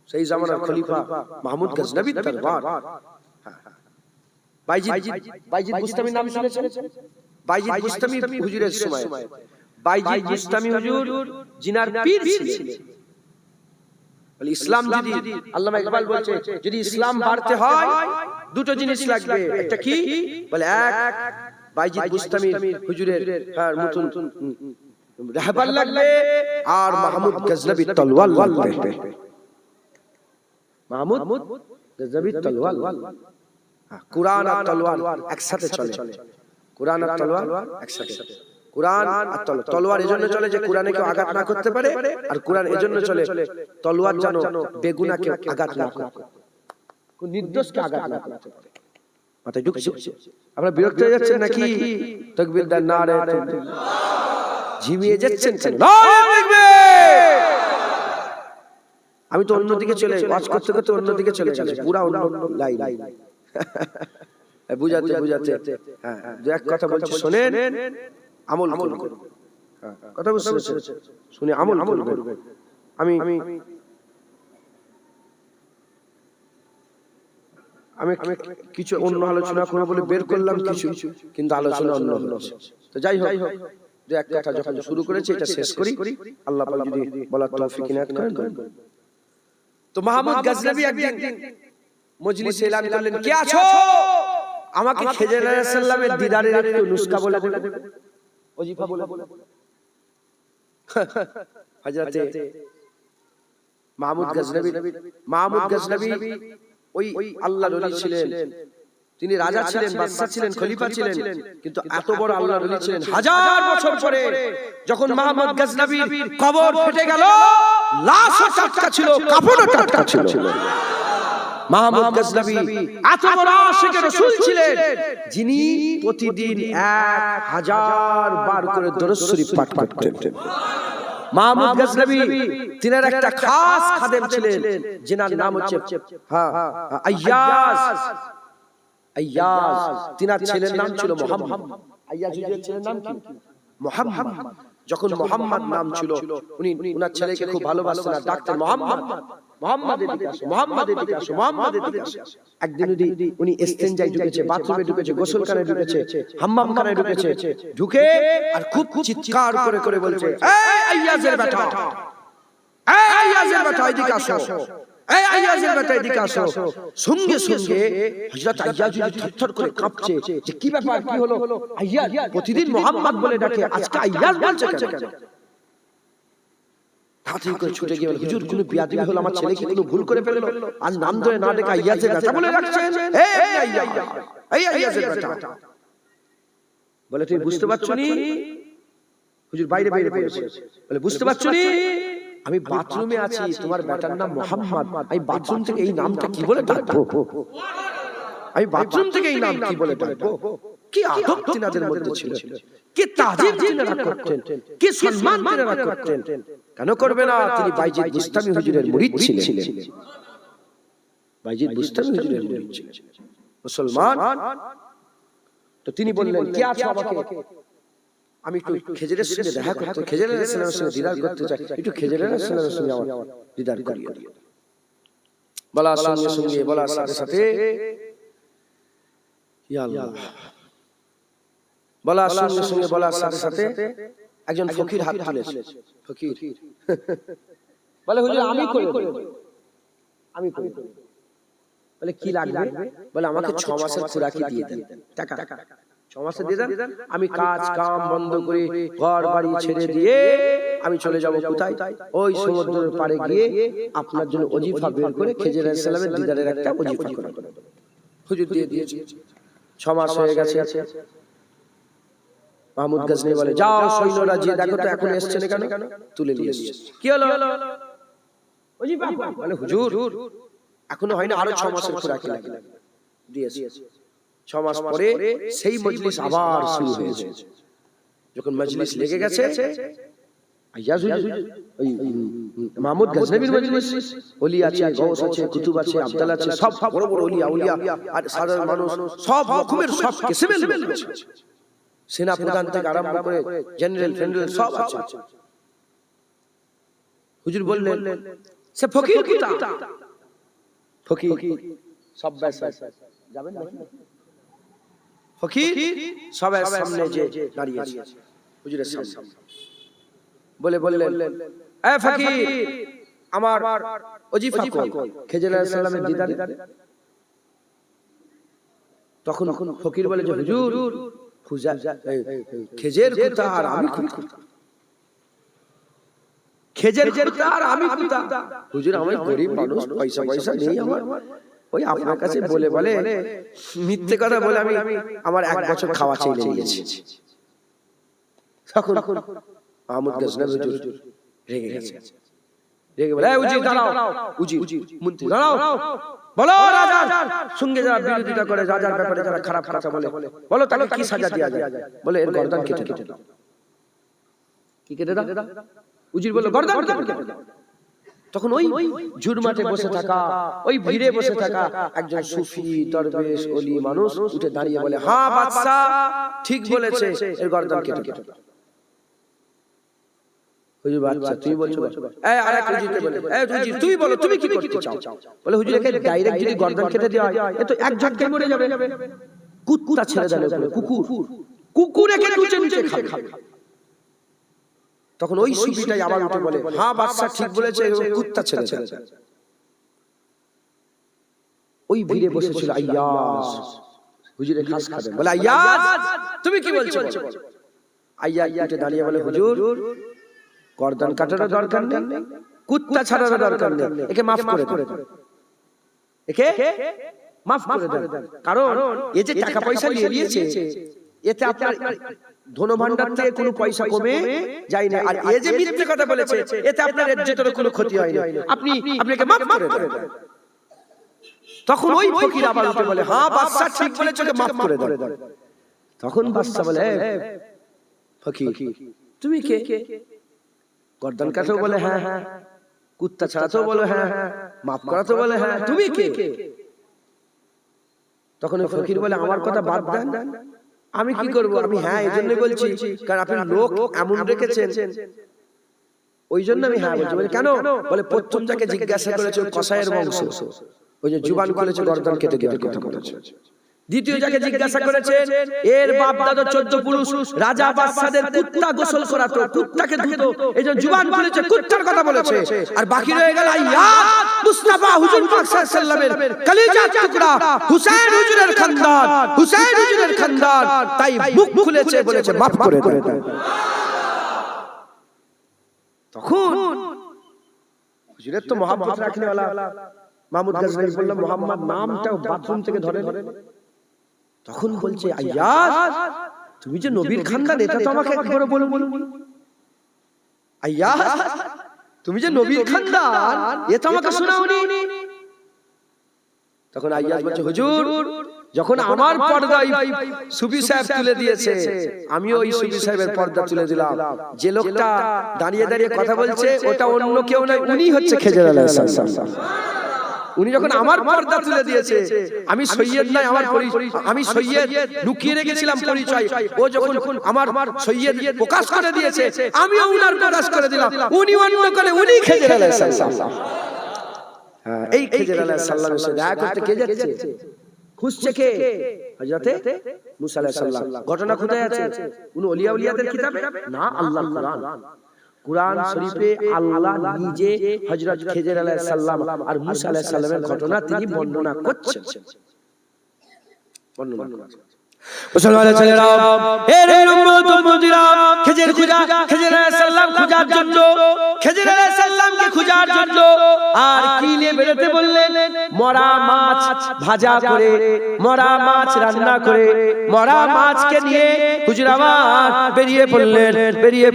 সেই জামানার খলিফা মাহমুদ গজনবীর দরবার। বাইজিদ বুস্তামির নাম শুনেছেন? বাইজিদ বুস্তামি হুজুরের সময় বাইজিদ বুস্তামি হুজুর জিনার পীর ছিলেন। বলে ইসলাম যদি, আল্লামা ইকবাল বলছে, যদি ইসলাম বাড়তে হয় দুটো জিনিস লাগবে। একটা কি? বলে এক বাইজিদ বুস্তামি হুজুরের মতন রাহবার লাগবে, আর মাহমুদ গজনবীর তলোয়ার লাগবে। মাহমুদ গজনবীর তলোয়ার, কুরআন আর তলোয়ার একসাথে চলে। কুরআন আর তলোয়ার একসাথে। কুরআন আর তলোয়ার এজন্য চলে যে কুরআনে কেউ আঘাত না করতে পারে, আর কুরআন এজন্য চলে তলোয়ার যেন বেগুনাকে আঘাত না করে, কোন নির্দোষকে আঘাত না করতে পারে। মাথায় ঢুকছে? আপনারা বিরক্ত হয়ে যাচ্ছেন নাকি? তাকবীর দেন, নারে তাকবীর। ঝিমিয়ে যাচ্ছেন কেন? আমি তো অন্যদিকে চলে ওয়াজ করতে করতে অন্যদিকে চলে গেছি, পুরা অন্য লাইন। বুঝাতে বুঝাতে হ্যাঁ যে এক কথা বলছি শোনেন, আমল করুন। কথা বুঝতে পেরেছেন? শুনে আমল করবেন। আমি কিছু অন্য আলোচনা করব বলে বের করলাম কিছু, কিন্তু আলোচনা অন্য হলো। তো যাই হোক, যে এক কথা যখন শুরু করেছি এটা শেষ করি, আল্লাহ পাক যদি বলার তৌফিক ইনায়াত করেন। তো মাহমুদ গজনবী একদিন মজলিসে এলান করলেন, কে আছো? আমাকে খিজির আলাইহিস সালামের দিদারের একটু নুসকা বলে দেবে, ওজিফা বলে। হযরতে মাহমুদ গজনবী ওই আল্লাহর ওলি ছিলেন, তিনি রাজা ছিলেন, বাদশা ছিলেন, খলিফা ছিলেন, কিন্তু এত বড় আল্লাহর ওলি ছিলেন। হাজার বছর পরে যখন মাহমুদ গজনবীর কবর ফেটে গেল, লাশও টাটকা ছিল, কাফনও টাটকা ছিল। মাহমুদ গজনবী এত বড় আশিকে রাসূল ছিলেন, যিনি প্রতিদিন 1000 বার করে দরুদ শরীফ পাঠ করতেন। মাহমুদ গজনবী তিনার একটা খাস খাদেম ছিলেন, যিনার নাম হচ্ছে আইয়াজ। তিনার ছেলের নাম ছিল মুহাম্মদ। আইয়াজের ছেলের নাম কি? মুহাম্মদ। যখন মুহাম্মদ নাম ছিল, উনি উনার ছেলেকে খুব ভালোবাসতেন, আর ডাকতেন মুহাম্মদ, মুহাম্মদের দিকে আসো, মুহাম্মদের দিকে আসো, মুহাম্মদের দিকে আসো। একদিন উনি ইস্তেনজায় ঢুকেছে, বাথরুমে ঢুকেছে, গোসলখানায় ঢুকেছে, হাম্মামখানায় ঢুকেছে, ঢুকে আর খুব চিৎকার করে করে বলছে, এই আইয়াজের বেটা, এই আইয়াজের বেটা, এদিকে আসো, এই আইয়াজের বেটা, এদিকে আসো। সঙ্গে সঙ্গে হযরত আইয়াজ থরথর করে কাঁপছে, যে কি ব্যাপার, কি হলো? আইয়াজ প্রতিদিন মুহাম্মদ বলে ডাকে, আজকে আইয়াজ বলছে কেন? তাড়াতাড়ি করে ছুটে গিয়ে বলে, হুজুর কোনো বিয়াদবি হলো, আমার ছেলে কি কোনো ভুল করে ফেললো? আজ নাম ধরে না ডেকে আইয়াজের বেটা বলে ডাকছেন, এই আইয়াজ, এই আইয়াজের বেটা। বলে, তুমি বুঝতে পারছো নি? হুজুর বাইরে বাইরে পড়েছে। বলে, বুঝতে পারছো নি? আমি বাথরুমে আছি, তোমার বেটার নাম মুহাম্মদ, আমি বাথরুম থেকে এই নামটা কি বলে ডাকবো? আমি বাথরুম থেকে এই নাম কি বলে ডাকবো? কি আদব তিনাদের মধ্যে ছিল, কি তাজিম তিনারা করতেন, কি সম্মান তিনারা করতেন। কেন করবে না? তিনি বাইজিদ বুস্তামি হুজুরের মুরিদ ছিলেন। বাইজিদ বুস্তামি হুজুরের মুরিদ ছিলেন, মুসলমান। তো তিনি বললেন, কি আছে আমাকে, আমি একটু খেজরের সঙ্গে দেখা করতে, খেজরের রাসূলের সঙ্গে দিদার করতে চাই, একটু খেজরের রাসূলের সঙ্গে আমার দিদার করিয়ে দিও। বলার সঙ্গে সঙ্গে, বলার সাথে সাথে, ইয়া আল্লাহ, বলার সঙ্গে সঙ্গে, বলার সাথে সাথে একজন ফকির হাত তুলেছে। ফকির বলে, হুজুর আমি করে দেব, আমি করে দেব। বলে কি লাগবে? বলে আমাকে 6 মাসের খোরাকি দিয়ে দেন, টাকা 6 মাসে দিয়ে দেন, আমি কাজ কাম বন্ধ করে ঘর বাড়ি ছেড়ে দিয়ে আমি চলে যাব কোথায়? ওই সমুদ্রের পাড়ে গিয়ে আপনার জন্য ওজিফা বের করে খেজর আলাইহিস সালামের দিদারের একটা ওজিফা করে দেব। হুজুর দিয়ে দিয়েছে। 6 মাস হয়ে গেছে। মাহমুদ গজনী বলে, যাও সৈন্যরা যে দেখো তো এখন এসছে না কেন? তুলে নিয়ে এসছে। কি হলো? ওজিফা। বলে হুজুর এখনো হয়নি, আরো 6 মাসের খোরাকি লাগবে। দিয়েছে। 6 মাস পরে সেই মজলিস আবার শুরু হয়েছে। যখন মজলিস লেগে গেছে, আইয়াজ হুজুর, ওই মাহমুদ গজনবীর মজলিস, ওলি আছে, গৌস আছে, কুতুব আছে, আব্দুল আছে, সব বড় বড় ওলি আউলিয়া আর সাধারণ মানুষ, সব রকমের সব কিসমের লোক আছে। সেনা প্রধান থেকে আরম্ভ করে জেনারেল ফেনারেল সব আছে। হুজুর বললেন, সে ফকির কোথা? ফকির সব যাবেন না? ফকির সবার সামনে যে দাঁড়িয়ে আছে, হুজুরের সামনে বলে বললেন, এ ফকির, আমার ওজিফা কই? খেজর আলাইহিস সালামের দিদার। তখন ফকির বলে যে হুজুর, খেজের কোথা আর আমি কোথা? খেজের কোথা আর আমি কোথা? হুজুর আমি গরিব মানুষ, পয়সা পয়সা নেই আমার, ওই আপনার কাছে বলে বলে মিথ্যে কথা বলে আমি আমার 1 বছর খাওয়া চেয়ে নিয়েছি। তখন মাহমুদ গজনবী হুজুর রেগে গেছে। রেগে বলে, এই উজির দাঁড়াও, উজির মন্ত্রী দাঁড়াও, বলো রাজার সঙ্গে যারা বিরোধিতা করে, রাজার ব্যাপারে যারা খারাপ কথা বলে, বলো তাকে কি সাজা দেয়া যায়? বলে এর গর্দান কেটে দাও। কি কেটে দাও? উজির বলল গর্দান কেটে দাও। তখন ওই জুরমাটে বসে থাকা, ওই ভিড়ে বসে থাকা একজন সুফি দরবেশ ওলি মানুষ উঠে দাঁড়িয়ে বলে, হ্যাঁ বাদশা ঠিক বলেছে, এর গর্দান কেটে দাও। হুজুর বাদশা তুমি বলছো? এই আরেক উজিরকে বলে, এই উজির তুই বলো, তুমি কি করতে চাও? বলে হুজুর একে ডাইরেক্ট যদি গর্দান কেটে দেওয়া হয়, এ তো এক ঝটকায় মরে যাবে। কুকুর ছেড়ে দেন, কুকুর একে নিচে খাবে। তখন ওই সুফিটাই আবার উঠে বলে, হ্যাঁ বাদশা ঠিক বলেছে, কুত্তা ছেড়ে দেন। ওই ভিড়ে বসেছিল আইয়াজ, হুজুরের খাস খাবেন। বলে আইয়াজ তুমি কি বলছো? আইয়াজ উঠে দাঁড়িয়ে বলে, হুজুর গর্দান কাটার দরকার নেই, কুত্তা ছাড়ার দরকার নেই, একে মাফ করে দেন, একে মাফ করে দেন। কারণ এই যে টাকা পয়সা নিয়ে নিয়েছে, এতে আপনার ধনভাণ্ডার থেকে কোনো পয়সা কমে যায় না, আর এই যে মিথ্যে কথা বলেছে এতে আপনার ইজ্জতের কোনো ক্ষতি হয় না, আপনি আপনাকে মাফ করে দেন। তখন ওই ফকির আবার উঠে বলে, হ্যাঁ বাদশা ঠিক বলেছে, ওকে মাফ করে দেন। তখন বাদশা বলে, ফকির তুমি কে? গর্দান কাটাও বলে হ্যাঁ, কুত্তা ছাড়াতেও বলে হ্যাঁ, মাফ করাতেও বলে হ্যাঁ, তুমি কে? তখন ফকির বলে, আমার কথা বাদ দেন, আমি কি করব? আমি হ্যাঁ এই জন্যই বলছি, কারণ আপনি লোক এমন রেখেছেন, ওই জন্য আমি হ্যাঁ বলছি। বলে কেন? বলে প্রথম যাকে জিজ্ঞাসা করেছে কসাইয়ের বংশ, ওই যে জুবান করেছে গর্দান কেটে দেওয়ার কথা বলেছে। দ্বিতীয় যাকে জিজ্ঞাসা করেছে, এর বাপ দাদা 14 পুরুষ রাজা বাদশাদের কুত্তা গোসল করাতো, কুত্তাকে ধুতো, এইজন্য জুবান খুলেছে, কুত্তার কথা বলেছে। আর বাকি রয়ে গেল আইয়াজ মুস্তাফা হুজুর পাক সাল্লাল্লাহু আলাইহি ওয়াসাল্লামের কলিজার টুকরা হুসাইন হুজুরের খানদান, হুসাইন হুজুরের খানদান, তাই মুখ খুলেছে, বলেছে মাফ করে দেন। তখন হুজুরের তো মহব্বত রাখনে वाला মাহমুদ গজনবী বলল, মোহাম্মদ নামটা বাথরুম থেকে ধরে। তখন বলছে, আইয়াজ তুমি যে নবীর খানদান, এটা তো আমাকে একবার বলো। আইয়াজ তুমি যে নবীর খানদান, এটা আমাকে শোনাওনি। তখন আইয়াজ বলছে, হুজুর যখন আমার পর্দা সুফি সাহেব তুলে দিয়েছে, আমিও ওই সুফি সাহেবের পর্দা তুলে দিলাম। যে লোকটা দাঁড়িয়ে দাঁড়িয়ে কথা বলছে ওটা অন্য কেউ নয়, উনি হচ্ছে খেজর আলাইহিস সালাম। উনি যখন আমার পর্দা তুলে দিয়েছে, আমি সৈয়দ নাই, আমি সৈয়দ লুকিয়ে রেখেছিলাম পরিচয়, ও যখন আমার সৈয়দ প্রকাশ করে দিয়েছে, আমিও উনার প্রকাশ করে দিলাম। উনি অন্য করে, উনি খেজর আলাইহিস সালাম। হ্যাঁ, এই খেজর আলাইহিস সালামের সাথে দেখা করতে কে যাচ্ছে? খুঁজছে কে? হযরতে মুসা আলাইহিস সালাম। ঘটনা কোথায় আছে? কোন ওলিয়া উলিয়াদের কিতাবে না, আল্লাহর কোরআন। কুরআন শরীফে আল্লাহ নিজে হযরত খেজর আলাইহিস সালাম আর মুসা আলাইহিস সালামের ঘটনা তিনি বর্ণনা করছেন। মুসলমানের ছেলেরা, এর উম্মত উম্মতিরা, খেজর আলাইহিস সালাম খোঁজার জন্য, খেজর আলাইহিস সালামকে খোঁজার জন্য আর কি নিয়ে বেরোতে বললেন? মরা মাছ ভাজা করে, মরা মাছ রান্না করে, মরা মাছকে নিয়ে হুজুর আমার বেরিয়ে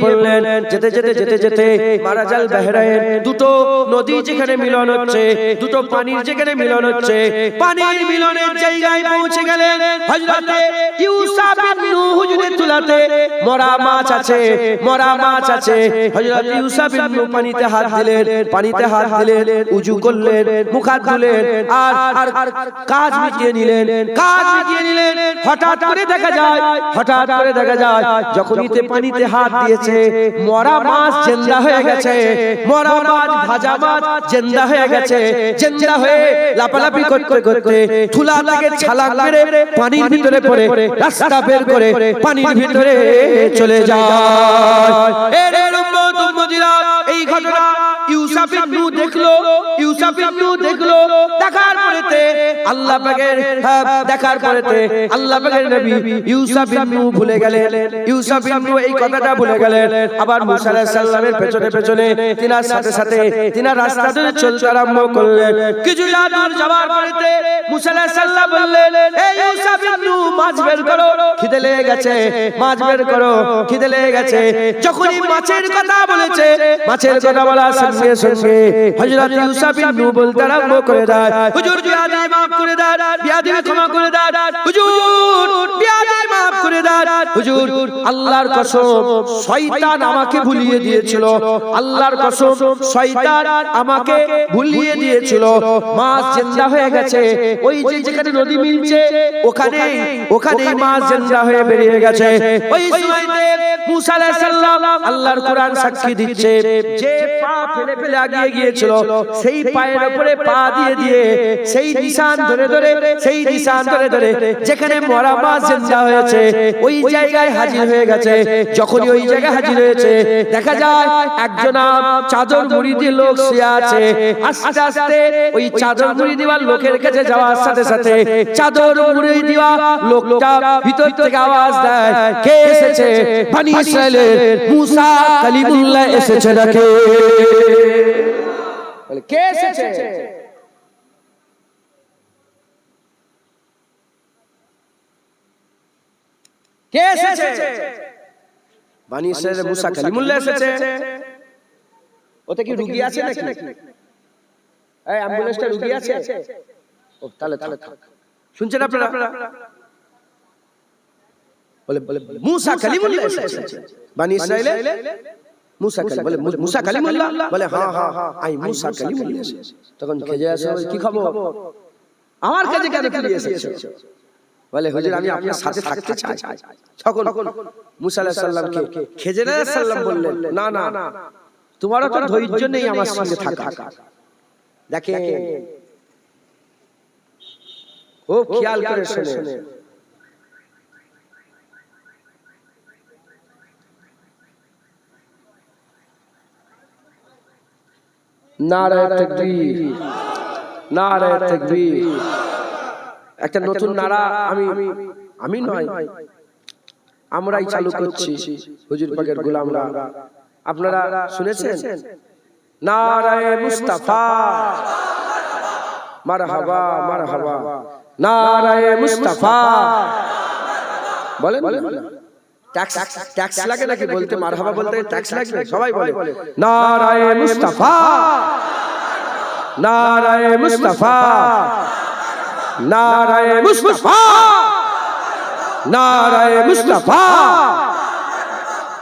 পড়লেন। যেতে যেতে যেতে যেতে মারাজাল বাহরাইন, দুটো নদী যেখানে মিলন হচ্ছে, দুটো পানির যেখানে মিলন হচ্ছে, পানির মিলনের জায়গায় পৌঁছে গেলেন। হযরতে ইউসা বিন নূহ হুজুরের তুলাতে মরা মাছ আছে। হযরত ইউসা বিন নূহ পানিতে হাত দিলেন, উযু করলেন, মুখ হাত ধুলেন, আর কাজ মিটিয়ে নিলেন। হঠাৎ করে দেখা যায় যখনই পানিতে হাত দিয়েছে, মরা মাছ জিন্দা হয়ে গেছে, মরা মাছ ভাজা মাছ জিন্দা হয়ে গেছে। জিন্দা হয়ে লাপালাপি করতে করতে থুলা থেকে ছালাক মেরে পানির ভিতরে পড়ে রাস্তা বের করে পানির ভিতরে চলে যায়। এর উম্মত উম্মতিরা, এই ঘটনা ইউসা বিন নূহ দেখলো। দেখার পরেতে আল্লাহ পাকের নবী ইউসা বিন নূহ ভুলে গেলেন। ইউসা বিন নূহ এই কথাটা ভুলে গেলেন। আবার মুসা আলাইহিস সালামের পেছনে তিনার সাথে তিনার রাস্তা ধরে চলতে আরম্ভ করলেন। কিছু দূর যাওয়ার পরেতে মুসা আলাইহিস সালাম বললেন, এই ইউসা বিন নূহ, মাছ বের করো, খিদে লেগে গেছে, মাছ বের করো, খিদে লেগে গেছে। যখনই মাছের কথা বলেছে, মাছের কথা বলার সঙ্গে সঙ্গে হযরত ইউসা বিন নূহ বলতে আরম্ভ করে দেয়, হুজুর বিয়াদি মাফ করে দেন, বিয়াদি ক্ষমা করে দেন, হুজুর বিয়াদি মাফ করে দেন। হুজুর, আল্লাহর কসম শয়তান আমাকে ভুলিয়ে দিয়েছিল, আল্লাহর কসম শয়তান আমাকে ভুলিয়ে দিয়েছিল। মাছ জিন্দা হয়ে গেছে, ওই যে যেখানে নদী মিলছে ওখানেই মাছ জিন্দা হয়ে বেরিয়ে গেছে। ওই সময়তে মুসা আলাইহিস সালাম, আল্লাহর কোরআন সাক্ষী দিচ্ছে, যে পা ফেলে আগিয়ে গিয়েছিল, সেই পায়ের উপরে পা দিয়ে সেই নিশান ধরে যেখানে মরা মাছ জিন্দা হয়েছে ওই জায়গায় হাজির হয়ে গেছে। যখনই ওই জায়গায় হাজির হয়েছে, দেখা যায় একজন চাদর মুড়ি দিয়ে লোক শুয়ে আছে। আস্তে আস্তে ওই চাদর মুড়ি দেওয়ার লোকের কাছে যাওয়ার সাথে সাথে চাদর মুড়ি দেওয়া লোকটা ভিতর থেকে আওয়াজ দেয়, কে এসেছে? বনি ইসরাইলের মুসা কালিমুল্লাহ এসেছে নাকি? কে এসেছে? কে এসেছে? বনি ইসরাইলের মুসা কালিমুল্লাহ এসেছে। ওতে কি রুগী আছে নাকি? এই অ্যাম্বুলেন্সটা রুগী আছে? ও তাহলে শুনছেন আপনারা? বলে মুসা কালিমুল্লাহ এসেছে বনি ইসরাইলের। মুসা কালিমুল্লাহ বলে, হ্যাঁ, আই মুসা কালিমুল্লাহ এসেছে। তখন খেজে আসে, কি খবর? আমার কাছে কেন এসেছে? বলে, হুজুর আমি আপনার সাথে থাকতে চাই। তখন মুসা আলাইহিস সালামকে খেজর আলাইহিস সালাম বললেন, না, তোমারও তো ধৈর্য নেই আমার সঙ্গে থাকা। দেখেন, খুব খেয়াল করে শুনে, নারায়ে তাকবীর, নারায়ে তাকবীর। একটা নতুন নারা আমি নয়, আমরাই চালু করছি, হুজুর পাকের গোলামরা। আপনারা শুনেছেন? নারায়ে মুস্তাফা, মারহাবা মারহাবা, নারায়ে মুস্তাফা। বলেন, ট্যাক্স লাগে নাকি বলতে? মারহাবা বলতে ট্যাক্স লাগবে? সবাই বলে নারায়ে মুস্তাফা, নারায়ে মুস্তাফা। নারায়ে মুস্তাফা, নারায়ে মুস্তাফা,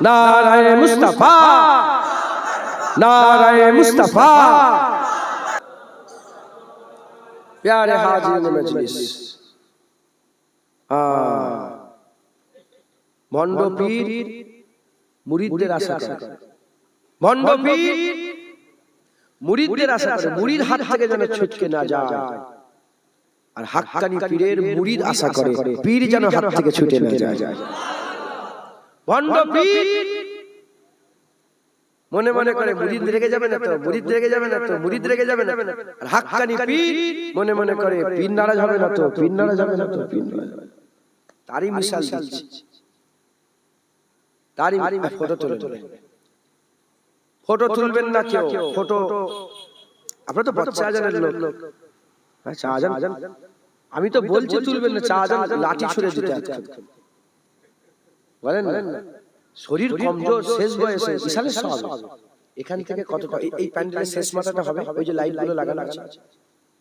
নারায়ে মুস্তাফা, नाराए मुस्तफा। प्यारे हाजिर मजलिस, ভণ্ড পীর মুরিদদের আশা করে, ভণ্ড পীর মুরিদদের আশা করে, মুরিদ হাত থেকে যেন ছুটকে না যায়। আর হাক্কানি পীরের মুরিদ আশা করে পীর যেন হাত থেকে ছুটে না যায়। ভণ্ড পীর মনে মনে করে মুরিদ রেগে যাবে না তো, মুরিদ রেগে যাবে না তো, মুরিদ রেগে যাবে না। আর হাক্কানি পীর মনে মনে করে পীর নারাজ হবে না তো, পীর নারাজ হবে না তো, পীর নারাজ হবে। তারই মিশাল দিচ্ছি, তারই ফটো তুলে, ফটো তুলবেন না কেউ, ফটো আপনারা তো বাচ্চা আজানের লোক, আচ্ছা আজান, আমি তো বলছি তুলবেন না, চা আজান লাঠি ছুড়ে দিতে আছে বলেন না। শরীর কমজোর, শেষ বয়সে বিশালের সব এখান থেকে কতটা এই প্যান্ডেলের শেষ মাথাটা হবে, ওই যে লাইট গুলো লাগানো আছে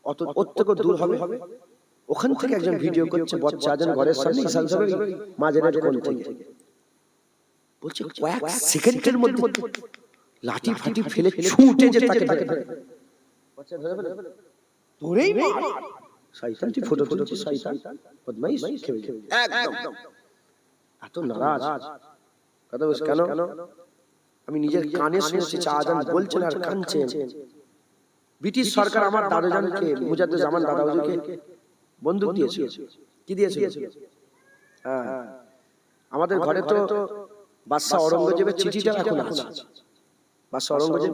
অত অত্যন্ত দূর হবে, ওখান থেকে একজন ভিডিও করছে বাচ্চা আজান ঘরের সামনে ইশাল হবে মাঝের কোণ থেকে, বলছে কয়েক সেকেন্ডের মধ্যে লাঠি ফাটি ফেলে ছুটে যে তাকে বাচ্চা ধরেই মার, শয়তান তুই ফটো তুলছিস, শয়তান বদমাইশ, একদম এত নারাজ কথা বলছ কেন? আমি নিজের কানে শুনেছি চা আজান বলছেন আর কাঁদছেন। ব্রিটিশ সরকার আমার দাদাজানকে, মুজাদ্দেদ জামান দাদা হুজুরকে বন্দুক দিয়েছিল, কি দিয়েছিল? হ্যাঁ, আমাদের ঘরে তো বাদশা ঔরঙ্গজেবের চিঠিটা এখন আছে। বাদশা ঔরঙ্গজেব,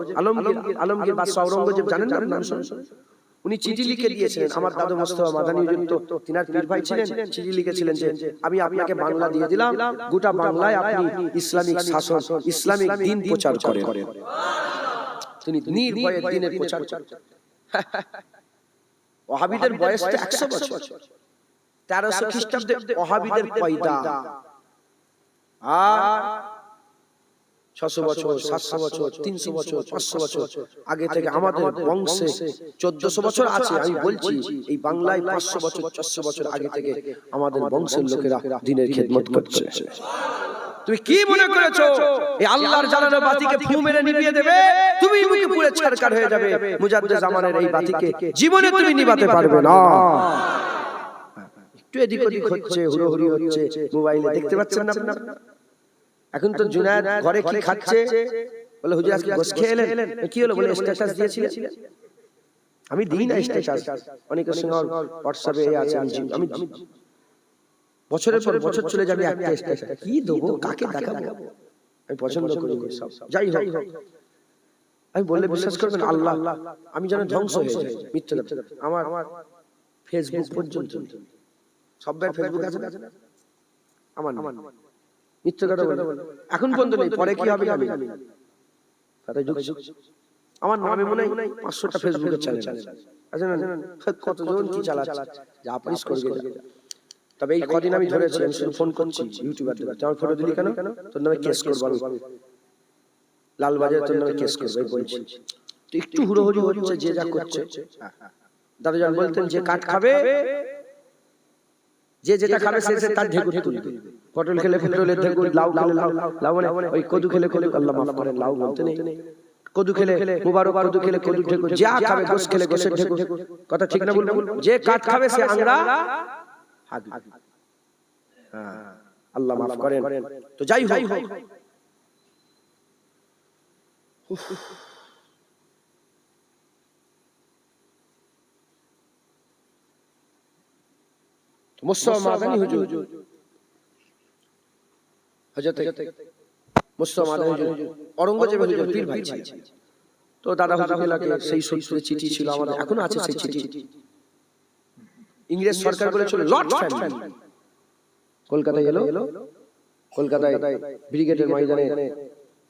আলমগীর বাদশা ঔরঙ্গজেব জানেন না নাম শুনেছেন? উনি চিঠি লিখে দিয়েছিলেন, আমার দাদু মোস্তফা মাদানী হুজুর তো তিনার পীর ভাই ছিলেন, চিঠি লিখেছিলেন যে আমি আপনাকে বাংলা দিয়ে দিলাম, গোটা বাংলায় আপনি ইসলামিক শাসন, ইসলামিক দ্বীন প্রচার করেন। তিনি নির্ভয়ে দ্বীনের প্রচার করেন। ওহাবিদের বয়স তো 100 বছর, 1300 খ্রিস্টাব্দে ওহাবিদের পয়দা, আর 600 বছর, 700 বছর, 300 বছর, 500 বছর আগে থেকে আমাদের বংশে 1400 বছর আছে। আমি বলছি এই বাংলায় 500 বছর, 400 বছর আগে থেকে আমাদের বংশের লোকেরা দ্বীনের খিদমত করছে। তুমি কি মনে করেছো এই আল্লাহর জ্বালানো বাতিকে ফু মেরে নিভিয়ে দেবে? তুমি মুখে পুরো ছারকার হয়ে যাবে। মুজাদ্দেদ জামানের এই বাতিকে জীবনে তুমি নিভাতে পারবে না। একটু এদিক ওদিক হচ্ছে, হুড়োহুড়ি হচ্ছে, মোবাইলে দেখতে পাচ্ছেন না আপনারা? এখন তো জুনায়েদ ঘরে কি খাচ্ছে বলে হুজুর আজকে গোশত খেয়ে এলেন, কি হলো বলে স্ট্যাটাস দিয়েছিলেন। আমি দিই না স্ট্যাটাস, অনেকের সঙ্গে হোয়াটসঅ্যাপে আছে, আমি বছরের পর বছর চলে যাবে একটা স্ট্যাটাস, কি দেবো, কাকে দেখাবো, আমি পছন্দ করি সব। যাই হোক, আমি বললে বিশ্বাস করবেন আল্লাহ, আমি যেন ধ্বংস হয়ে যাই। মিথ্যা আমার ফেসবুক পর্যন্ত, সবার ফেসবুক আছে না, আমার মিথ্যা কথা বলে এখন পর্যন্ত নেই, পরে কি হবে আমি জানি না। আমার নামে মনে হয় 500টা ফেসবুকের চ্যানেল আছে না, কতজন কি চালাচ্ছে, যা পারিস করবে। তবে এই কদিন আমি ধরেছি, আমি শুধু ফোন করছি ইউটিউবারদের, আমার ফটো দিলি কেন, তোর নামে কেস করবো, লালবাজারে তোর নামে কেস করবো বলছি। তো একটু হুড়োহুড়ি হচ্ছে, যে যা করছে। দাদাজান বলতেন যে কাঠ খাবে, যে যেটা খাবে সে তার ঢেকুর তুলবে। পটল খেলে পটলের ঢেকুর, লাউ খেলে লাউ, মানে ওই কদু খেলে আল্লাহ মাফ করেন লাউ বলতে নেই, কদু খেলে মুবারক, কদু খেলে কদু ঢেকুর, যা খাবে গোশ খেলে গোশের ঢেকুর। কথা ঠিক না বলবো? যে কাঠ খাবে সে আংরা হাগবে। আল্লাহ মাফ করেন। তো যাই হোক, মুস্তফা মাদানী হুজুর, হযরত মুস্তফা মাদানী হুজুর ঔরঙ্গজেবের হুজুর পীর ভাই ছিলেন। তো দাদা হুজুর লাগে সেই সূত্রে চিঠি ছিল আমাদের, এখনো আছে সেই চিঠি। ইংরেজ সরকার বলেছিল লর্ড ফ্যামিলি, কলকাতায় এলো, কলকাতায় ব্রিগেডের ময়দানে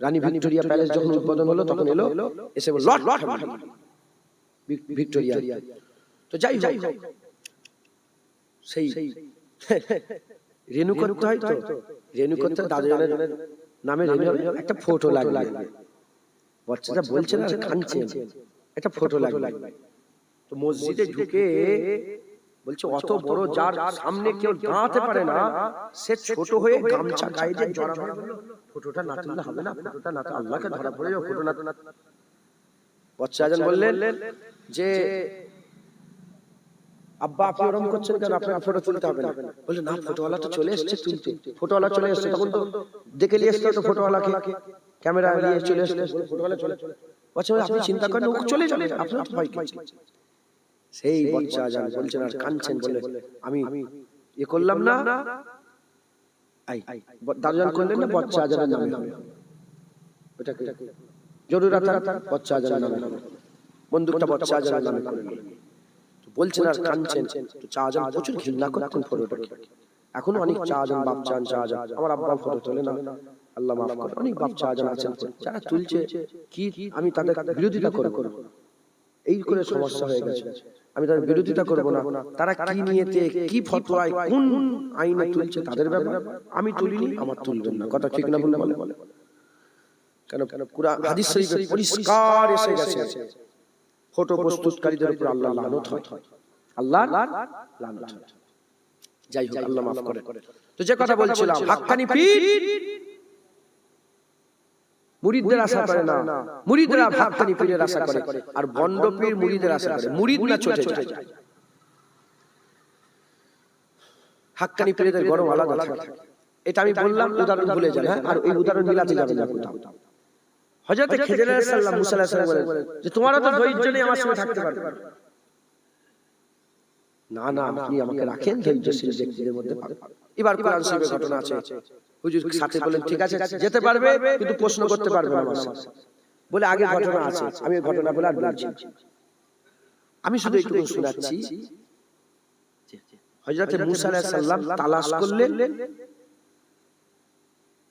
রানী ভিক্টোরিয়া প্যালেস যখন উদ্বোধন হলো তখন এলো, এসে বলল লর্ড ফ্যামিলি ভিক্টোরিয়া। তো যাই হোক, সেই রেনু করতে হয়, তো রেনু করতে দাদাজানের নামে রেনু একটা ফটো লাগবে। বাচ্চাটা বলছে না কাঁদছে, একটা ফটো লাগবে। তো মসজিদে ঢুকে বলছে অত বড় যার সামনে কেউ দাঁড়াতে পারে না, সে ছোট হয়ে গামছা গায়ে দিয়ে জড়াবে, ফটোটা না তুললে হবে না, ফটোটা না তুললে আল্লাহকে ধরা পড়ে যাবে, ফটো না। বাচ্চা আজান বললেন যে আব্বা আপনি ওরকম করছেন কেন, আপনাকে ফটো তুলতে হবে না। বললেন না, ফটোওয়ালা তো চলে এসেছে তুলতে, ফটোওয়ালা চলে এসেছে, তখন তো দেখে নিয়ে এসছে তো ফটোওয়ালাকে, ক্যামেরা নিয়ে চলে এসেছে, ফটোওয়ালা চলে। বাচ্চা আপনি চিন্তা করেন, ও চলে যাবে, আপনার তো ভয় কি? সেই বাচ্চা আজান বলছেন আর কাঁদছেন, বলে আমি এ করলাম না, দারজান করলেন না, বাচ্চা আজানের নামে হবে, ওটাকে জরুরত বাচ্চা আজানের নামে হবে, বন্দুকটা বাচ্চা আজানের নামে করলেন। বলছেন আর কাঁদছেন। তো চা আজান প্রচুর ঘৃণা করতেন ফটোটাকে, এখনো অনেক চা আজান বাপ চান, চা আজান আমার আব্বা ফটো তোলে না, আল্লাহ মাফ করে, অনেক বাপ চা আজান আছেন যারা তুলছে, কি আমি তাদের বিরোধিতা করব, এই করে সমস্যা হয়ে গেছে, আমি তাদের বিরোধিতা করব না, তারা কি নিয়েতে কি ফতোয়ায় কোন আইনে তুলছে তাদের ব্যাপার, আমি তুলিনি, আমার তুলবেন না, কথা ঠিক না বললে বলে, কেন কুরআন হাদিস শরীফে পরিষ্কার এসে গেছে ফটো প্রস্তুতকারীদের উপর আল্লাহ লানত হয়, আল্লাহ লানত হয়। যাই হোক, আল্লাহ মাফ করে। তো যে কথা বলছিলাম, হাক্কানি পীর মুরিদদের আশা করে না, মুরিদরা হাক্কানি পীরের আশা করে, আর বন্ড পীর মুরিদের আশা করে, মুরিদ না ছুটে যায়। হাক্কানি পীরদের গরম আলাদা থাকে, এটা আমি বললাম, উদাহরণ ভুলে যান, আর এই উদাহরণ মিলাতে যাবেন না কোথাও। হযরত খিজির আলাইহিস সালাম মুসা আলাইহিস সালাম বলেন যে তোমারা তো ধৈর্য নেই আমার সঙ্গে থাকতে পারবে না, না আপনি আমাকে রাখেন ধৈর্যশীল ব্যক্তিদের মধ্যে পাবেন। এবার কোরআন শরীফে ঘটনা আছে, হুজুর সাথে বলেন ঠিক আছে যেতে পারবে, কিন্তু প্রশ্ন করতে পারবে না আমার সাথে, বলে আগে ঘটনা আছে, আমি ঘটনা বলে আর বলছি, আমি শুধু একটু শোনাচ্ছি। হযরত মুসা আলাইহিস সালাম তালাশ করলেন,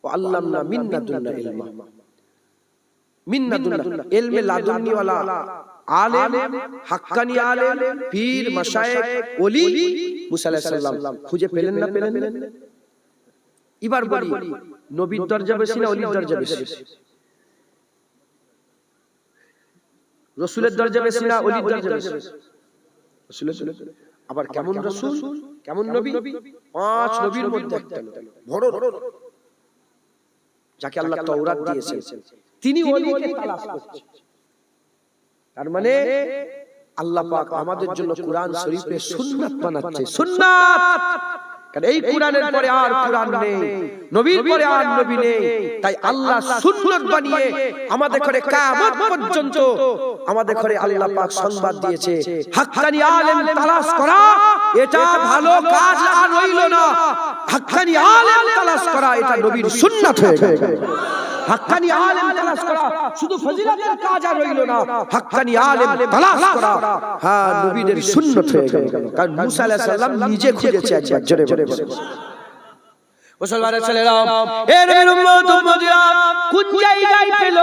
ওয়া আল্লামনা মিন্না দুন্না ইলমা, মিন্নাতুল্লাহ ইলমে লাদুন্নি ওয়ালা আলেম, হাক্কানি আলেম, পীর, মাশায়েখ, ওলি মুসা আলাইহিস সালাম খুঁজে পেলেন না, পেলেন। এবার বলি, নবীর দরজা বেশি না ওলির দরজা বেশি? রাসূলের দরজা বেশি না ওলির দরজা বেশি? রাসূলের। আবার কেমন রাসূল, কেমন নবী? 5 নবীর মধ্যে একটা বড়, যাকে আল্লাহ তাওরাত দিয়েছেন, তিনি ওলিকে তালাশ করছেন। তার মানে আল্লাহ পাক আমাদের জন্য কোরআন শরীফে সুন্নাত বানাচ্ছে, সুন্নাত। কারণ এই কোরআনের পরে আর কোরআন নেই, নবীর পরে আর নবী নেই, তাই আল্লাহ সুন্নাত বানিয়ে আমাদের ঘরে কিয়ামত পর্যন্ত আমাদের ঘরে আল্লাহ পাক সংবাদ দিয়েছে, হাক্কানি আলেম তালাশ করা এটা ভালো কাজ আর রইল না, হাক্কানি আলেম তালাশ করা এটা নবীর সুন্নাত হয়ে গেল। হাক্কানি আলেম তালাশ করা শুধু ফজিলতের কাজ আর রইল না, হাক্কানি আলেম তালাশ করা হ্যাঁ নবীদের সুন্নাত হয়ে গেল। কারণ মুসা আলাইহিস সালাম নিজে খুঁজেছে, একবার জোরে জোরে বলে মুসলমানের ছেলেরা, এ নবীর উম্মত উম্মতিরা কোন জায়গায় পেল?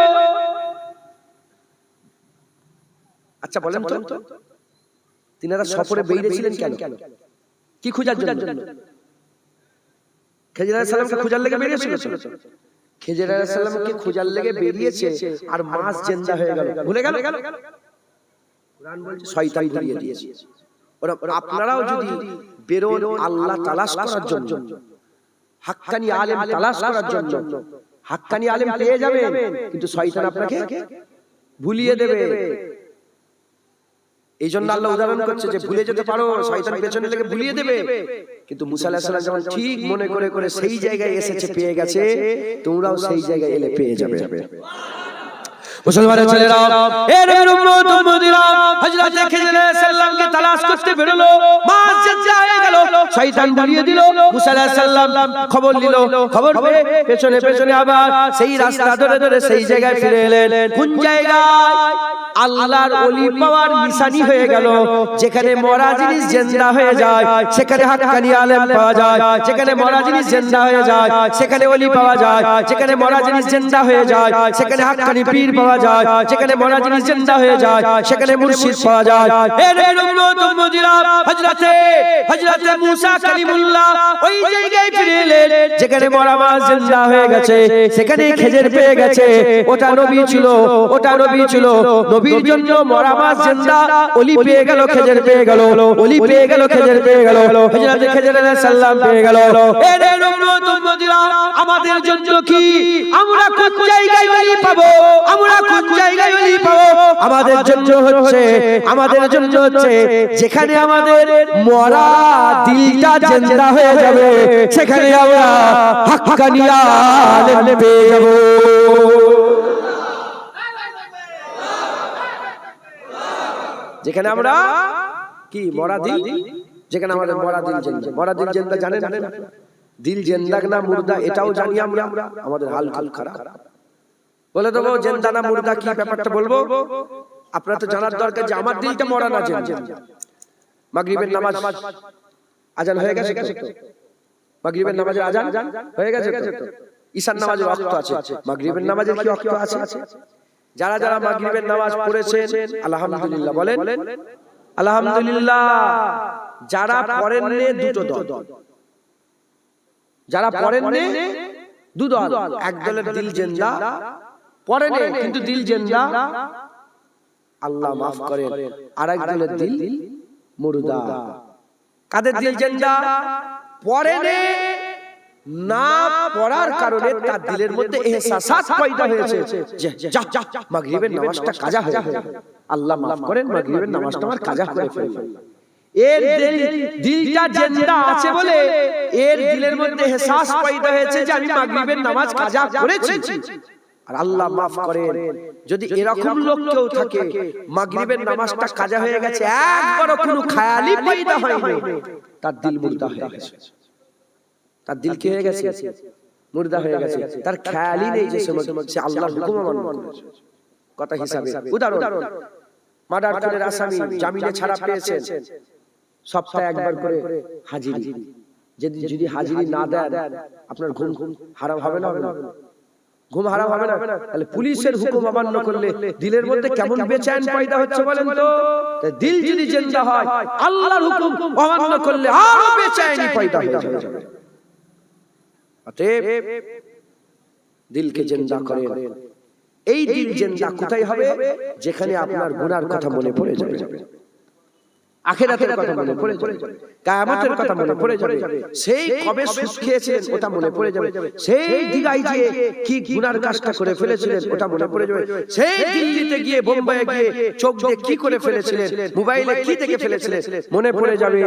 আচ্ছা বলেন তো, তিনারা সফরে বেরিয়েছিলেন কেন, কি খোঁজার জন্য? খিজির আলাইহিস সালামকে খোঁজার লেগে বেরিয়েছিল। খিজির আলাইহিস সালামকে খোঁজার লেগে বেরিয়েছে, আর মাছ জিন্দা হয়ে গেল, ভুলে গেল। কুরআন বলছে শয়তান ঘুরিয়ে দিয়েছে। ওরা আপনারাও যদি বেরোন আল্লাহ তালাশ করার জন্য, হাক্কানি আলেম তালাশ করার জন্য, হাক্কানি আলেম পেয়ে যাবেন, কিন্তু শয়তান আপনাকে ভুলিয়ে দেবে। এই জন্য আল্লাহ উদাহরণ করছে যে ভুলে যেতে পারো, শয়তান পেছনে লেগে ভুলিয়ে দেবে। কিন্তু মুসা আলাইহিস সালাম যখন ঠিক মনে করে করে সেই জায়গায় এসেছে, পেয়ে গেছে, তোমরাও সেই জায়গায় এলে পেয়ে যাবে। মুসলমানের ছেলেরা, এ নবীর উম্মত উম্মতিরা হযরত খিজির আলাইহিস সালামকে তালাশ করতে বেরোলো, মাছ জিন্দা হয়ে গেল, শয়তান ভুলিয়ে দিল। মুসা আলাইহিস সালাম খবর নিল, খবর পেয়ে পেছনে পেছনে আবার সেই রাস্তা ধরে ধরে সেই জায়গায় ফিরে এলেন। কোন জায়গায়? আল্লাহর ওলি পাওয়ার নিশানি হয়ে গেল। যেখানে মরা জিনিস জিন্দা হয়ে যায় সেখানে হাক্কানি আলেম পাওয়া যায়, যেখানে মরা জিনিস জিন্দা হয়ে যায় সেখানে ওলি পাওয়া যায়, যেখানে মরা জিনিস জিন্দা হয়ে যায় সেখানে হাক্কানি পীর পাওয়া যায়, যেখানে মরা জিনিস জিন্দা হয়ে যায় সেখানে মুর্শিদ পাওয়া যায়। এর উম্মত উম্মতিরা হযরতে মুসা কালিমুল্লাহ ওই জায়গায় ফিরে এলেন যেখানে মরা মাছ জিন্দা হয়ে গেছে, সেখানে খেজুর পেয়ে গেছে। ওটা নবী ছিল, ওটা নবী ছিল। নবীর জন্য মরা মাছ জিন্দা ওলি পেয়ে গেল, খেজুর পেয়ে গেল, ওলি পেয়ে গেল, খেজুর পেয়ে গেল, হযরত খেজুর আলাইহিস সালাম পেয়ে গেল। এ রে উম্মতিরা, আমাদের জন্য কি? আমরা কোন জায়গায় ওলি পাবো? আমরা কোন জায়গায় ওলি পাবো? আমাদের জন্য হচ্ছে যেখানে আমাদের মরা দিলটা জিন্দা হয়ে যাবে, সেখানে আমরা হাক্কানি আলেম পেয়ে যাব। যেখানে আমরা কি মরা দিল, যেখানে আমাদের মরা দিল জিন্দা। মরা দিল জিন্দা জানেন? দিল জিন্দা না মুর্দা এটাও জানি আমরা। আমাদের হাল খারাপ। বলে দেবো জিন্দা না মুর্দা কি ব্যাপারটা বলবো। আপনারা তো জানার দরকার যে আমার দিলটা মরা না জিন্দা। মাগরিবের নামাজ আজান হয়ে গেছে তো? মাগরিবের নামাজের আজান হয়ে গেছে তো? ঈশার নামাজের ওয়াক্ত আছে, মাগরিবের নামাজের কি ওয়াক্ত আছে? যারা যারা মাগরিবের নামাজ পড়েছেন আলহামদুলিল্লাহ বলেন আলহামদুলিল্লাহ। যারা পড়েন নে দুটো দল, যারা পড়েন নে দু দল। এক দলের দিল জিন্দা, পড়েন কিন্তু দিল জিন্দা, আল্লাহ মাফ করেন। আরেক দলের দিল মুর্দা। কাদের দিল জিন্দা? পড়েন না পড়ার কারণে তার দিলের মধ্যে এহসাস পয়দা হয়েছে যে মাগরিবের নামাজটা কাজা হয়ে গেল, আল্লাহ মাফ করেন, মাগরিবের নামাজটা আমার কাজা করে ফেললাম। এর দিলটা জিন্দা আছে বলে এর দিলের মধ্যে এহসাস পয়দা হয়েছে যে আমি মাগরিবের নামাজ কাজা করেছি। আর আল্লাহ মাফ করেন, যদি এরকম লোক কেউ থাকে মাগরিবের নামাজটা কাজা হয়ে গেছে, একবারও কোনো খেয়ালই পয়দা হয়নি, তার দিল মুর্দা হয়ে গেছে। তার দিল কি হয়ে গেছে? মুর্দা হয়ে গেছে। তার খেয়ালই নেই যে সে আল্লাহর হুকুম অমান্য করেছে। কথা হিসাবে উদাহরণ, মার্ডার করে আসামি জামিনে ছাড়া পেয়েছেন, সপ্তাহে একবার করে হাজিরি। যদি হাজিরি না দেন আপনার ঘুম হারাম হবে না? ঘুম হারাম হবে না? তাহলে পুলিশের হুকুম অমান্য করলে দিলের মধ্যে কেমন বেচैन পয়দা হচ্ছে বলেন তো? দিল যদি জিন্দা হয়, আল্লাহর হুকুম অমান্য করলে আরো বেচैनी পয়দা হয়ে যাবে। অতএব দিলকে জিন্দা করেন। এই দিল জিন্দা কোথায় হবে? যেখানে আপনার গুনার কথা মনে পড়ে যাবে, আখিরাতের কথা মনে পড়ে যাবে, কিয়ামতের কথা মনে পড়ে যাবে, সেই কবে সুদ খেয়েছিলেন ওটা মনে পড়ে যাবে, সেই দিঘায় গিয়ে কি গুনার কাজটা করে ফেলেছিলেন ওটা মনে পড়ে যাবে, সেই দিল্লিতে গিয়ে বোম্বাইয়ে গিয়ে চোখ দিয়ে কি করে ফেলেছিলেন, মোবাইলে কি দেখে ফেলেছিলেন মনে পড়ে যাবে।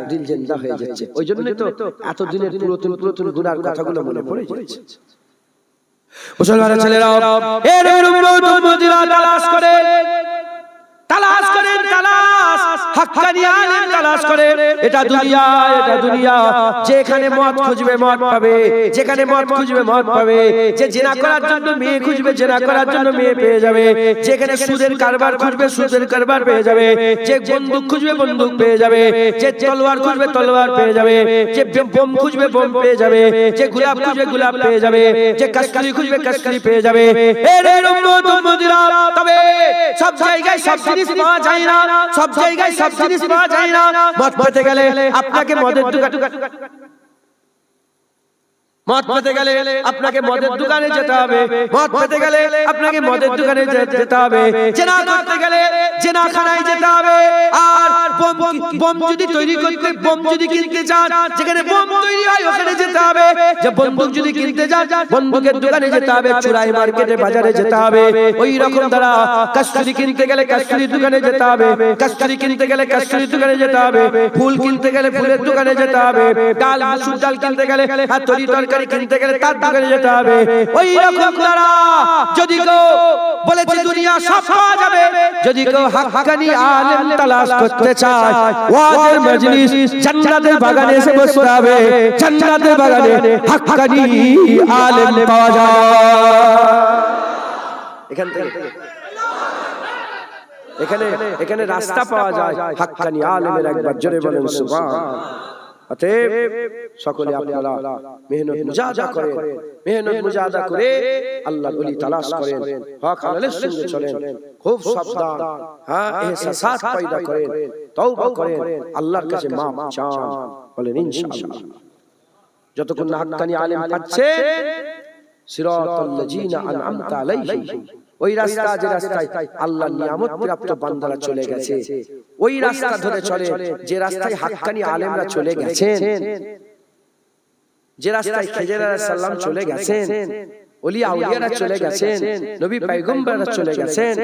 দিল জিন্দা হয়ে যাচ্ছে। ওই জন্যই তো এত দিনের পুরাতন গুনার কথাগুলো মনে পড়ে যাচ্ছে। মুসলমানের ছেলেরা এর উম্মতিরা তালাশ করেন, হাক্কানি আলেম তালাশ করে। এটা দুনিয়া, যেখানে মদ খুঁজবে মদ পাবে, যেখানে মদ খুঁজবে মদ পাবে, যে জিনা করার জন্য মেয়ে খুঁজবে জিনা করার জন্য মেয়ে পেয়ে যাবে, যেখানে সুদের কারবার খুঁজবে সুদের কারবার পেয়ে যাবে, যে বন্দুক খুঁজবে বন্দুক পেয়ে যাবে, যে তলোয়ার খুঁজবে তলোয়ার পেয়ে যাবে, যে বোম খুঁজবে বোম পেয়ে যাবে, যে গোলাপ খুঁজবে গোলাপ পেয়ে যাবে, যে কাশকারি খুঁজবে কাশকারি পেয়ে যাবে। এর উম্মতিরা, তবে সব জায়গায় সব জিনিস পাওয়া যায় না, সব জায়গায় সব জিনিস পাওয়া যায় না। মদ পেতে গেলে আপনাকে মদের দোকানে যেতে হবে, মদ পেতে গেলে আপনাকে মদের দোকানে যেতে হবে, জেনা করতে গেলে জেনাখানায় যেতে হবে। আর বোম যদি তৈরি করতে, বোম যদি কিনতে চান, যেখানে বোম তৈরি হয় ওখানে যেতে হবে। যে বন্দুক যদি কিনতে চান বন্দুকের দোকানে যেতে হবে, চুরাই মার্কেটে বাজারে যেতে হবে। ওই রকম দ্বারা কাস্তুরি কিনতে গেলে কাস্তুরি দোকানে যেতে হবে, কাস্তুরি কিনতে গেলে কাস্তুরি দোকানে যেতে হবে, ফুল কিনতে গেলে ফুলের দোকানে যেতে হবে, ডাল মসুর ডাল কিনতে গেলে আর তরকারি কিনতে গেলে তার দোকানে যেতে হবে। ওই রকম দ্বারা যদি কেউ বলেছে দুনিয়া সব পাওয়া যাবে, যদি কেউ হাক্কানি আলেম তালাশ করতে চায়, ওয়াজের মজলিস জান্নাতের বাগানে এসে বসতে হবে, জান্নাতের বাগানে হাক্কানি আলেম পাওয়া যায়। এখানে রাস্তা পাওয়া যায় হাক্কানি আলেমের। একবার জোরে বলেন সুবহান। অতএব সকলে আপনারা মেহনত মুজাহাদা করে আল্লাহর ওলি তালাশ করেন, হক হালালের সঙ্গে চলেন, খুব সাবধান, ইহসাসাত পয়দা করেন, তওবা করেন, আল্লাহর কাছে মাফ চান, বলেন ইনশাআল্লাহ। যতক্ষণ না হাক্কানি আলেম পাচ্ছেন, সিরাতাল লাযিনা আনআমতা আলাইহিম ওই রাস্তা যে রাস্তায় আল্লাহ নিয়ামত প্রাপ্ত বান্দারা চলে গেছে, ওই রাস্তা ধরে চলে যে রাস্তায় হাক্কানি আলেমরা চলে গেছেন, যে রাস্তায় খেজর আলাইহিস সালাম চলে গেছেন, ওলিয়া আউলিয়ারা চলে গেছেন, নবী পয়গম্বররা চলে গেছেন,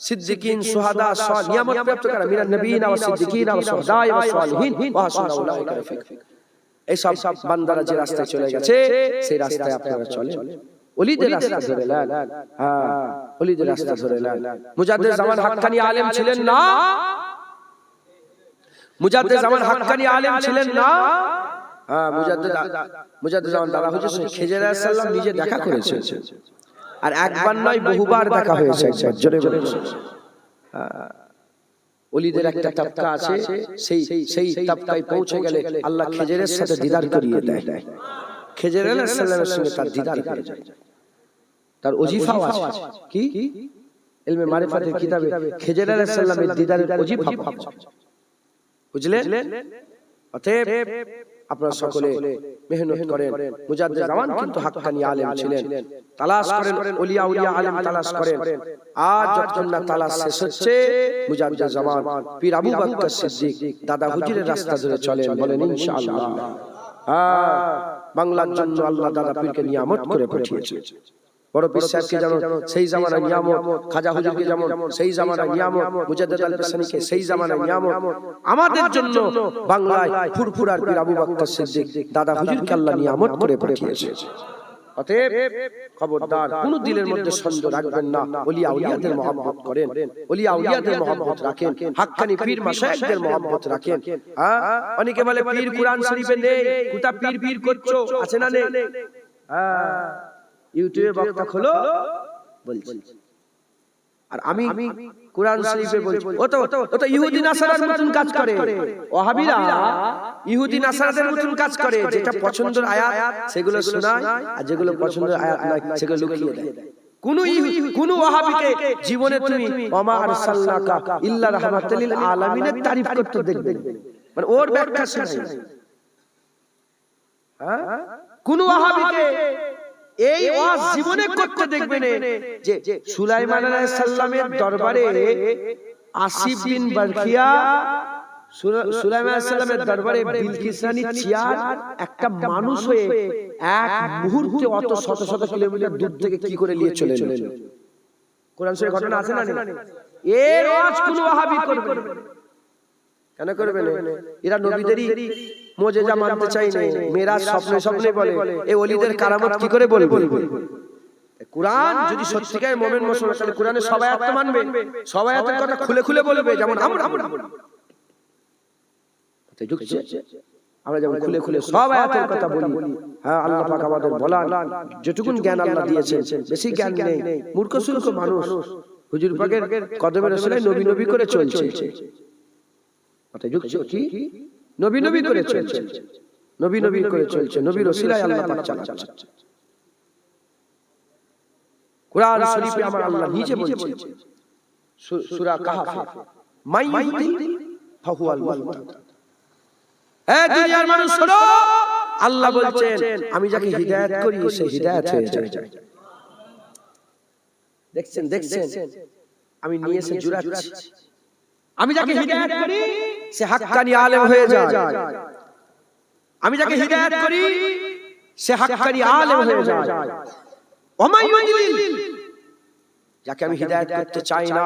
সিদ্দিকিন সুহাদা নিয়ামত প্রাপ্ত করা মিনান নবিয়িনা ওয়া সিদ্দিকিনা ওয়া শুহাদা ওয়া সালিহিন ওয়া হাসুনা উলাইকা রাফিকা। এই সব বান্দারা যে রাস্তায় চলে গেছে সেই রাস্তায় আপনারা চলেন, ওলিদের রাস্তা ধরে নেন। ওলিদের রাস্তা ধরে নেন। মুজাদ্দিদ জামান হাক্কানি আলেম ছিলেন না? মুজাদ্দিদ জামান হাক্কানি আলেম ছিলেন না? মুজাদ্দিদ জামান দাদা হুজুর খেজর আলাইহিস সালাম নিজে দেখা করেছেন, আর একবার নয় বহুবার দেখা হয়েছে। জোরে বলে ওলিদের একটা তাবকা আছে, সেই তাবকায় পৌঁছে গেলে আল্লাহ খেজরের সাথে দিদার করিয়ে দেয়। খেজর আলাইহিস সালামের সঙ্গে তার দিদার হয়ে যায়, তার ওজিফাও আছে। কি ইলমে মারিফাতের কিতাবে খেজর আলাইহিস সালামের দিদারের ওজিফা পাওয়া যায়, বুঝলেন? অতএব আপনারা সকলে মেহনত করেন। মুজাদ্দিদ জামান কিন্তু হাক্কানি আলেম ছিলেন, তালাশ করেন, ওলিয়া উলিয়া আলেম তালাশ করেন। আজ যতক্ষণ না তালাশ শেষ হচ্ছে, মুজাদ্দিদ জামান পীর আবু বকর সিদ্দিক দাদা হুজুরের রাস্তা ধরে চলেন, বলেন ইনশাআল্লাহ। বাংলার জন্য আল্লাহ দাদা পীরকে নিয়ামত করে পাঠিয়েছে। বড় পীর সাহেবকে যেমন সেই জামানায় নিয়ামত, খাজা হুজুরকে যেমন সেই জামানায় নিয়ামত, মুজাদ্দিদ আল-কাসানিকে সেই জামানায় নিয়ামত, আমাদের জন্য বাংলায় ফুরফুরার পীর আবু বকর সিদ্দিক দাদা হুজুরকে আল্লাহ নিয়ামত করে পাঠিয়েছে। অতএব খবরদার কোন দিলের মধ্যে সন্দেহ রাখবেন না। ওলিয়া আউলিয়াদের মহব্বত করেন, ওলিয়া আউলিয়াদের মহব্বত রাখেন, হাক্কানি পীর মাশায়েখদের মহব্বত রাখেন। অনেকে বলে পীর কুরআন শরীফে নেই, কোথা পীর পীর করছো, আছে না নেই? ইউটিউবে বক্তা খোলো বলছি, আর আমি কুরআন শরীফে বলছি। ও তো ইহুদি নাসারার মতন কাজ করে, ওয়াহাবিরা ইহুদি নাসারাদের মতন কাজ করে। যেটা পছন্দের আয়াত সেগুলো শোনায়, আর যেগুলো পছন্দের আয়াত নয় সেগুলো লুকিয়ে দেয়। কোন ওয়াহাবিকে জীবনে তুমি ওমা আরসালনাকা ইল্লা রাহমাতাল লিল আলামিনের তারিফ করতে দেখবে, মানে ওর ব্যাখ্যা শোনায়। কোন ওয়াহাবিকে এই ওয়াজ জীবনে করতে দেখবেন যে সুলাইমান আলাইহিস সালামের দরবারে আসিফ বিন বারখিয়া, সুলাইমান আলাইহিস সালামের দরবারে বিলকিস রানী চেয়ার একটা মানুষ হয়ে এক মুহূর্তে অত শত শত কিলোমিটার দূর থেকে কি করে নিয়ে চলে এলো। কোরআন শরীফে ঘটনা আছে না? এর ওয়াজ কোন ওয়াহাবি করবে কেন করবে না? এরা নবীদেরই মুজিজা মানতে চাই না, মেরাজ স্বপ্নে স্বপ্নে বলে। এই ওলিদের কারামত কি করে বলবে? কুরআন যদি সত্যিকারের মুমিন মুসলমান, তাহলে কুরআনের সব আয়াত মানবে, সব আয়াতের কথা খুলে খুলে বলবে। যেমন আমরা যেমন খুলে খুলে সব আয়াতের কথা বলি। হ্যাঁ, আল্লাহ পাক আমাদের বলান, যেটুকুন জ্ঞান আল্লাহ দিয়েছেন, বেশি জ্ঞান নেই, মূর্খ সুর্খ মানুষ হুজুর পাকের কদমে রসুলের নবী নবী করে চলছে। নবী নবী করে চলছে, নবী নবী করে চলছে, নবীর ওসিলায় আল্লাহ পাক চালাচ্ছে। কুরআন শরীফে আমার আল্লাহ নিজে বলছেন, সূরা কাহফ, মাইয়ুতি ফাহুয়াল মুহতাদ। এ দুনিয়ার মানুষ শোনো, আল্লাহ বলছেন আমি যাকে হিদায়াত করি সে হিদায়াত হয়ে যায়। দেখছেন আমি নিয়ে এসে জুড়াচ্ছি, আমি যাকে হিদায়াত করি সে হাক্কানি আলেম হয়ে যায়, আমি যাকে হিদায়াত করি সে হাক্কানি আলেম হয়ে যায়। ওমাইয়ুদিল, যাকে আমি হিদায়াত করতে চাই না,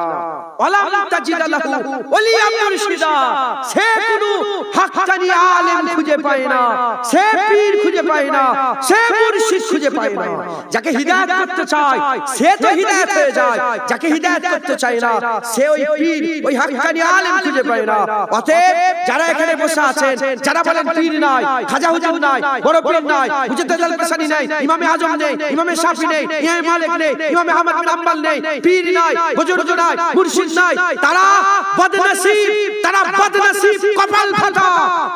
ওয়ালাম তাজিদ লাহু ওয়ালিয়াম মুরশিদা, সে কোনো হাক্কানি আলেম খুঁজে পায় না, সে পীর খুঁজে পায় না, সে মুর্শিদ খুঁজে পায় না। যাকে হিদায়াত করতে চায় সে তো হিদায়াত হয়ে যায়, যাকে হিদায়াত করতে চায় না সে ওই পীর ওই হাক্কানি আলেম খুঁজে পায় না। অতএব যারা এখানে বসে আছেন, যারা বলেন পীর নাই, খাজা হুজুর নাই, বড় পীর নাই, মুজাদ্দিদ আল-কাসানি নাই, ইমামে আজম নেই, ইমামে শাফি নেই, ইমামে মালিক নেই, ইমামে আহমদ বিন হাম্বল নেই, পীর নাই, বুজুর্গ নাই, মুর্শিদ নাই, তারা বদনসিব, তারা বদনসিব, কপাল ফাটা।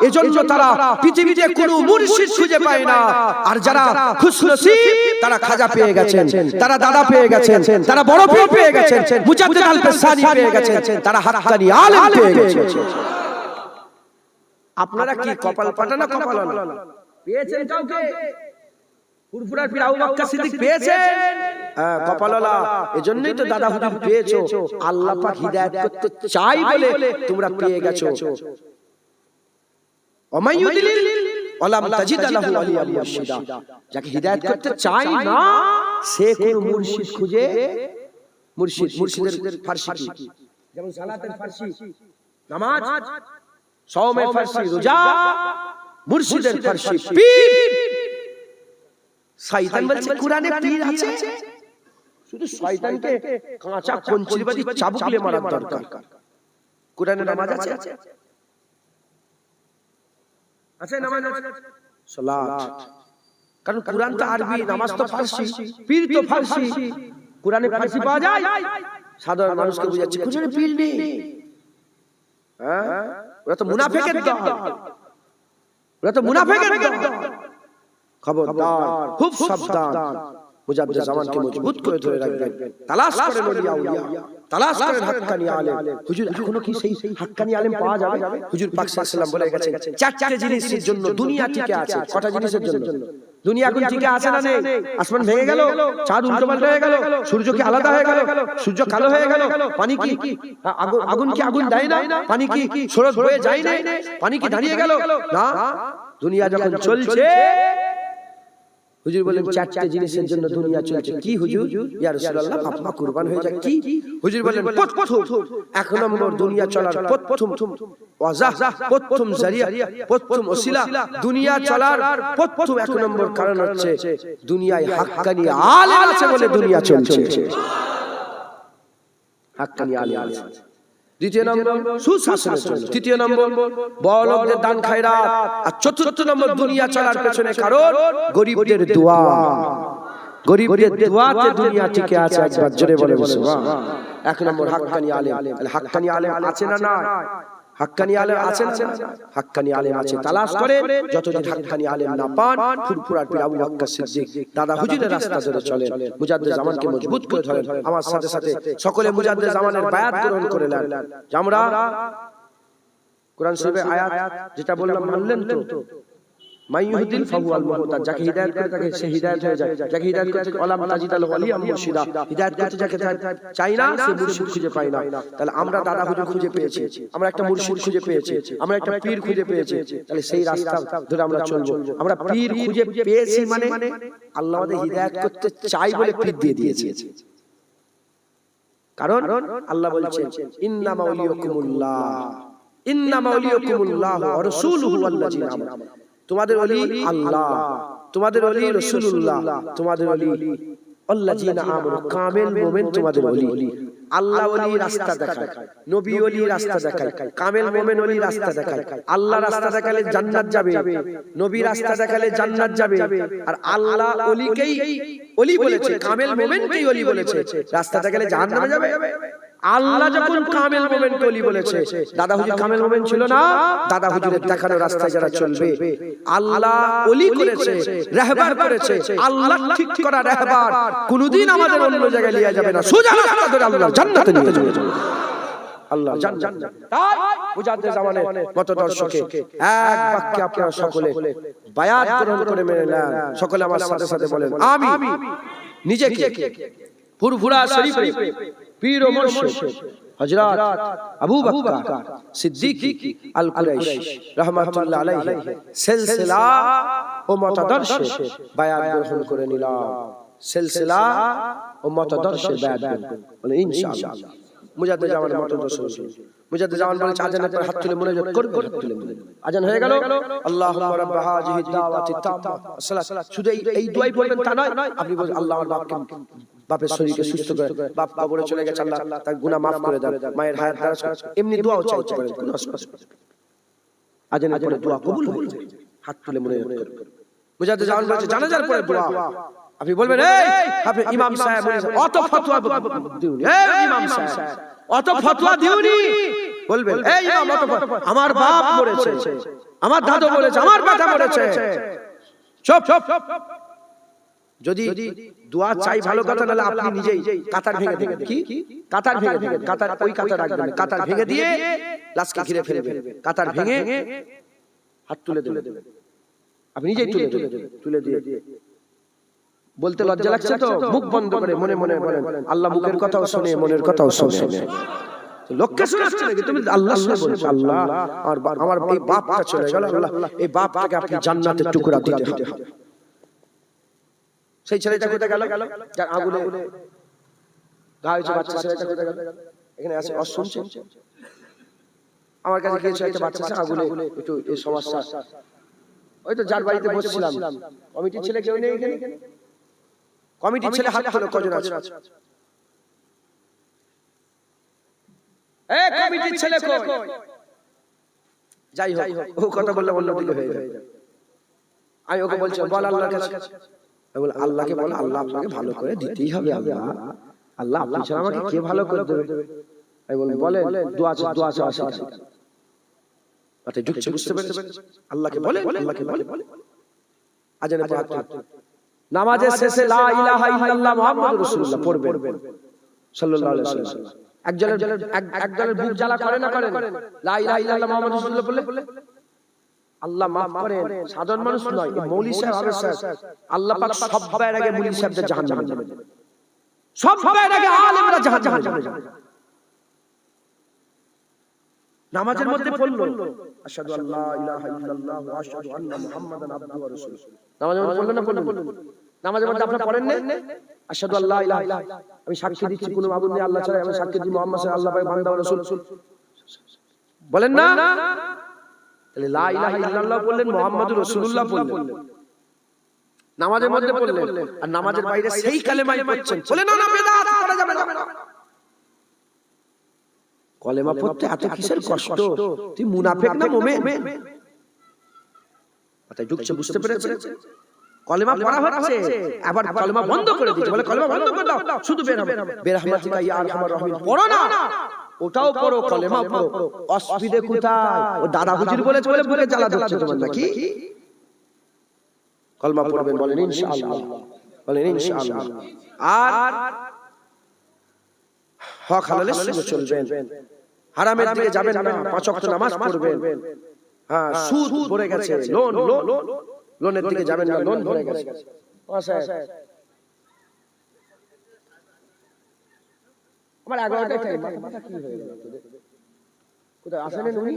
এজন্য তারা পৃথিবীতে কোনো মুর্শিদ খুঁজে পায় না। আর যারা খুশনসিব তারা খাজা পেয়ে গেছেন, তারা দাদা পেয়ে গেছেন, তারা বড় পীর পেয়ে গেছেন, মুজাদ্দিদ আল-কাসানি পেয়ে গেছেন, তারা হাক্কানি আলেম পেয়ে গেছেন। আপনারা কি কপাল ফাটা না কপাল না পেয়েছেন? কাউকে ফুরফুরার পীর আবু বকর সিদ্দিক পেয়েছেন, হ্যাঁ কপালওয়ালা, এজন্যই তো দাদা হুজুর পেয়েছো। আল্লাহ পাক হিদায়াত করতে চাই বলে তোমরা পেয়ে গেছো। ওমাইয়ুদিলিল ওয়ালাম তাজিদ লাহু ওয়ালিয়াম মুরশিদা, যাকে হিদায়াত করতে চাই না সে কোন মুর্শিদ খুঁজে, মুর্শিদের ফারসি কি, যেমন সালাতের ফারসি নামাজ, সাওমের ফারসি রোজা, মুর্শিদের ফারসি পীর। শয়তান বলছে কোরআনে পীর আছে, শুধু শয়তানকে কাঁচা কঞ্চিবাদি চাবুক দিয়ে মারার দরকার। কোরআনে নামাজ আছে, আছে নামাজ আছে, সালাত, কারণ কোরআন তো আরবি, নামাজ তো ফারসি, পীর তো ফারসি। কোরআনে ফারসি পাওয়া যায়, সাধারণ মানুষকে বুঝাচ্ছে কোরআনে পীর নেই। হ্যাঁ, ওরা তো মুনাফিকের দল, ওরা তো মুনাফিকের দল। খবরদার, খুব সাবধান, মুজাদ্দিদ জামানকে মজবুত করে ধরে রাখবেন। তালাশ করেন ওলিয়া উলিয়া, তালাশ করেন হাক্কানি আলেম। হুজুর এখনো কি সেই হাক্কানি আলেম পাওয়া যাবে? হুজুর পাক সাল্লাল্লাহু আলাইহি ওয়াসাল্লাম বলে গেছেন চারটি জিনিসের জন্য দুনিয়া টিকে আছে। কটা জিনিসের জন্য দুনিয়া এখন টিকে আছে না নেই? আসমান ভেঙে গেল, চাঁদ উল্টো পাল্টা হয়ে গেল, সূর্য কি আলাদা হয়ে গেল, সূর্য কালো হয়ে গেল, পানি কি আগুন কি আগুন দেয় না, পানি কি স্রোত বয়ে যায় না, পানি কি দাঁড়িয়ে গেল না। দুনিয়া যখন চলছে, হুজুর বলেন চারটি জিনিসের জন্য দুনিয়া চলছে। কি হুজুর? ইয়া রাসূলুল্লাহ, বাপ-মা কুরবান হয়ে যায়। কি হুজুর বলেন? প্রথম এক নম্বর দুনিয়া চলার প্রথম ওয়াজাহ, প্রথম জারিয়া, প্রথম ওসিলা, দুনিয়া চলার প্রথম এক নম্বর কারণ হচ্ছে দুনিয়ায় হাক্কানি আলেম আছে বলে দুনিয়া চলছে। হাক্কানি আলেম আছে। দ্বিতীয় নম্বর সুশাসনের জন্য, তৃতীয় নম্বর বড় লোকদের দান খায়রাত, আর চতুর্থ নম্বর দুনিয়া চলার পেছনে কারণ গরিবদের দোয়া। গরিবদের দোয়াতে দুনিয়া টিকে আছে। একবার জোরে বলে সুবহানাল্লাহ। এক নম্বর হাক্কানি আলেম। হাক্কানি আলেম আছে না? না। হাক্কানি আলেম আছে না? হাক্কানি আলেম আছে। তালাশ করে যতদিন হাক্কানি আলেম না পান, ফুরফুরার পীর আবু বকর সিদ্দিক দাদা হুজুরের রাস্তা ধরে চলেন, মুজাদ্দিদ জামানকে মজবুত করে ধরেন। আমার সাথে সাথে সকলে মুজাদ্দিদ জামানের বায়াত গ্রহণ করে নেন। আমরা কোরআন শরীফের আয়াত যেটা বললাম মানলেন তো? মাইয়ুহদিল ফাহুয়াল মুহতাদ, যাকে হিদায়াত করে তাকে সে হিদায়াত হয়ে যায়। যাকে হিদায়াত করতে ওয়ালাম তাজিদ লাহু ওয়ালিয়াম মুরশিদা, হিদায়াত করতে যাকে চাই না সে মুর্শিদ খুঁজে পায় না। তাহলে আমরা দাদা হুজুর খুঁজে পেয়েছি, আমরা একটা মুর্শিদ খুঁজে পেয়েছি, আমরা একটা পীর খুঁজে পেয়েছি। তাহলে সেই রাস্তা ধরে আমরা চলবো। আমরা পীর খুঁজে পেয়েছি মানে আল্লাহ আমাদের হিদায়াত করতে চাই বলে পীর দিয়ে দিয়েছে। কারণ আল্লাহ বলছেন ইন্নামা ওয়ালিয়াকুমুল্লাহ, ইন্নামা ওয়ালিয়াকুমুল্লাহ ওয়া রাসূলুহু ওয়াল্লাযিনা আমানু। তোমাদের ওলি আল্লাহ, তোমাদের ওলি রাসূলুল্লাহ, তোমাদের ওলি আল্লাযিনা আমানু, কামেল মুমিন তোমাদের ওলি। আল্লাহ ওলি রাস্তা দেখায়, নবী ওলি রাস্তা দেখায়, কামেল মুমিন ওলি রাস্তা দেখায়। আল্লাহ রাস্তা দেখালে জান্নাত যাবে, নবী রাস্তা দেখালে জান্নাত যাবে। আর আল্লাহ ওলিকেই ওলি বলেছে, কামেল মুমিনকেই ওলি বলেছে, রাস্তা দেখালে জাহান্নামে যাবে। আল্লাহ যখন কামেল মুমিনকে ওলি বলেছে, দাদা হুজুর কামেল মুমিন ছিল না? দাদা হুজুরের দেখানো রাস্তায় যারা চলবে আল্লাহ ওলি করেছে, রাহবার করেছে। আল্লাহ ঠিক করা রাহবার কোনদিন আমাদের অন্য জায়গায় নিয়ে যাবে না, সোজা রাস্তা ধরে আল্লাহর জান্নাতে নিয়ে যাবে। আল্লাহ জান্নাত। তাই মুজাদ্দিদ জামানের মতদর্শকে এক বাক্যে আপনারা সকলে বায়াত গ্রহণ করে মেনে নেন। সকলে আমার সাথে সাথে বলেন আমিন। নিজেকে ফুরফুরা শরীফে পীর ও মুর্শিদ হযরত আবু বকর সিদ্দিক আল কুরাইশি রাহমাতুল্লাহ আলাইহি সিলসিলা ও মতদর্শে বায়াত গ্রহণ করে নিলাম। সিলসিলা ও মতদর্শে বায়াত গ্রহণ বলে ইনশাআল্লাহ। মুজাদ্দিদ জামানের মতদর্শে মুজাদ্দিদ জামান বলেছে আজানের পর হাত তুলে মুনাজাত করবে। হাত তুলে আজান হয়ে গেল, আল্লাহুম্মা রাব্বা হাযিহি দাওয়াতি তাম্মা সালাত। শুধু এই দোয়াই বলবেন তা নয়, আপনি বলবেন আল্লাহ আমার বাপের শরীরকে সুস্থ করে, বাপ কবরে চলে গেছে, আল্লাহ তার গুনাহ maaf করে দেন, মায়ের হায়াত দারাজ করে, এমনি দোয়াও চাইতে পারেন। কোন অসুবিধা নেই। আজানের পরে দোয়া কবুল হয়ে যায়, হাত তুলে মুনাজাত করবে। মুজাদ্দিদ জামান বলেছে জানাজার পরে দোয়া আপনি বলবেন এই আপনি ইমাম সাহেব বলেছেন অত ফতোয়া দিউনি, এই ইমাম সাহেব অত ফতোয়া দিউনি, বলবেন এই ইমাম অত ফতোয়া, আমার বাপ মরেছে, আমার দাদু বলেছে, আমার বাবা মরেছে, চুপ। যদি দোয়া চাই ভালো কথা, নালে আপনি নিজেই কাতার ভেঙে দেবেন। কি কাতার ভেঙে দেবেন? কাতার ওই কাতার রাখবেন, কাতার ভেঙে দিয়ে লাশকে ঘিরে ফেলবেন। কাতার ভেঙে হাত তুলে দেবেন, আপনি নিজেই তুলে দিয়ে বলতে লজ্জা লাগছে তো মুখ বন্ধ করে মনে মনে বলেন আল্লাহ মুখের কথাও শুনে মনের কথাও শুনে। লোককে শোনাচ্ছে নাকি তুমি আল্লাহ শুনে বলছো আল্লাহ আমার এই বাপটা চলে গেল, আল্লাহ এই বাপটাকে আপনি জান্নাতের টুকরা দিতে হবে। সেই ছেলেটা কোথায় গেল যার আগুনে ঘা হয়েছে, বাচ্চা ছেলেটা কোথায় গেল? এখানে আছে শুনছে আমার কাছে গিয়েছে একটা বাচ্চা আগুনে একটু এই সমস্যা, ওই তো যার বাড়িতে বসছিলাম কমিটির ছেলে কেউ নেই এখানে? কমিটির ছেলে হাত তোলো কজন আছে? এই কমিটির ছেলে কই? যাই হোক ও কথা বললে অন্যদিকে হয়ে যায়। আমি ওকে বলছি বল আল্লাহর কাছে, আমি বল আল্লাহকে বল আল্লাহ আপনাকে ভালো করে দিতেই হবে, আল্লাহ আল্লাহ আপনি ছাড়া আমাকে কে ভালো করে দেবে? আমি বল বলেন দোয়া আছে দোয়া আছে আসে আচ্ছা ঢুকছে বুঝতে পেরেছেন? আল্লাহকে বলে আল্লাহকে বলে আজানে পাক নামাজের শেষে লা ইলাহা ইল্লাল্লাহ মুহাম্মাদুর রাসূলুল্লাহ পড়বেন সাল্লাল্লাহু আলাইহি ওয়াসাল্লাম। একজনের বুক জ্বালা করে না করে লা ইলাহা ইল্লাল্লাহ মুহাম্মাদুর রাসূলুল্লাহ বললে আল্লাহ maaf করেন, সাধারণ মানুষ নয় মৌলভী সাহেব হবে স্যার, আল্লাহ পাক সবার আগে মৌলভী সাহেবদের জাহান্নামে যাবে, সবার আগে আলেমরা জাহান্নামে যাবে। নামাজের মধ্যে পড়লো আশহাদু আল্লা ইলাহা ইল্লাল্লাহ ওয়া আশহাদু আন্না মুহাম্মাদান আবদুহু ওয়া রাসূলুহু। নামাজের মধ্যে পড়লো না পড়লো? নামাজের মধ্যে আপনারা পড়েন না আশহাদু আল্লা ইলাহা ইল্লাল্লাহ, আমি সাক্ষী দিচ্ছি কোনো মাবুদ নেই আল্লাহ ছাড়া, আমি সাক্ষী দিই মুহাম্মদ সাল্লাল্লাহু আলাইহি ওয়া সাল্লাম আল্লাহর বান্দা ও রাসূল বলেন না? তাহলে লা ইলাহা ইল্লাল্লাহ বললেন, মুহাম্মাদুর রাসূলুল্লাহ বললেন, নামাজের মধ্যে পড়লেন আর নামাজের বাইরে সেই কালেমাই পড়ছেন, বলেন না বেদাত করা যাবে না। কলেমা পড়তে এত কিসের কষ্ট? তুই মুনাফিক না মুমিন? মাথায় ঢুকছে বুঝতে পেরেছেন? কলেমা পড়া হচ্ছে আবার কলেমা বন্ধ করে দিচ্ছে, বলে কলেমা বন্ধ করে দাও শুধু বেরহমাতিকা ইয়া আরহামার রাহিমিন পড়ো না, ওটাও পড়ো কলেমা পড়ো। অসুবিধে কোথায়? ও দাদা হুজুর বলেছে বলে বুকে জ্বালা ধরছে তোমার নাকি? কলেমা পড়বেন বলেন ইনশাআল্লাহ, বলেন ইনশাআল্লাহ। আর হক হালালের সঙ্গে চলবেন, হারামের দিকে যাবেন না, পাঁচ ওয়াক্ত নামাজ পড়বেন। হ্যাঁ সুদ ভরে গেছে, লোনের দিকে যাবেন না, লোন ভরে গেছে। আমার 11টায় টাইম, মাথা কি হয়ে গেল? কোথায় আসেন উনি?